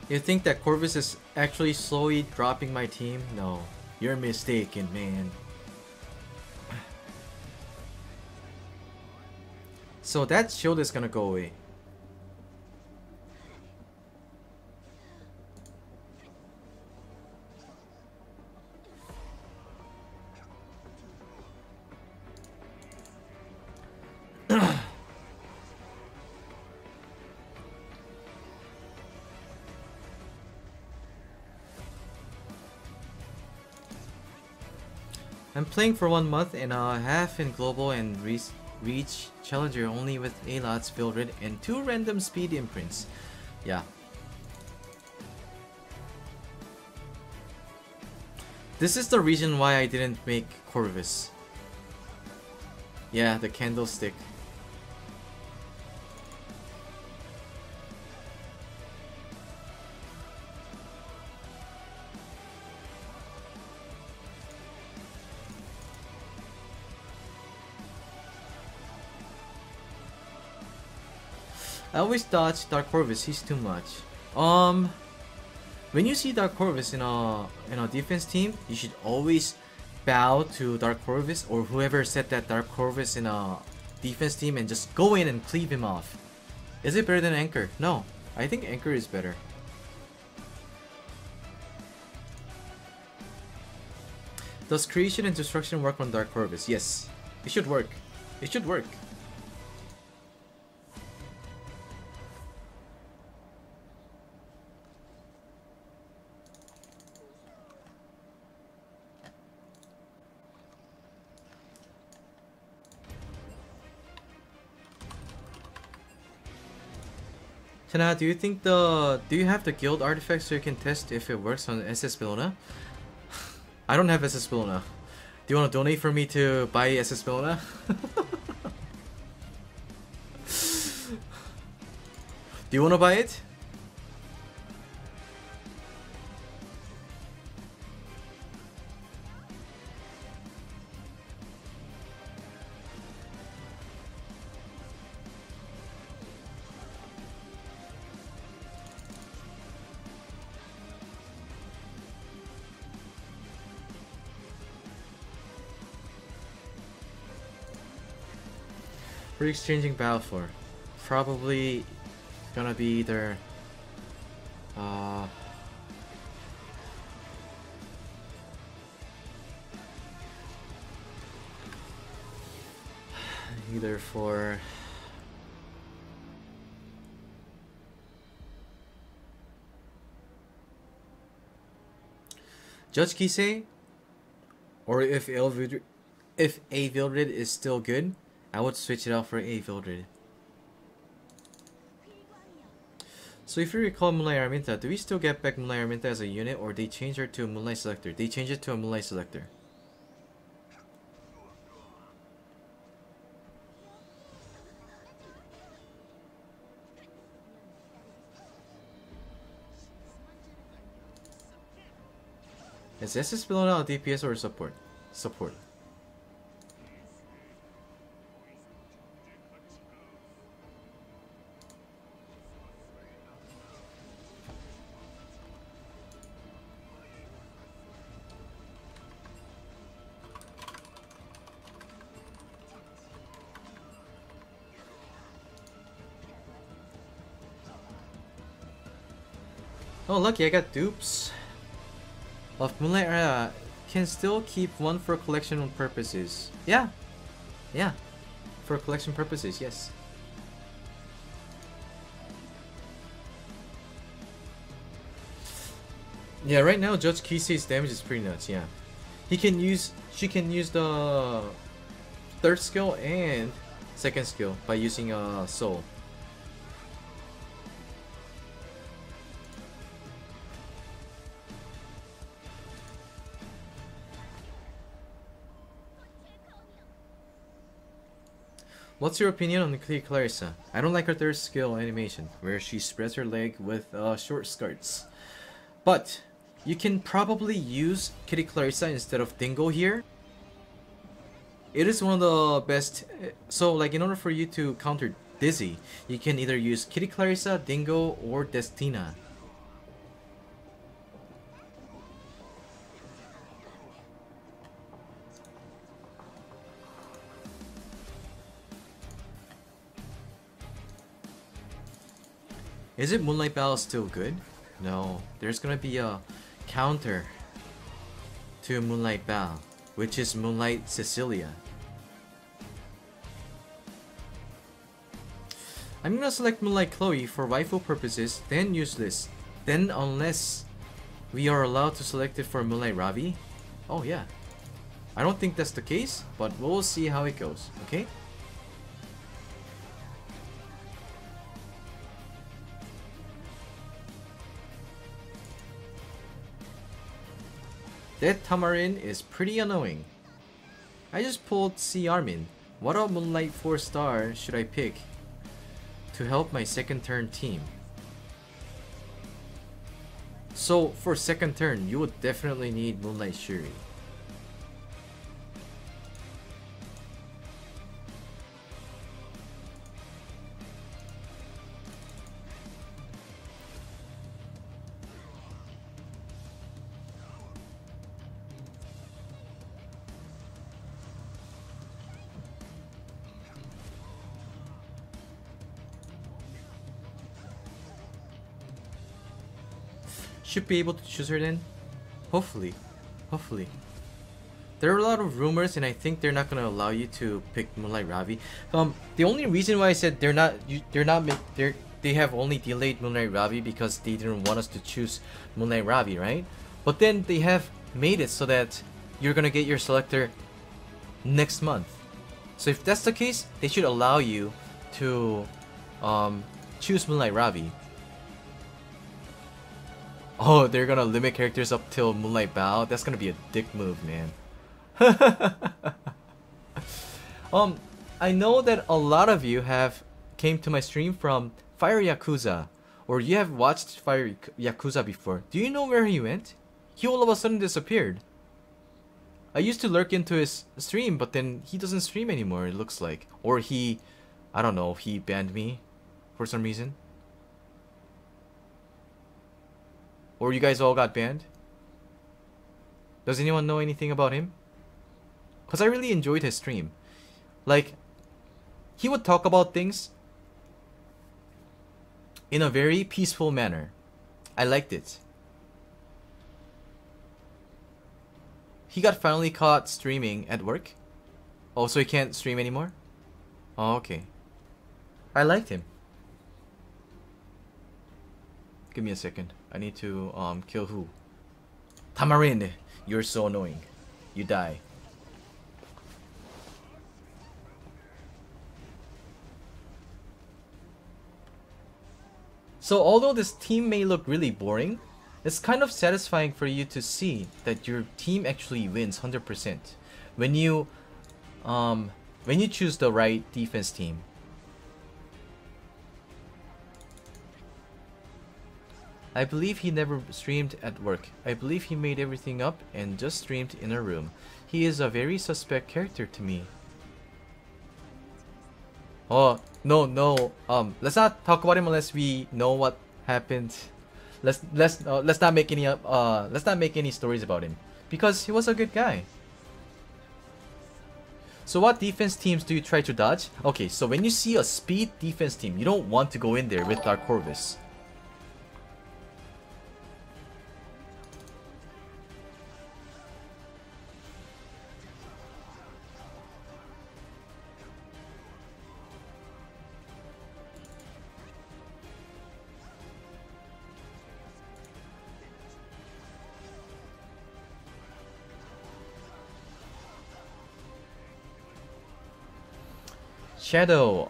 You think that Corvus is actually slowly dropping my team? No, you're mistaken, man. So that shield is gonna go away. I'm playing for 1 month and a half in global and reach challenger only with Alots, Vildred, and 2 random speed imprints. Yeah. This is the reason why I didn't make Corvus. Yeah, the candlestick. I always dodge Dark Corvus, he's too much. When you see Dark Corvus in a defense team, you should always bow to Dark Corvus or whoever set that Dark Corvus in a defense team and just go in and cleave him off. Is it better than Anchor? No, I think Anchor is better. Does creation and destruction work on Dark Corvus? Yes, it should work. It should work. Tana, do you have the guild artifact so you can test if it works on SS Bellona? I don't have SS Bellona. Do you want to donate for me to buy SS Bellona? Do you want to buy it? We're exchanging Balfour. Probably gonna be either either for Judge Kisei, or if A Vildred is still good, I would switch it out for A Vildred. So if you recall Moonlight Araminta, do we still get back Moonlight Araminta as a unit, or they change her to a Moonlight Selector? They change it to a Moonlight Selector. Is SS below now DPS or support? Support. Oh, lucky, I got dupes of Moonlight. Can still keep one for collection purposes. Yeah, for collection purposes, yes. Yeah, right now Judge Kisei's damage is pretty nuts. Yeah, she can use the third skill and second skill by using soul. What's your opinion on Kitty Clarissa? I don't like her third skill animation, where she spreads her leg with short skirts. But you can probably use Kitty Clarissa instead of Dingo here. It is one of the best. So like in order for you to counter Dizzy, you can either use Kitty Clarissa, Dingo, or Destina. Is it Moonlight Battle still good? No, there's gonna be a counter to Moonlight Battle, which is Moonlight Cecilia. I'm gonna select Moonlight Chloe for waifu purposes, then useless. Then unless we are allowed to select it for Moonlight Ravi. Oh yeah. I don't think that's the case, but we'll see how it goes, okay? That Tamarin is pretty annoying. I just pulled C. Armin. What a Moonlight 4-star should I pick to help my second turn team? So for second turn, you would definitely need Moonlight Shuri. Should be able to choose her then. Hopefully. There are a lot of rumors, and I think they're not gonna allow you to pick Moonlight Ravi. The only reason why I said they have only delayed Moonlight Ravi because they didn't want us to choose Moonlight Ravi, right? But then they have made it so that you're gonna get your selector next month. So if that's the case, they should allow you to choose Moonlight Ravi. Oh, they're gonna limit characters up till Moonlight Bao? That's gonna be a dick move, man. I know that a lot of you have came to my stream from Fire Yakuza, or you have watched Fire Yakuza before. Do you know where he went? He all of a sudden disappeared. I used to lurk into his stream, but then he doesn't stream anymore, it looks like. Or he, I don't know, he banned me for some reason. Or you guys all got banned? Does anyone know anything about him? Because I really enjoyed his stream. Like, he would talk about things in a very peaceful manner. I liked it. He got finally caught streaming at work. Oh, so he can't stream anymore? Oh, okay. I liked him. Give me a second. I need to kill who? Tamarind! You're so annoying. You die. So although this team may look really boring, it's kind of satisfying for you to see that your team actually wins 100% when you choose the right defense team. I believe he never streamed at work. I believe he made everything up and just streamed in a room. He is a very suspect character to me. Oh, no. Let's not talk about him unless we know what happened. Let's not make any stories about him because he was a good guy. So what defense teams do you try to dodge? Okay, so when you see a speed defense team, you don't want to go in there with Dark Corvus. Shadow,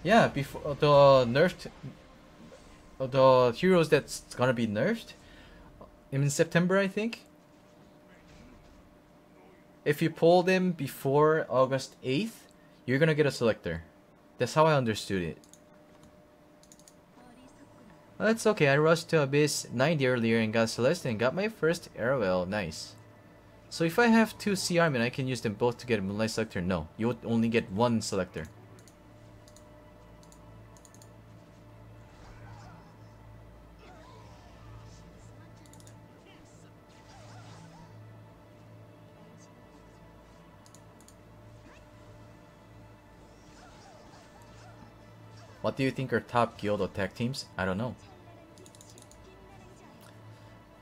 yeah, before the nerfed, the heroes that's gonna be nerfed in September, I think. If you pull them before August 8th, you're gonna get a selector. That's how I understood it. Well, that's okay. I rushed to Abyss 90 earlier and got Celeste and got my first Arrowell. Nice. So if I have 2 CR men, I can use them both to get a Moonlight Selector? No, you would only get 1 selector. What do you think are top guild attack teams? I don't know.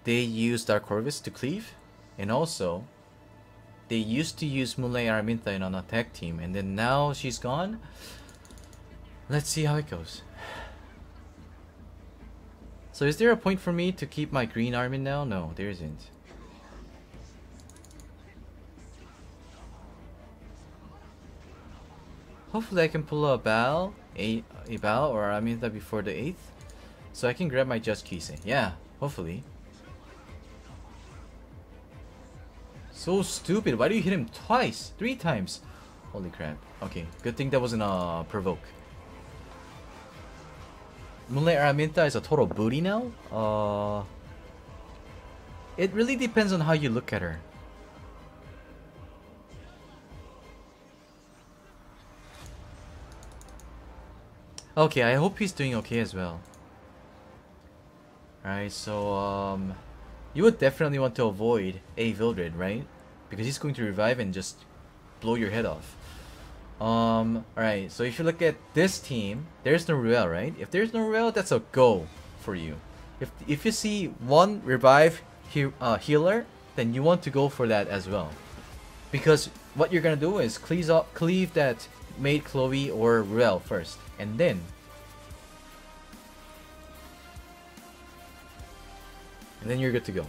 They use Dark Corvus to cleave. And also, they used to use Moonlight Araminta in an attack team, and then now she's gone. Let's see how it goes. So is there a point for me to keep my green Armin now? No, there isn't. Hopefully I can pull a Baal or Araminta before the 8th. So I can grab my Just Kise. Yeah, hopefully. So stupid. Why do you hit him twice? 3 times? Holy crap. Okay, good thing that wasn't a provoke. Moonlight Araminta is a total booty now? It really depends on how you look at her. Okay, I hope he's doing okay as well. Alright, so you would definitely want to avoid a Vildred, right? Because he's going to revive and just blow your head off. Alright, so if you look at this team, there's no Ruel, right? If there's no Ruel, that's a go for you. If you see one revive healer, then you want to go for that as well. Because what you're gonna do is cleave that Maid Chloe or Ruel first, and then you're good to go.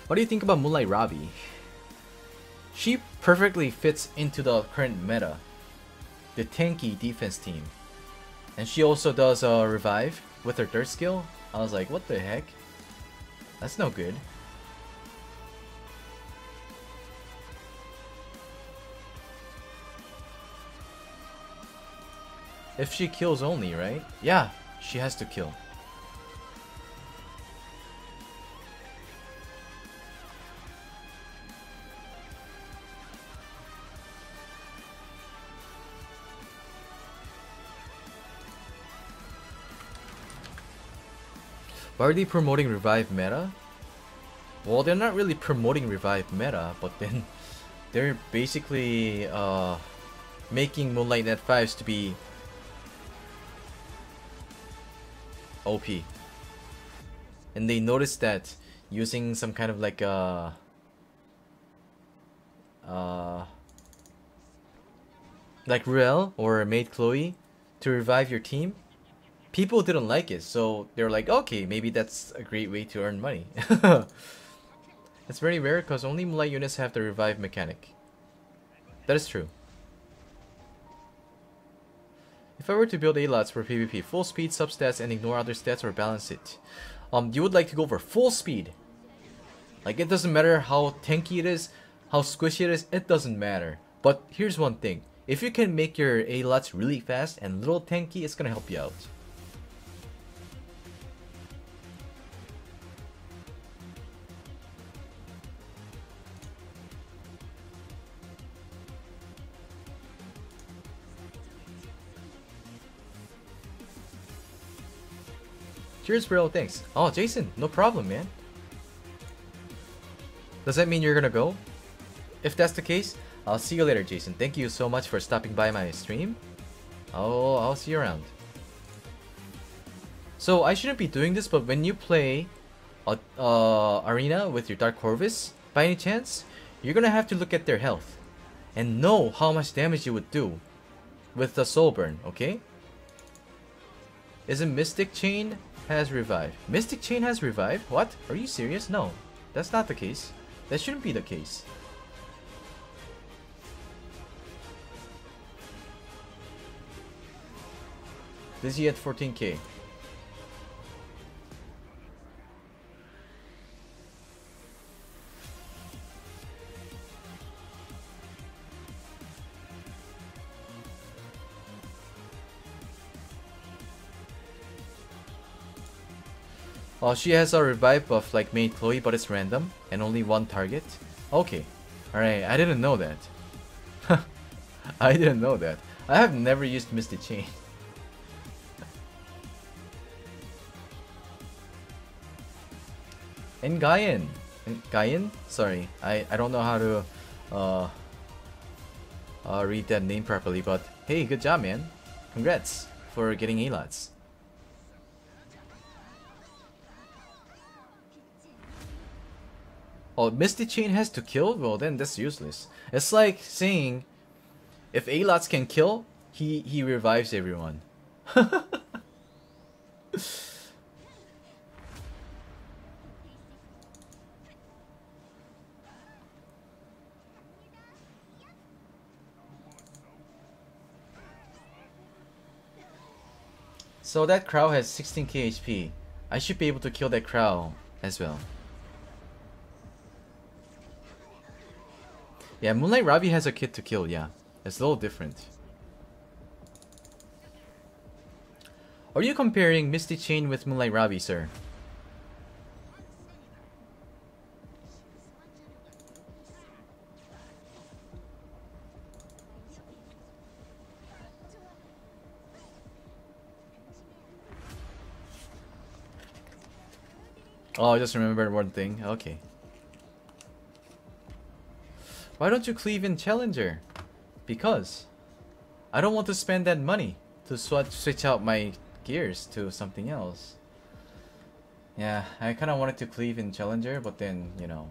What do you think about Moonlight Robbie? She perfectly fits into the current meta, the tanky defense team. And she also does a revive with her third skill. I was like, what the heck? That's no good. If she kills only, right? Yeah, she has to kill. Why are they promoting revive meta? Well, they're not really promoting revive meta, but then they're basically making Moonlight Net 5s to be OP. And they noticed that using some kind of like like Ruel or Maid Chloe to revive your team, people didn't like it, so they're like, okay, maybe that's a great way to earn money. It's very rare because only Moonlight units have the revive mechanic. That is true. If I were to build A-lots for PvP, full speed, substats, and ignore other stats or balance it, you would like to go for full speed. Like, it doesn't matter how tanky it is, how squishy it is, it doesn't matter. But here's one thing. If you can make your A-lots really fast and little tanky, it's gonna help you out. Cheers, bro. Thanks. Oh, Jason, no problem, man. Does that mean you're gonna go? If that's the case, I'll see you later, Jason. Thank you so much for stopping by my stream. I'll see you around. So I shouldn't be doing this, but when you play Arena with your Dark Corvus, by any chance, you're gonna have to look at their health and know how much damage you would do with the Soul Burn, okay? Isn't Mystic Chain has revived? Mystic Chain has revived? What? Are you serious? No, that's not the case. That shouldn't be the case. Busy at 14k. She has a revive buff like Maid Chloe, but it's random and only one target. Okay, alright, I didn't know that. I didn't know that. I have never used Misty Chain. And Gaian? Sorry, I don't know how to read that name properly, but hey, good job, man. Congrats for getting A-lots. Oh, Misty Chain has to kill? Well, then that's useless. It's like saying, if A-lots can kill, he revives everyone. So that Crow has 16k HP. I should be able to kill that Crow as well. Yeah, Moonlight Ravi has a kit to kill, yeah. It's a little different. Are you comparing Misty Chain with Moonlight Ravi, sir? Oh, I just remembered one thing. Okay. Why don't you cleave in Challenger? Because I don't want to spend that money to switch out my gears to something else. Yeah, I kind of wanted to cleave in Challenger, but then, you know,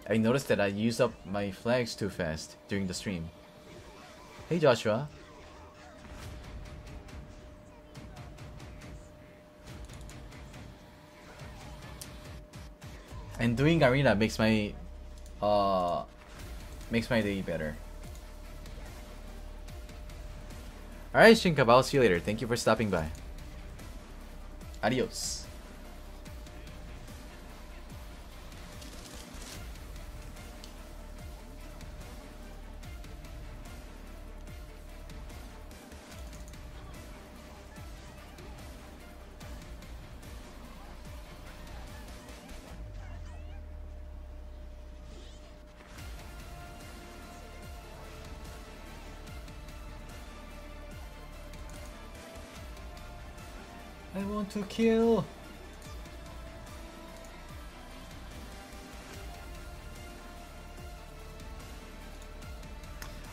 I noticed that I used up my flags too fast during the stream. Hey Joshua. And doing Arena makes my day better. Alright, Shinkab, I'll see you later. Thank you for stopping by. Adios. I want to kill.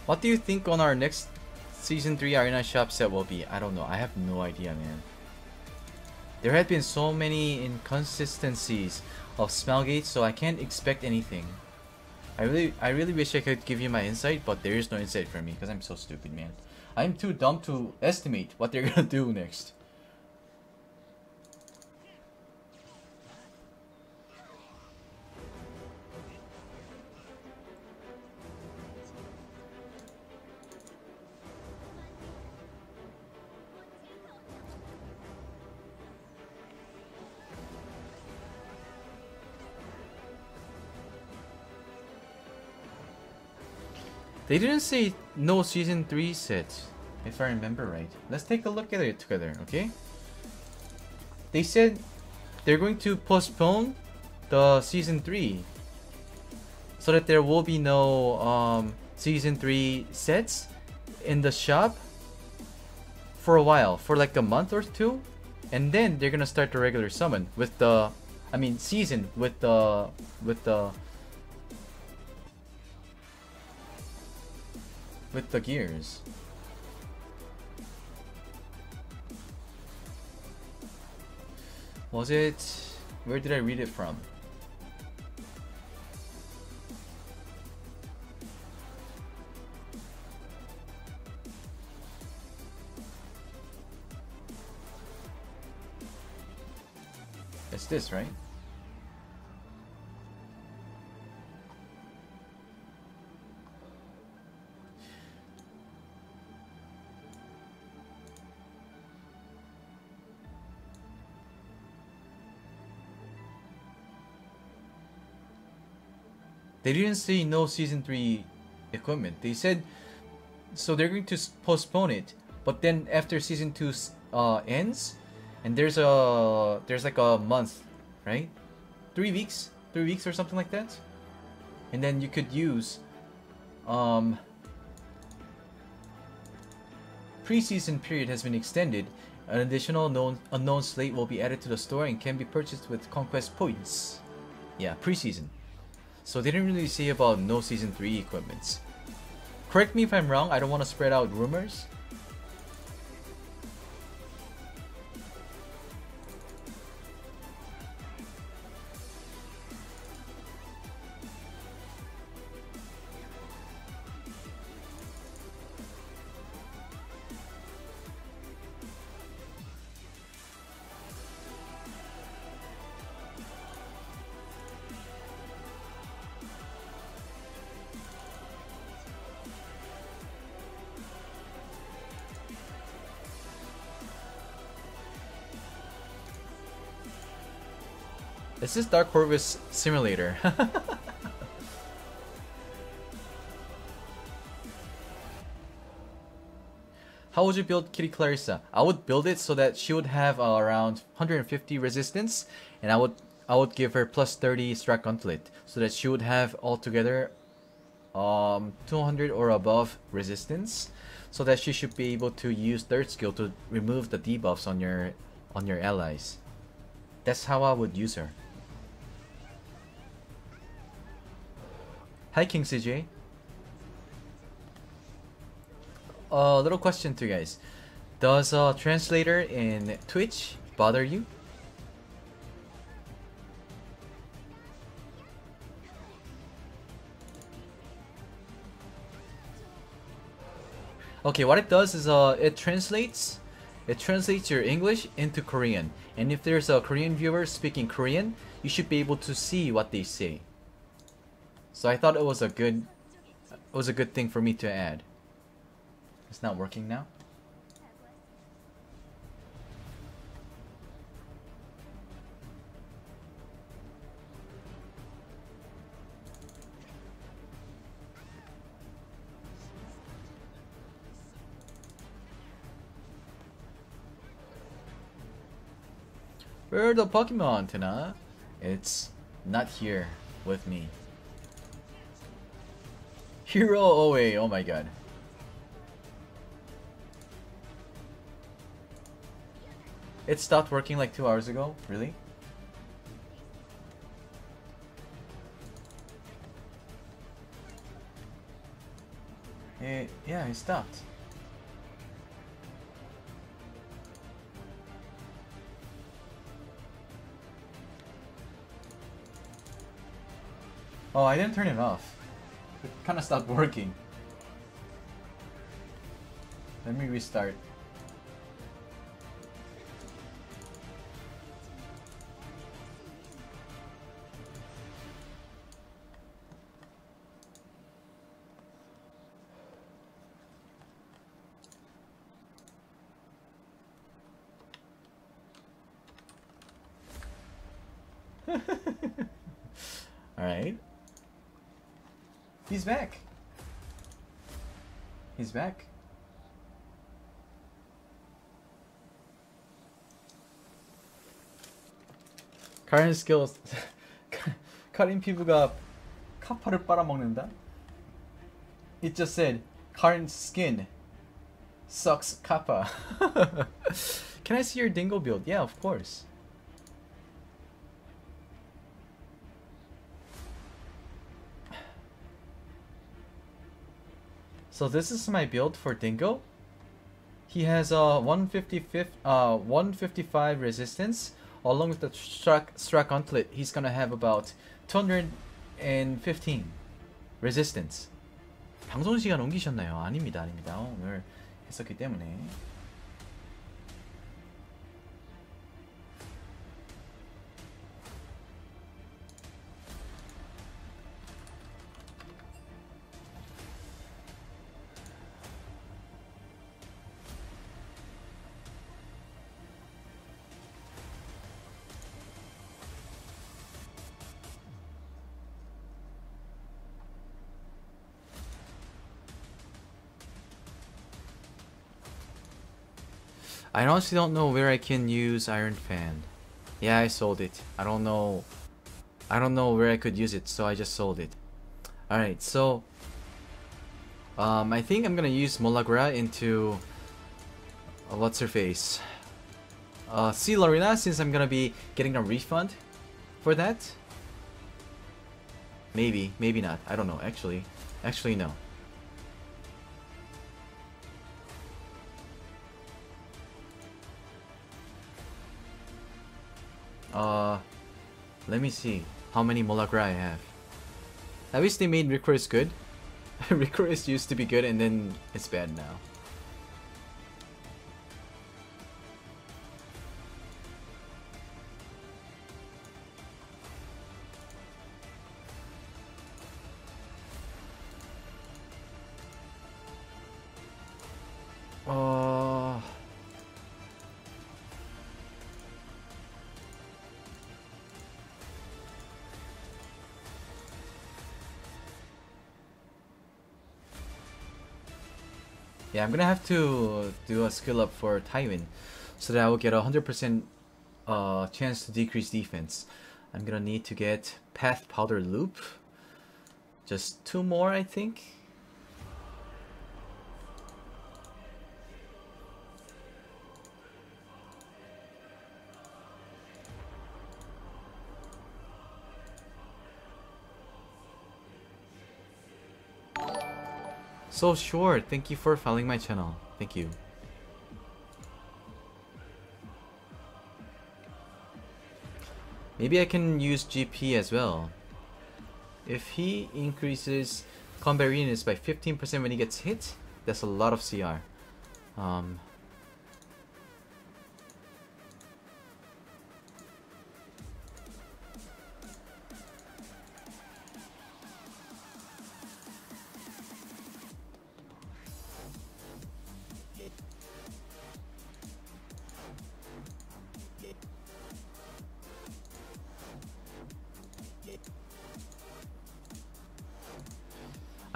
What do you think on our next Season 3 Arena shop set will be? I don't know. I have no idea, man. There have been so many inconsistencies of Smelgate, so I can't expect anything. I really wish I could give you my insight, but there is no insight for me because I'm so stupid, man. I'm too dumb to estimate what they're gonna do next. They didn't say no season 3 set, if I remember right. Let's take a look at it together, okay? They said they're going to postpone the season 3 so that there will be no season 3 sets in the shop for a while, for like a month or two, and then they're gonna start the regular summon with the, I mean season with the gears. Was it? Where did I read it from? It's this, right? They didn't say no season 3 equipment. They said so they're going to postpone it, but then after season 2 ends, and there's like a month, right? 3 weeks, 3 weeks or something like that, and then you could use pre-season period has been extended. An additional unknown slate will be added to the store and can be purchased with conquest points. Yeah, pre-season. So they didn't really say about no season 3 equipments. Correct me if I'm wrong, I don't want to spread out rumors. Is this Dark Corvus Simulator? How would you build Kitty Clarissa? I would build it so that she would have around 150 resistance, and I would give her plus 30 Strat Gauntlet, so that she would have altogether 200 or above resistance, so that she should be able to use third skill to remove the debuffs on your allies. That's how I would use her. Hi King CJ. Little question to you guys. Does a translator in Twitch bother you? Okay, what it does is it translates your English into Korean, and if there's a Korean viewer speaking Korean, you should be able to see what they say. So I thought it was a good thing for me to add. It's not working now. Where are the Pokemon, Tina? It's not here with me. Hero Oe, oh my god. It stopped working like 2 hours ago? Really? Yeah, it stopped. Oh, I didn't turn it off. It kind of stopped working. Let me restart. Alright. He's back. He's back. Current skills. 카린 피부가 카파를 빨아먹는다? It just said current skin sucks kappa. Can I see your dingo build? Yeah, of course. So this is my build for Dingo. He has a 155 resistance along with the struck gauntlet. He's gonna have about 215 resistance. 방송 시간 옮기셨나요? 아닙니다, 아닙니다. 오늘 했었기 때문에. I honestly don't know where I can use Iron Fan. Yeah, I sold it. I don't know where I could use it, so I just sold it. Alright, so I think I'm gonna use Molagra into what's her face? See Lorena, since I'm gonna be getting a refund for that. Maybe, maybe not. I don't know, actually. Actually no. Let me see how many Molagra I have. At least they made Request good. Request used to be good and then it's bad now. Yeah, I'm gonna have to do a skill up for Tywin so that I will get a 100% chance to decrease defense. I'm gonna need to get Path Powder Loop. Just 2 more, I think. So sure, thank you for following my channel. Thank you. Maybe I can use GP as well. If he increases combat readiness by 15% when he gets hit, that's a lot of CR.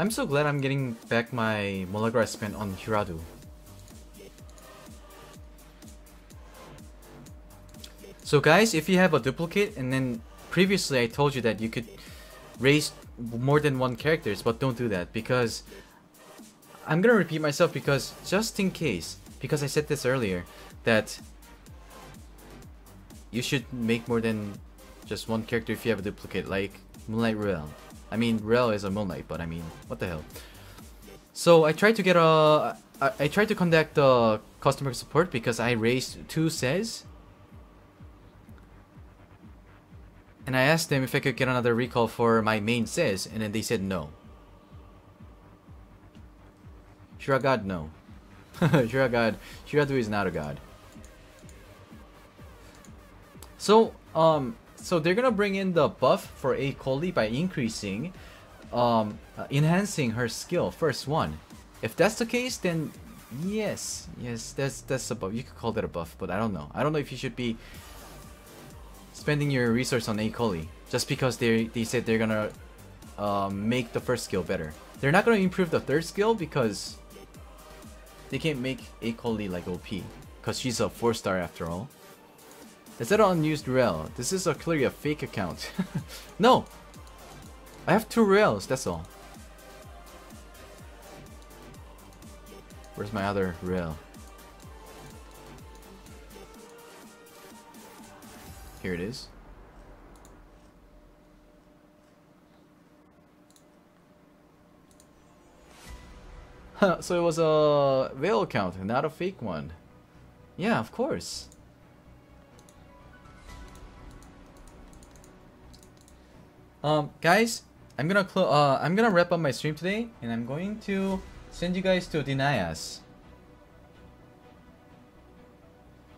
I'm so glad I'm getting back my Molagra I spent on Hiradu. So guys, if you have a duplicate, and then previously I told you that you could raise more than 1 characters, but don't do that, because I'm gonna repeat myself, because just in case, because I said this earlier, that you should make more than just 1 character if you have a duplicate, like Moonlight Ruel. I mean, Rel is a Moonlight, but I mean, what the hell. So I tried to get I tried to contact the customer support because I raised 2 says. And I asked them if I could get another recall for my main Sis, and then they said no. You're a god? No. You're a god. Shiradu is not a god. So, so they're gonna bring in the buff for A. coli by increasing, enhancing her skill, first one. If that's the case, then yes, that's a buff. You could call that a buff, but I don't know. I don't know if you should be spending your resource on A. coli just because they said they're gonna make the first skill better. They're not gonna improve the third skill because they can't make A. coli like OP, because she's a 4-star after all. Is that an unused rel? This is clearly a fake account. No! I have 2 rels, that's all. Where's my other rel? Here it is. So it was a real account, not a fake one. Yeah, of course. Guys, I'm gonna wrap up my stream today, and I'm going to send you guys to Denias.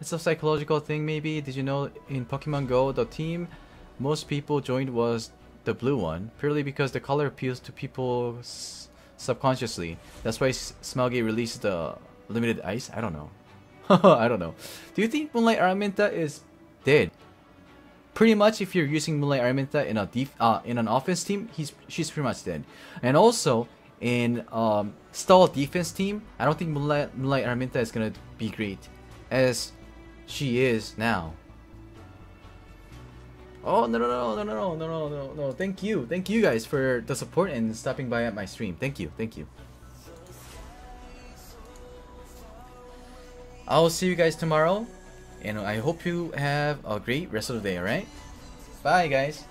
It's a psychological thing, maybe. Did you know in Pokemon Go, the team most people joined was the blue one, purely because the color appeals to people subconsciously. That's why Smelgate released the limited ice. I don't know. I don't know. Do you think Moonlight Araminta is dead? Pretty much, if you're using Moonlight Araminta in an offense team, she's pretty much dead. And also in stall defense team, I don't think Moonlight Araminta is gonna be great as she is now. Oh no! Thank you guys for the support and stopping by at my stream. Thank you. I'll see you guys tomorrow, and I hope you have a great rest of the day. All right, bye guys.